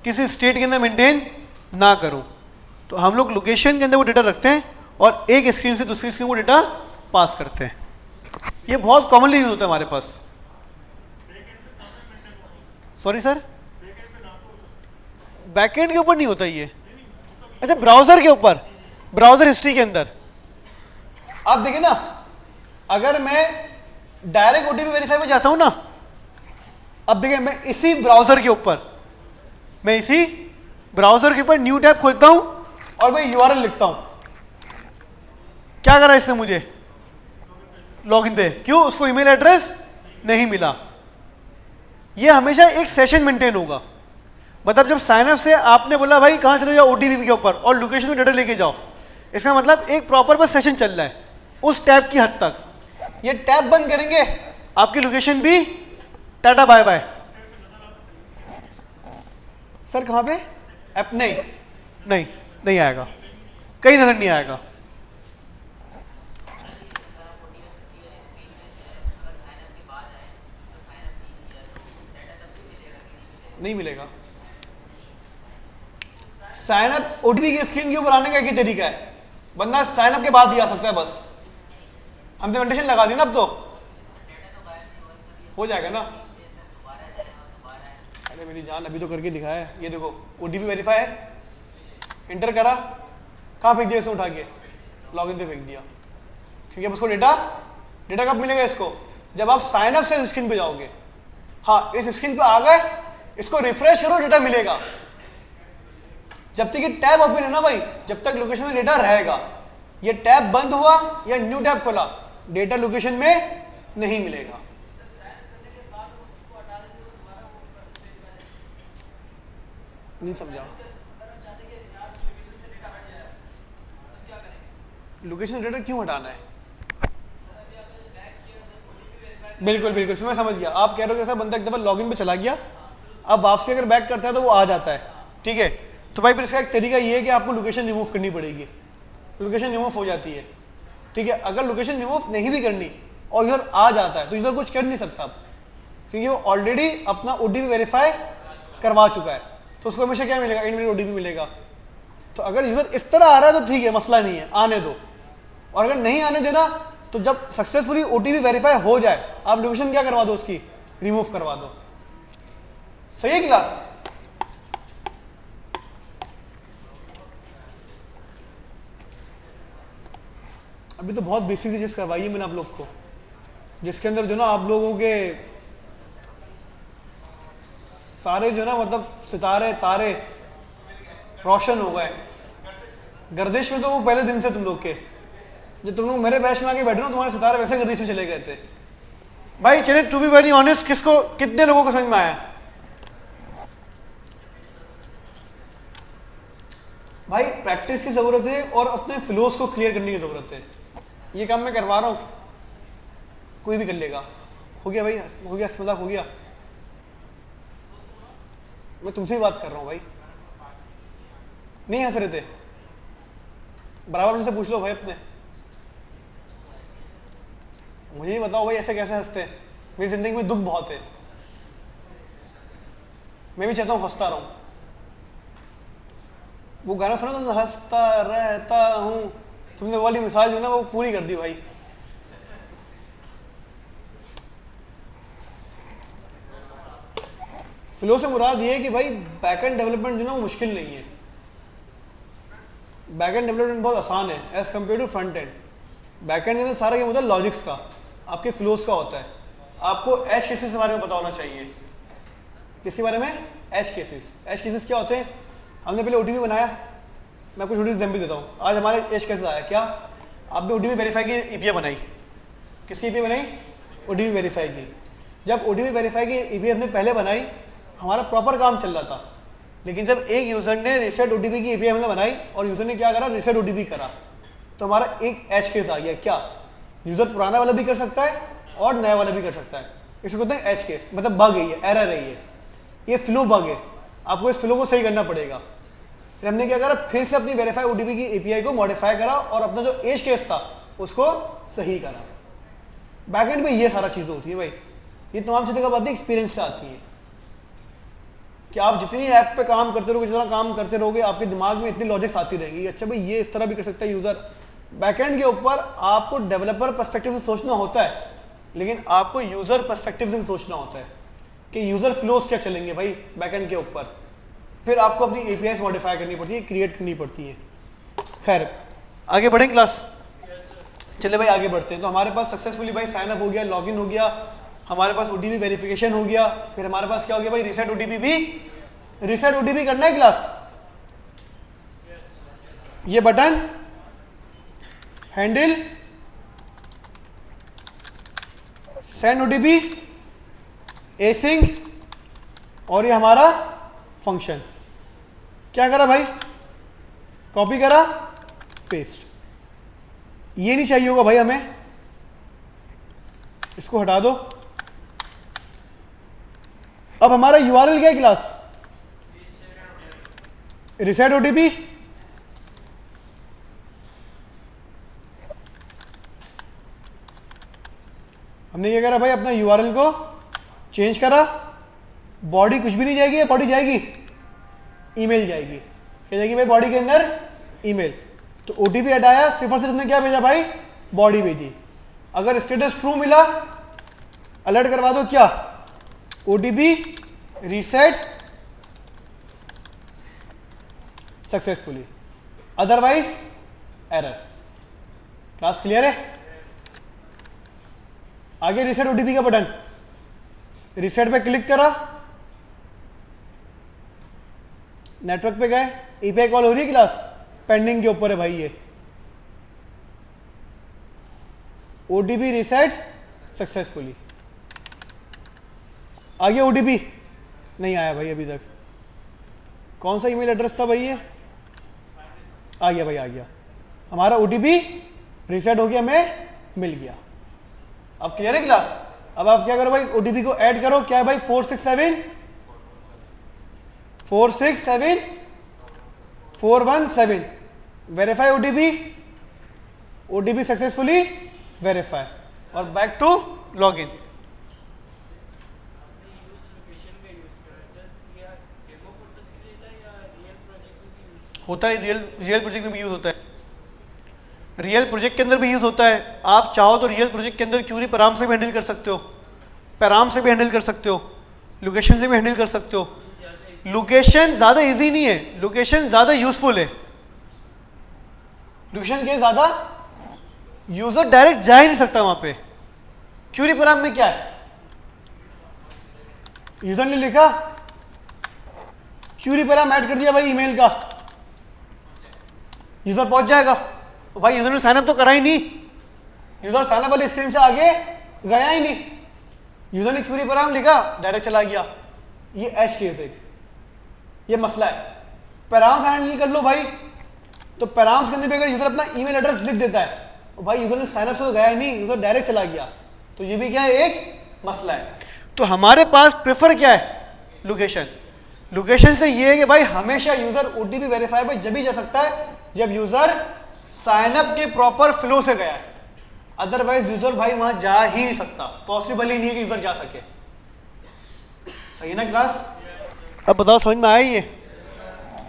किसी स्टेट के अंदर मेंटेन ना करूं, तो हम लोग लोकेशन के अंदर वो डेटा रखते हैं और एक स्क्रीन से दूसरी स्क्रीन को डेटा पास करते हैं। ये बहुत कॉमनली यूज होता है हमारे पास। सॉरी सर, बैकएंड के ऊपर नहीं होता ये। अच्छा, ब्राउजर के ऊपर, ब्राउजर हिस्ट्री के अंदर आप देखिए ना, अगर मैं डायरेक्ट ओटीपी वेरीफाई में जाता हूं ना, अब देखिए मैं इसी ब्राउजर के ऊपर न्यू टैब खोलता हूं और मैं यूआरएल लिखता हूं। क्या करा इसने मुझे, लॉगिन दे, क्यों, उसको ईमेल एड्रेस नहीं मिला। ये हमेशा एक सेशन मेंटेन होगा, मतलब जब साइन अप से आपने बोला भाई कहां चले जाओ ओटीपी के ऊपर और लोकेशन में डेटा लेके जाओ, इसका मतलब एक प्रॉपर बस सेशन चल रहा है उस टैब की हद तक। ये टैब बंद करेंगे, आपकी लोकेशन भी टाटा बाय बाय। सर कहां पे ऐप, नहीं आएगा, कहीं नजर नहीं आएगा। नहीं मिलेगा। साइन अप ओटीपी की स्क्रीन के ऊपर आने का एक ही तरीका है, बंदा साइन अप के बाद ही आ सकता है बस। हमने कंडीशन लगा दी ना, अब तो हो जाएगा ना। अरे मेरी जान, अभी तो करके दिखाया है। ये देखो ओटीपी वेरीफाई है, इंटर करा, कहाँ फेंक दिया इसने, उठा के लॉगिन से फेंक दिया। क्योंकि अब उसको डेटा कब मिलेगा इसको, जब आप साइन अप से स्क्रीन पे जाओगे। हाँ, इस स्क्रीन पे आ गए, इसको रिफ्रेश करो, डेटा मिलेगा। जब तक ये टैब ओपन है ना भाई, जब तक लोकेशन में डेटा रहेगा। ये टैब बंद हुआ या न्यू टैब खोला, डेटा लोकेशन में नहीं मिलेगा। नहीं समझा? लोकेशन डेटा क्यों हटाना है? बिल्कुल मैं समझ गया। आप कह रहे हो कि सर बंदा एक दफा लॉगिन पे चला गया, अब वापसी अगर बैक करता है तो वो आ जाता है, ठीक है। तो भाई फिर इसका एक तरीका ये है कि आपको लोकेशन रिमूव करनी पड़ेगी। लोकेशन रिमूव हो जाती है, ठीक है। अगर लोकेशन रिमूव नहीं भी करनी और यूजर आ जाता है तो यूजर कुछ कर नहीं सकता अब, क्योंकि वो ऑलरेडी अपना ओटीपी वेरीफाई करवा चुका है। तो उसको हमेशा क्या मिलेगा, इनवैलिड ओटीपी मिलेगा। तो अगर यूजर इस तरह आ रहा है तो ठीक है, मसला नहीं है, आने दो। और अगर नहीं आने देना तो जब सक्सेसफुली ओटीपी वेरीफाई हो जाए, आप लोकेशन क्या करवा दो, उसकी रिमूव करवा दो। सही है क्लास? अभी तो बहुत बेसिक सी चीज करवाई है मैंने आप लोग को, जिसके अंदर जो ना आप लोगों के सारे जो ना मतलब सितारे तारे रोशन हो गए। गर्दिश में तो वो पहले दिन से तुम लोग के, जब तुम लोग मेरे बैच में आके बैठे हो तुम्हारे सितारे वैसे गर्दिश में चले गए थे भाई। चलिए टू बी वेरी ऑनेस्ट, किसको, कितने लोगों को समझ में आया भाई? प्रैक्टिस की जरूरत है और अपने फ्लोस को क्लियर करने की जरूरत है। ये काम मैं करवा रहा हूं, कोई भी कर लेगा। हो गया भाई, हो गया, मजाक हो गया। मैं तुमसे ही बात कर रहा हूं भाई, नहीं हंस रहे थे? बराबर से पूछ लो भाई अपने। मुझे ही बताओ भाई ऐसे कैसे हंसते हैं? मेरी जिंदगी में दुख बहुत है, मैं भी चाहता हूँ हंसता रहूं। वो गाना सुना तुमने, हंसता रहता हूं, तुमने वाली मिसाल जो ना वो पूरी कर दी भाई। फ्लो से मुराद ये है कि भाई बैकएंड डेवलपमेंट जो ना वो मुश्किल नहीं है। बैकएंड डेवलपमेंट बहुत आसान है as compare to front end. Backend के अंदर सारा ये मतलब लॉजिक्स का, आपके फ्लोज का होता है। आपको एज केसेस के बारे में पता होना चाहिए। किसके बारे में? As cases. एज केसेस क्या होते हैं? हमने पहले ओटीपी बनाया, मैं आपको छोटी एग्जाम्पल देता हूँ। आज हमारे एज केसेस आया क्या, आपने ओटीपी वेरीफाई की ईपीआई बनाई। किसकी ईपीआई बनाई? ओटीपी वेरीफाई की। जब ओटीपी वेरीफाई की ईपीआई हमने पहले बनाई, हमारा प्रॉपर काम चल रहा था। लेकिन जब एक यूज़र ने रीसेट ओटीपी की ईपीआई हमने बनाई और यूज़र ने क्या करा, रीसेट ओटीपी करा, तो हमारा एक एज केस आ गया। क्या? यूज़र पुराना वाला भी कर सकता है और नया वाला भी कर सकता है। इसको कहते हैं एज केस, मतलब बग है, ये एरर है, ये फ्लो बग है। आपको इस फ्लो को सही करना पड़ेगा। फिर हमने क्या करा, फिर से अपनी वेरीफाई ओटीपी की एपीआई को मॉडिफाई करा और अपना जो एज केस था उसको सही करा। बैकएंड में ये सारा चीज़ होती है भाई। ये तमाम चीज़ें कब आती है? एक्सपीरियंस से आती है। कि आप जितनी ऐप पे काम करते रहोगे, जितना काम करते रहोगे, आपके दिमाग में इतनी लॉजिक्स आती रहेंगी। अच्छा भाई ये इस तरह भी कर सकता है यूज़र। बैकएंड के ऊपर आपको डेवलपर पर्सपेक्टिव से सोचना होता है, लेकिन आपको यूज़र पर्सपेक्टिव से सोचना होता है कि यूज़र फ्लोज क्या चलेंगे भाई बैकएंड के ऊपर। फिर आपको अपनी एपीआईज मॉडिफाई करनी पड़ती है, क्रिएट करनी पड़ती है। खैर आगे बढ़ें क्लास? चले भाई आगे बढ़ते हैं। तो हमारे पास सक्सेसफुली भाई साइन अप हो गया, लॉगिन हो गया, हमारे पास ओटीपी वेरिफिकेशन हो गया। फिर हमारे पास क्या हो गया भाई? रीसेट ओटीपी भी। रीसेट ओटीपी करना है क्लास? ये बटन हैंडल सेंड ओटीपी एसिंग और ये हमारा फंक्शन। क्या करा भाई? कॉपी करा, पेस्ट। ये नहीं चाहिए होगा भाई हमें, इसको हटा दो। अब हमारा यूआरएल क्या है क्लास? Reset OTP. हमने क्या करा भाई? अपना यूआरएल को चेंज करा। बॉडी कुछ भी नहीं जाएगी, बॉडी जाएगी ईमेल जाएगी। क्या जाएगी भाई बॉडी के अंदर? ईमेल। तो ओटीपी हटाया, सिर्फ और सिर्फ ने क्या भेजा भाई? बॉडी भेजी। अगर स्टेटस ट्रू मिला, अलर्ट करवा दो क्या? OTP reset successfully, otherwise error. Class clear है? आगे रीसेट ओटीपी का बटन, रीसेट पे क्लिक करा, नेटवर्क पे गए, एपीआई कॉल हो रही है क्लास? पेंडिंग के ऊपर है भाई ये। OTP reset successfully. आगे ओटीपी नहीं आया भाई अभी तक। कौन सा ईमेल एड्रेस था भाई ये? आ गया भाई, आ गया। हमारा ओटीपी रीसेट हो गया, हमें मिल गया। अब क्लियर है क्लास? अब आप क्या करो भाई? ओटीपी को ऐड करो। क्या है भाई? 467 verify OTP, OTP successfully verify और बैक टू लॉगिन। होता है रियल प्रोजेक्ट में भी यूज होता है। रियल प्रोजेक्ट के अंदर भी यूज होता है। आप चाहो तो रियल प्रोजेक्ट के अंदर क्यूरी पैराम से भी हैंडल कर सकते हो, पैराम से भी हैंडल कर सकते हो, लोकेशन से भी हैंडल कर सकते हो। लोकेशन ज़्यादा इजी नहीं है, लोकेशन ज़्यादा यूजफुल है। लोकेशन के ज़्यादा यूजर डायरेक्ट जा ही नहीं सकता वहां पे। क्यूरी पैराम में क्या है? यूजर ने लिखा, क्यूरी पैराम ऐड कर दिया भाई ईमेल का, यूजर पहुंच जाएगा। तो भाई यूजर ने साइनअप तो करा ही नहीं, यूजर साइनअप वाली स्क्रीन से आगे गया ही नहीं। यूजर ने क्यूरी पैराम लिखा, डायरेक्ट चला गया। ये एज केस है, ये मसला है। पैराम्स हैंडल कर लो भाई। तो पैराम्स के अंदर भी अगर यूजर अपना ईमेल एड्रेस लिख देता है तो भाई यूजर ने साइनअप से तो गया ही नहीं, यूजर डायरेक्ट चला गया। तो ये भी क्या है? एक मसला है। तो हमारे पास प्रेफर क्या है? लोकेशन। लोकेशन से ये है कि भाई हमेशा यूजर ओटीपी वेरीफाई पे जब भी जा सकता है जब यूजर साइनअप के प्रॉपर फ्लो से गया है। अदरवाइज यूजर भाई वहां जा ही नहीं सकता, पॉसिबल ही नहीं है कि यूजर जा सके। सही है ना क्लास? अब बताओ समझ में आया ये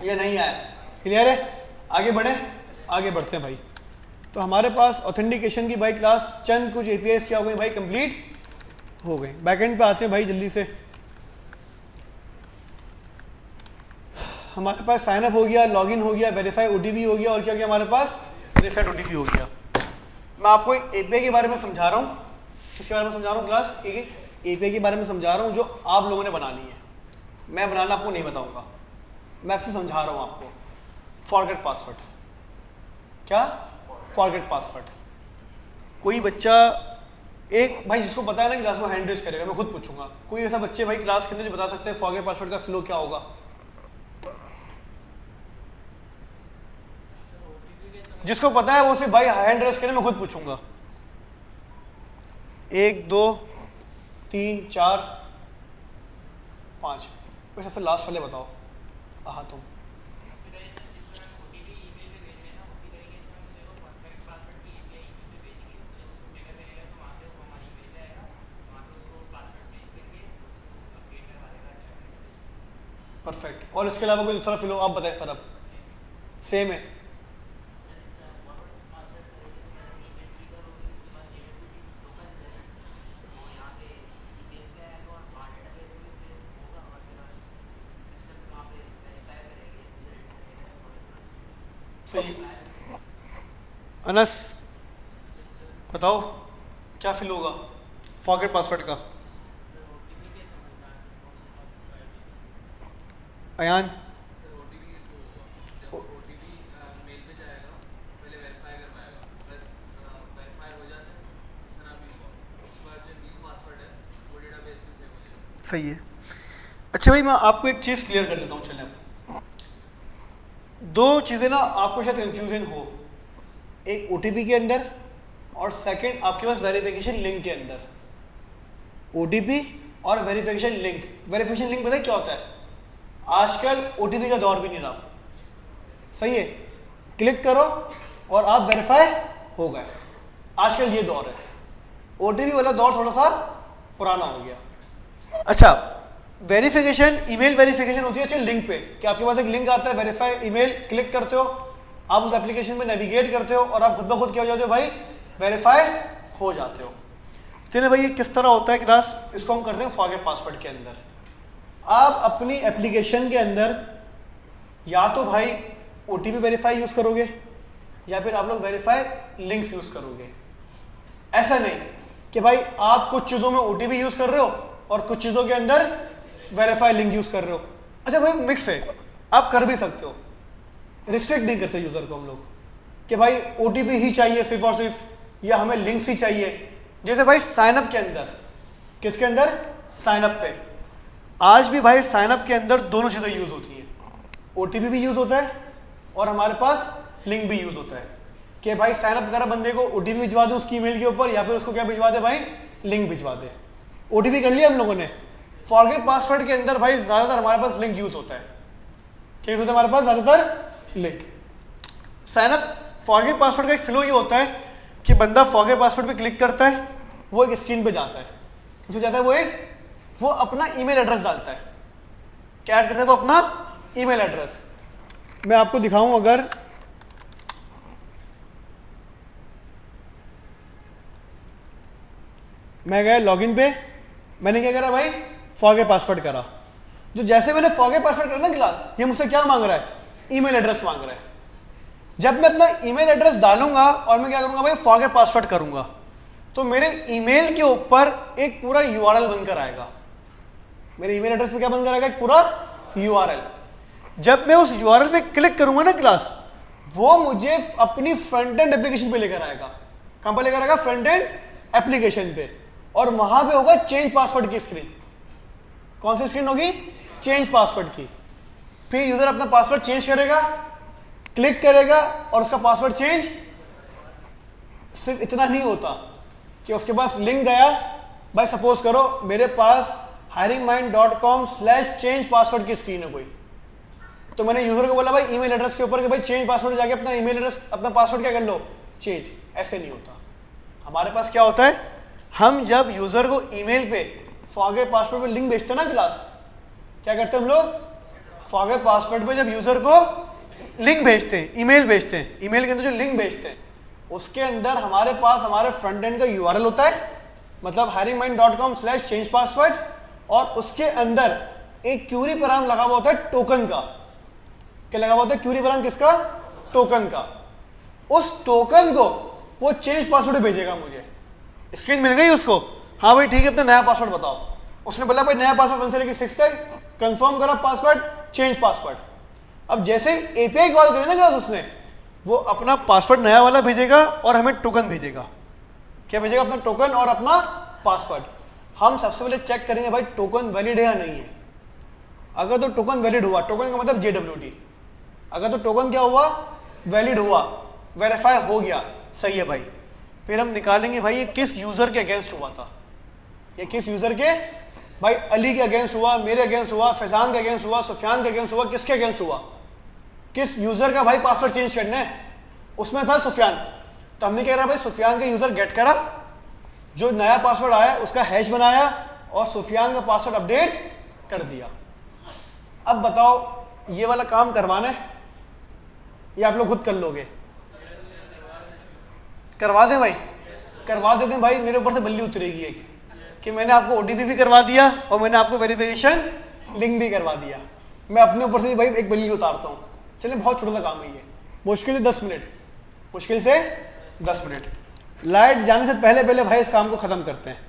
नहीं आया? क्लियर है? आगे बढ़े, आगे बढ़ते हैं भाई। तो हमारे पास ऑथेंटिकेशन की भाई क्लास चंद कुछ एपीआईस क्या हो गई भाई? कंप्लीट हो गए। बैकएंड पे आते हैं भाई जल्दी से। हमारे पास साइन अप हो गया, लॉगिन हो गया, वेरीफाई ओटीपी हो गया, और क्या हो गया हमारे पास, रीसेट ओटीपी हो गया। मैं आपको एपीआई के बारे में समझा रहा हूँ। किसके बारे में समझा रहा हूँ क्लास? एपीआई के बारे में समझा रहा हूँ जो आप लोगों ने बनानी है। मैं बनाना आपको नहीं बताऊँगा, मैं आपसे समझा रहा हूँ आपको। फॉरगेट पासवर्ड, क्या फॉरगेट पासवर्ड? कोई बच्चा एक भाई जिसको पता है ना क्लास को हैंड रेज करेगा, मैं खुद पूछूंगा। कोई ऐसा बच्चे भाई क्लास के अंदर जो बता सकते हैं फॉरगेट पासवर्ड का फ्लो क्या होगा? जिसको पता है वो सिर्फ भाई हैंड रेज करे, मैं खुद पूछूंगा। 1 2 3 4 5। सबसे लास्ट वाले बताओ। हाँ तुम। परफेक्ट। और इसके अलावा कोई दूसरा फ्लो आप बताएं सर? अब सेम है। सही। अनस बताओ क्या फिल होगा फॉरगेट पासवर्ड का? अयान? सही है। अच्छा भाई मैं आपको एक चीज़ क्लियर कर देता हूँ। चलें अब दो चीज़ें ना आपको शायद कंफ्यूजन हो, एक ओटीपी के अंदर और सेकंड आपके पास वेरिफिकेशन लिंक के अंदर। ओटीपी और वेरिफिकेशन लिंक। वेरिफिकेशन लिंक पता है क्या होता है? आजकल ओटीपी का दौर भी नहीं रहा, सही है? क्लिक करो और आप वेरीफाई हो गए। आजकल ये दौर है। ओटीपी वाला दौर थोड़ा सा पुराना हो गया। अच्छा, वेरिफिकेशन ईमेल वेरिफिकेशन होती है लिंक पे, कि आपके पास एक लिंक आता है, वेरीफाई ईमेल, क्लिक करते हो, आप उस एप्लीकेशन में नेविगेट करते हो और आप खुद ब खुद क्या हो जाते हो भाई, वेरीफाई हो जाते हो। चलिए भाई ये किस तरह होता है क्लास, इसको हम करते हैं फॉरगेट पासवर्ड के अंदर। आप अपनी एप्लीकेशन के अंदर या तो भाई ओटीपी वेरीफाई यूज करोगे या फिर आप लोग वेरीफाई लिंक्स यूज करोगे। ऐसा नहीं कि भाई आप कुछ चीज़ों में ओटीपी यूज कर रहे हो और कुछ चीज़ों के अंदर वेरीफाई लिंक यूज कर रहे हो। अच्छा भाई मिक्स है, आप कर भी सकते हो, रिस्ट्रिक्ट नहीं करते यूजर को हम लोग कि भाई ओटीपी ही चाहिए सिर्फ और सिर्फ, या हमें लिंक्स ही चाहिए। जैसे भाई साइनअप के अंदर, किसके अंदर? साइनअप पे। आज भी भाई साइनअप के अंदर दोनों चीज़ें यूज होती हैं, ओटीपी भी यूज होता है और हमारे पास लिंक भी यूज होता है कि भाई साइनअप करा बंदे को ओटीपी भिजवा दे उसकी ईमेल के ऊपर, या फिर उसको क्या भिजवा दे भाई, लिंक भिजवा दे। ओटीपी कर लिया हम लोगों ने। फॉरगेट पासवर्ड के अंदर भाई ज़्यादातर हमारे पास लिंक यूज होता है। क्या यूज होता है हमारे पास? ज़्यादातर लिंक। साइनअप फॉरगेट पासवर्ड का एक फ्लो ये होता है कि बंदा फॉरगेट पासवर्ड पे क्लिक करता है, वो एक स्क्रीन पे जाता है, किसको जाता है? वो अपना ईमेल एड्रेस डालता है। क्या ऐड करता है वो? अपना ईमेल एड्रेस। मैं आपको दिखाऊं, अगर मैं गया लॉगिन पे, मैंने क्या करा भाई, फॉरगेट पासवर्ड करा। जो जैसे मैंने फॉरगेट पासवर्ड करा ना क्लास, ये मुझसे क्या मांग रहा है? ईमेल एड्रेस मांग रहा है। जब मैं अपना ईमेल एड्रेस डालूंगा और मैं क्या करूंगा भाई, फॉरगेट पासवर्ड करूंगा, तो मेरे ईमेल के ऊपर एक पूरा यूआरएल बनकर आएगा। मेरे ईमेल एड्रेस पे क्या बनकर आएगा? एक पूरा यूआरएल। जब मैं उस यूआरएल पे क्लिक करूंगा ना क्लास, वो मुझे अपनी फ्रंट एंड एप्लीकेशन पे लेकर आएगा। कहां पर लेकर आएगा? फ्रंट एंड एप्लीकेशन पे। और वहां पे होगा चेंज पासवर्ड की स्क्रीन। कौन सी स्क्रीन होगी? चेंज पासवर्ड की। फिर यूजर अपना पासवर्ड चेंज करेगा, क्लिक करेगा और उसका पासवर्ड चेंज। सिर्फ इतना नहीं होता कि उसके पास लिंक गया, भाई सपोज करो मेरे पास hiringmind.com/change पासवर्ड की स्क्रीन है कोई, तो मैंने यूजर को बोला भाई ईमेल एड्रेस के ऊपर कि भाई चेंज पासवर्ड, जाके अपना ईमेल एड्रेस, अपना पासवर्ड क्या कर लो, चेंज। ऐसे नहीं होता। हमारे पास क्या होता है, हम जब यूजर को ईमेल पे फॉरगेट पासवर्ड पे लिंक भेजते हैं ना क्लास, क्या करते हैं हम लोग? फॉरगेट पासवर्ड पे जब यूजर को लिंक भेजते हैं, ईमेल भेजते हैं, ईमेल के अंदर जो लिंक भेजते हैं उसके अंदर हमारे पास हमारे फ्रंट एंड का यूआरएल होता है, मतलब hiringmind.com/change password, और उसके अंदर एक क्यूरी पैराम लगा हुआ होता है टोकन का, क्या लगा हुआ होता है, क्यूरी बनाम किसका, टोकन का। उस टोकन को वो चेंज पासवर्ड भेजेगा मुझे। स्क्रीन मिल गई उसको, हाँ भाई ठीक है, अपना नया पासवर्ड बताओ। उसने बोला भाई नया पासवर्ड 1 से लेकर 6 तक, कंफर्म करा पासवर्ड, चेंज पासवर्ड। अब जैसे ही एपीआई कॉल करे ना उसने, वो अपना पासवर्ड नया वाला भेजेगा और हमें टोकन भेजेगा। क्या भेजेगा, अपना टोकन और अपना पासवर्ड। हम सबसे पहले चेक करेंगे भाई टोकन वैलिड है या नहीं है। अगर तो टोकन वैलिड हुआ, टोकन का मतलब JWT, अगर तो टोकन क्या हुआ, वैलिड हुआ, वेरीफाई हो गया, सही है भाई, फिर हम निकालेंगे भाई ये किस यूजर के अगेंस्ट हुआ था। ये किस यूजर के, भाई अली के अगेंस्ट हुआ, मेरे अगेंस्ट हुआ, फैजान के अगेंस्ट हुआ, सुफियान के अगेंस्ट हुआ, किसके अगेंस्ट हुआ, किस यूजर का भाई पासवर्ड चेंज करना है। उसमें था सुफियान, तो हमने क्या करा भाई, सुफियान का यूजर गेट करा, जो नया पासवर्ड आया उसका हैश बनाया और सुफियान का पासवर्ड अपडेट कर दिया। अब बताओ ये वाला काम करवाना है या आप लोग खुद कर लोगे? करवा दें भाई, करवा देते हैं भाई, मेरे ऊपर से बल्ली उतरेगी एक कि मैंने आपको OTP भी करवा दिया और मैंने आपको वेरिफिकेशन लिंक भी करवा दिया। मैं अपने ऊपर से भाई एक बल्ली उतारता हूँ। चलिए बहुत छोटा सा काम है ये, मुश्किल से 10 मिनट, मुश्किल से 10 मिनट। लाइट जाने से पहले पहले भाई इस काम को खत्म करते हैं।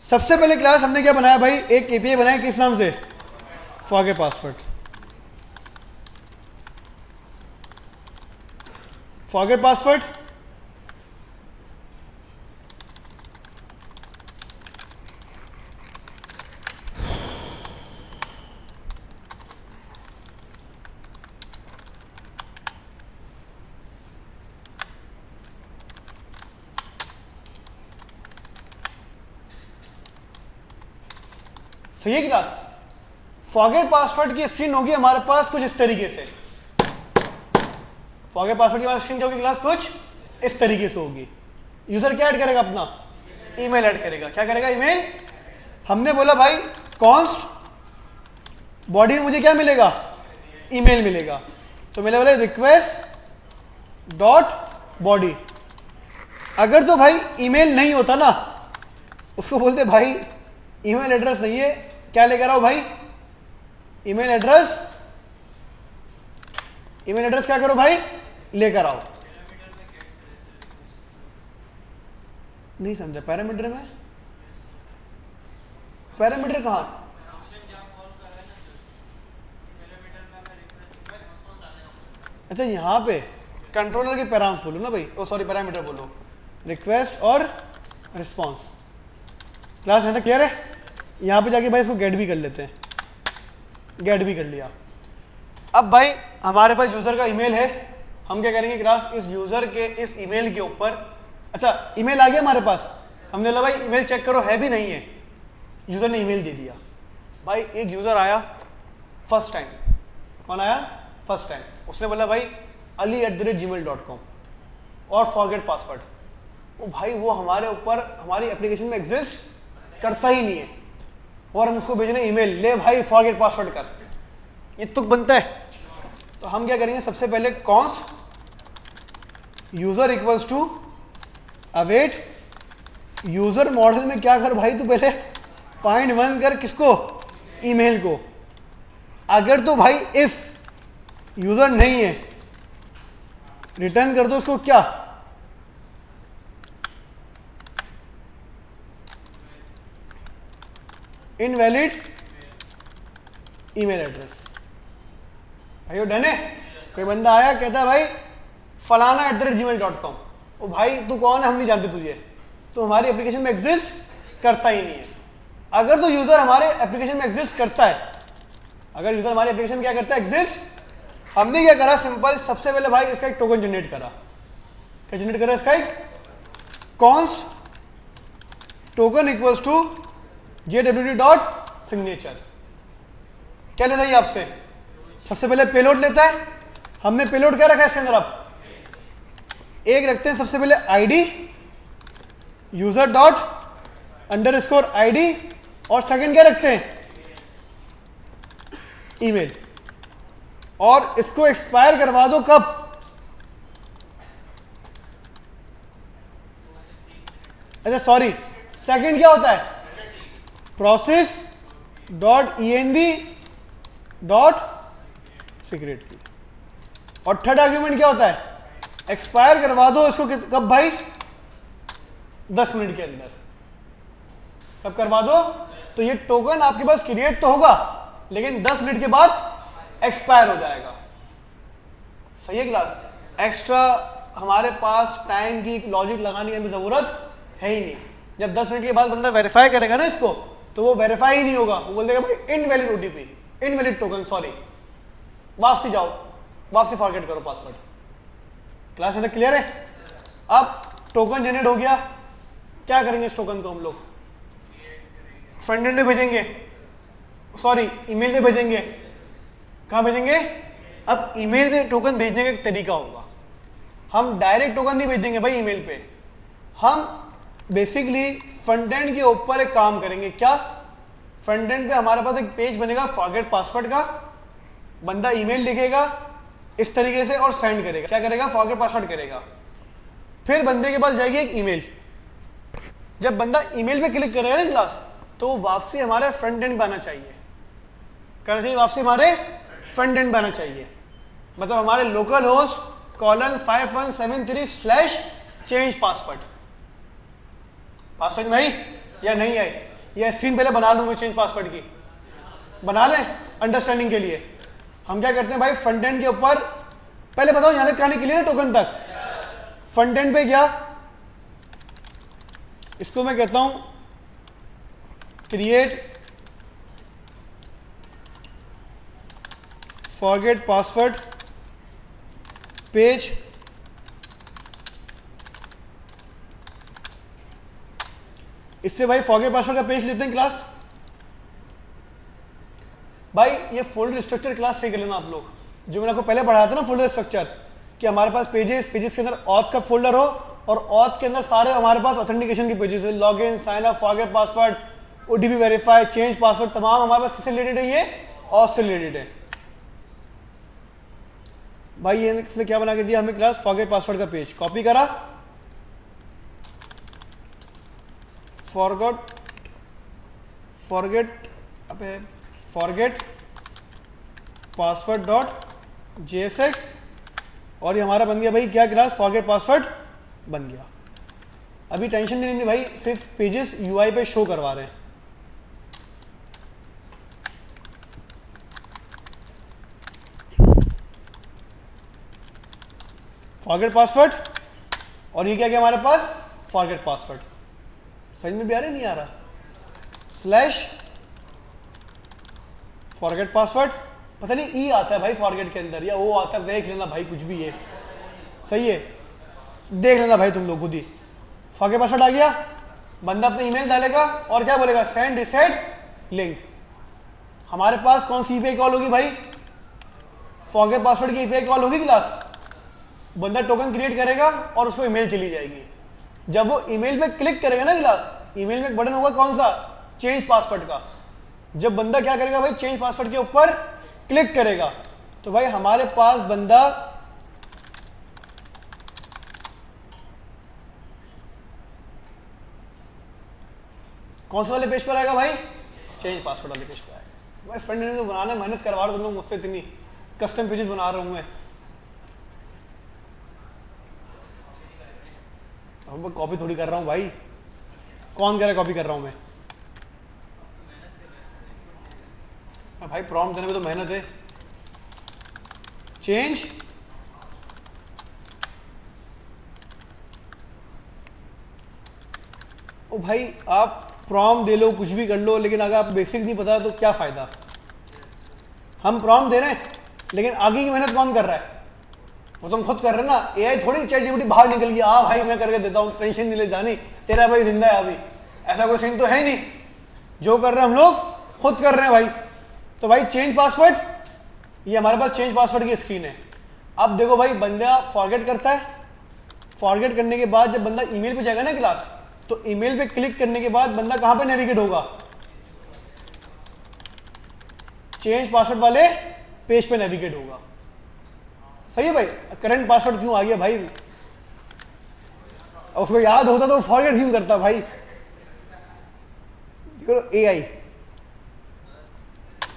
सबसे पहले क्लास हमने क्या बनाया भाई, एक API बनाया, किस नाम से, फॉरगेट पासवर्ड। फॉरगेट पासवर्ड सही है क्लास। फॉरगेट पासवर्ड की स्क्रीन होगी हमारे पास कुछ इस तरीके से। फॉरगेट पासवर्ड की स्क्रीन क्या होगी क्लास, कुछ इस तरीके से होगी। यूजर क्या ऐड करेगा, अपना ईमेल ऐड करेगा। क्या करेगा, ईमेल। हमने बोला भाई कॉन्स्ट बॉडी में मुझे क्या मिलेगा, ईमेल मिलेगा, तो मेरे वाले रिक्वेस्ट डॉट बॉडी। अगर तो भाई ईमेल नहीं होता ना, उसको बोलते भाई ईमेल एड्रेस नहीं है, क्या लेकर आओ भाई, ईमेल एड्रेस। ईमेल एड्रेस क्या करो भाई, लेकर आओ। नहीं समझा, पैरामीटर में, पैरामीटर कहाँ, अच्छा यहाँ पे कंट्रोलर के पैराम्स बोलो ना भाई, ओ सॉरी पैरामीटर बोलो, रिक्वेस्ट और रिस्पॉन्स। क्लास यहाँ तक क्लियर है? यहाँ पे जाके भाई इसको गेट भी कर लेते हैं, गेट भी कर लिया। अब भाई हमारे पास यूज़र का ईमेल है, हम क्या करेंगे क्लास, इस यूज़र के इस ईमेल के ऊपर, अच्छा ईमेल आ गया हमारे पास, हमने बोला भाई ईमेल चेक करो है भी नहीं है, यूज़र ने ईमेल दे दिया। भाई एक यूज़र आया फर्स्ट टाइम, कौन आया फर्स्ट टाइम, उसने बोला भाई ali@gmail.com और फॉरगेट पासवर्ड। वो भाई वो हमारे ऊपर हमारी एप्लीकेशन में एग्जिस्ट करता ही नहीं है, और हम उसको भेजने ईमेल, ले भाई फॉरगेट पासवर्ड कर, ये तुक बनता है। तो हम क्या करेंगे, सबसे पहले const user equals to await user model में क्या कर भाई, तू पहले फाइंड वन कर, किसको, ईमेल को। अगर तो भाई इफ यूजर नहीं है, रिटर्न कर दो उसको क्या, इनवैलिड ईमेल एड्रेस। भाई डन है। कोई बंदा आया कहता है भाई फलाना @gmail.com, ओ भाई तू कौन है, हम नहीं जानते तुझे, तो हमारी एप्लीकेशन में एग्जिस्ट करता ही नहीं है। अगर तो यूजर हमारे एप्लीकेशन में एग्जिस्ट करता है, अगर यूजर हमारे एप्लीकेशन में क्या करता है, एग्जिस्ट, हमने क्या करा, सिंपल, सबसे पहले भाई इसका एक टोकन जनरेट करा। क्या जनरेट करा, इसका एक const token equals to JWT.signature। क्या लेता है ये आपसे, सबसे पहले पेलोड लेता है। हमने पेलोड क्या रखा है इसके अंदर, आप एक रखते हैं सबसे पहले ID user._ID और सेकंड क्या रखते हैं, ईमेल, और इसको एक्सपायर करवा दो कब, अच्छा सॉरी, सेकंड क्या होता है, process.env डॉट सीक्रेट की। और थर्ड आर्ग्यूमेंट क्या होता है, एक्सपायर करवा दो इसको कब भाई, 10 मिनट के अंदर। कब करवा दो, तो ये टोकन आपके पास क्रिएट तो होगा लेकिन 10 मिनट के बाद एक्सपायर हो जाएगा। सही है क्लास, एक्स्ट्रा हमारे पास टाइम की लॉजिक लगाने की जरूरत है ही नहीं। जब 10 मिनट के बाद बंदा वेरीफाई करेगा ना इसको, तो वो वेरीफाई ही नहीं होगा, वो बोल देगा भाई invalid OTP, invalid token, sorry, वापसी जाओ, वापसी फॉरगेट करो पासवर्ड। क्लास में क्लियर है। अब टोकन जनरेट हो गया, क्या करेंगे इस टोकन को हम लोग, फ्रंट एंड पे भेजेंगे, सॉरी ईमेल पे भेजेंगे। कहाँ भेजेंगे, अब ईमेल पे टोकन भेजने का एक तरीका होगा, हम डायरेक्ट टोकन नहीं भेज देंगे भाई ईमेल पे, हम बेसिकली फ्रंट एंड के ऊपर एक काम करेंगे। क्या, फ्रंट एंड पे हमारे पास एक पेज बनेगा फॉरगेट पासवर्ड का, बंदा ईमेल लिखेगा इस तरीके से और सेंड करेगा, क्या करेगा, फॉरगेट पासवर्ड करेगा। फिर बंदे के पास जाएगी एक ईमेल, जब बंदा ईमेल पे क्लिक करेगा ना क्लास, तो वो वापसी हमारे फ्रंट एंड पे आना चाहिए, करना चाहिए वापसी हमारे फ्रंट एंड पे आना चाहिए, मतलब हमारे लोकल होस्ट :5173/चेंज पासवर्ड। पासवर्ड भाई या नहीं है, या स्क्रीन पहले बना लूँ मैं चेंज पासवर्ड की, बना लें अंडरस्टैंडिंग के लिए। हम क्या करते हैं भाई, फ्रंट एंड के ऊपर, पहले बताओ यहाँ तक कहानी क्लियर है टोकन तक। फ्रंट एंड पे क्या, इसको मैं कहता हूं क्रिएट फॉरगेट पासवर्ड पेज, इससे भाई फॉरगेट पासवर्ड का पेज लेते हैं क्लास। भाई ये फोल्डर स्ट्रक्चर क्लास से कर लेना आप लोग, जो मैंने आपको पहले पढ़ाया था ना फोल्डर स्ट्रक्चर, कि हमारे पास पेजेस के अंदर ऑथ का फोल्डर हो और ऑथ के अंदर सारे हमारे पास ऑथेंटिकेशन के pages, login, sign up, forget password, OTP verify, change password, तमाम हमारे पास किससे रिलेटेड है, ये ऑथ से रिलेटेड है। भाई ये इसने क्या बना के दिया हमें क्लास, फॉरगेट पासवर्ड का पेज कॉपी करा, फॉरगेट पासवर्ड डॉट JSX, और ये हमारा बन गया भाई क्या क्लास, फॉरगेट पासवर्ड बन गया। अभी टेंशन नहीं भाई, सिर्फ पेजेस UI पे शो करवा रहे हैं। फॉरगेट पासवर्ड, और ये क्या क्या हमारे पास, फॉरगेट पासवर्ड। समझ में भी आ रहा है नहीं आ रहा, स्लैश फॉरगेट पासवर्ड, पता नहीं ई आता है भाई फॉरगेट के अंदर या वो आता है, देख लेना भाई कुछ भी है, सही है, देख लेना भाई तुम लोग खुद ही। फॉरगेट पासवर्ड आ गया, बंदा अपना ईमेल डालेगा और क्या बोलेगा, सेंड रिसेट लिंक। हमारे पास कौन सी ईपीआई कॉल होगी भाई, फॉरगेट पासवर्ड की ईपीआई कॉल होगी क्लास। बंदा टोकन क्रिएट करेगा और उसको ईमेल चली जाएगी, जब वो ईमेल पे क्लिक करेगा ना क्लास, ईमेल में एक बटन होगा कौन सा, चेंज पासवर्ड का, जब बंदा क्या करेगा भाई, चेंज पासवर्ड के ऊपर क्लिक करेगा, तो भाई हमारे पास बंदा कौन से वाले पेज पर आएगा भाई, चेंज पासवर्ड वाले पेज पर आएगा। भाई फ्रंट एंड तो बनाना है, मेहनत करवा रहे हो तुम लोग मुझसे, इतनी कस्टम पेजेस बना रहा हूं मैं। अब मैं कॉपी थोड़ी कर रहा हूं भाई, कौन कह रहा है कॉपी कर रहा हूं मैं, भाई प्रॉम्प्ट देने में तो मेहनत है। चेंज ओ भाई, आप प्रॉम्प्ट दे लो, कुछ भी कर लो, लेकिन अगर आप बेसिक नहीं पता तो क्या फायदा। हम प्रॉम्प्ट दे रहे हैं लेकिन आगे की मेहनत कौन कर रहा है, वो तुम खुद कर रहे हो ना। एआई थोड़ी ChatGPT बाहर निकल गया, हाँ भाई मैं करके देता हूँ, टेंशन नहीं ले जानी, तेरा भाई जिंदा है अभी, ऐसा कोई सीन तो है नहीं। जो कर रहे हैं हम लोग खुद कर रहे हैं भाई। तो भाई चेंज पासवर्ड, ये हमारे पास चेंज पासवर्ड की स्क्रीन है। अब देखो भाई, बंदा फॉरगेट करता है, फॉरगेट करने के बाद जब बंदा ईमेल पे जाएगा ना क्लास, तो ईमेल पे क्लिक करने के बाद बंदा कहां पे नेविगेट होगा, चेंज पासवर्ड वाले पेज पे नेविगेट होगा। सही है भाई, करंट पासवर्ड क्यों आ गया भाई, उसको याद होता तो फॉरगेट क्यों करता भाई। देखो एआई,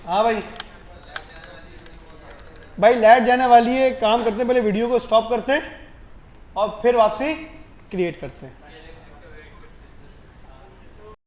हाँ भाई भाई लाइट जाने वाली है, काम करते हैं, पहले वीडियो को स्टॉप करते हैं और फिर वापसी क्रिएट करते हैं।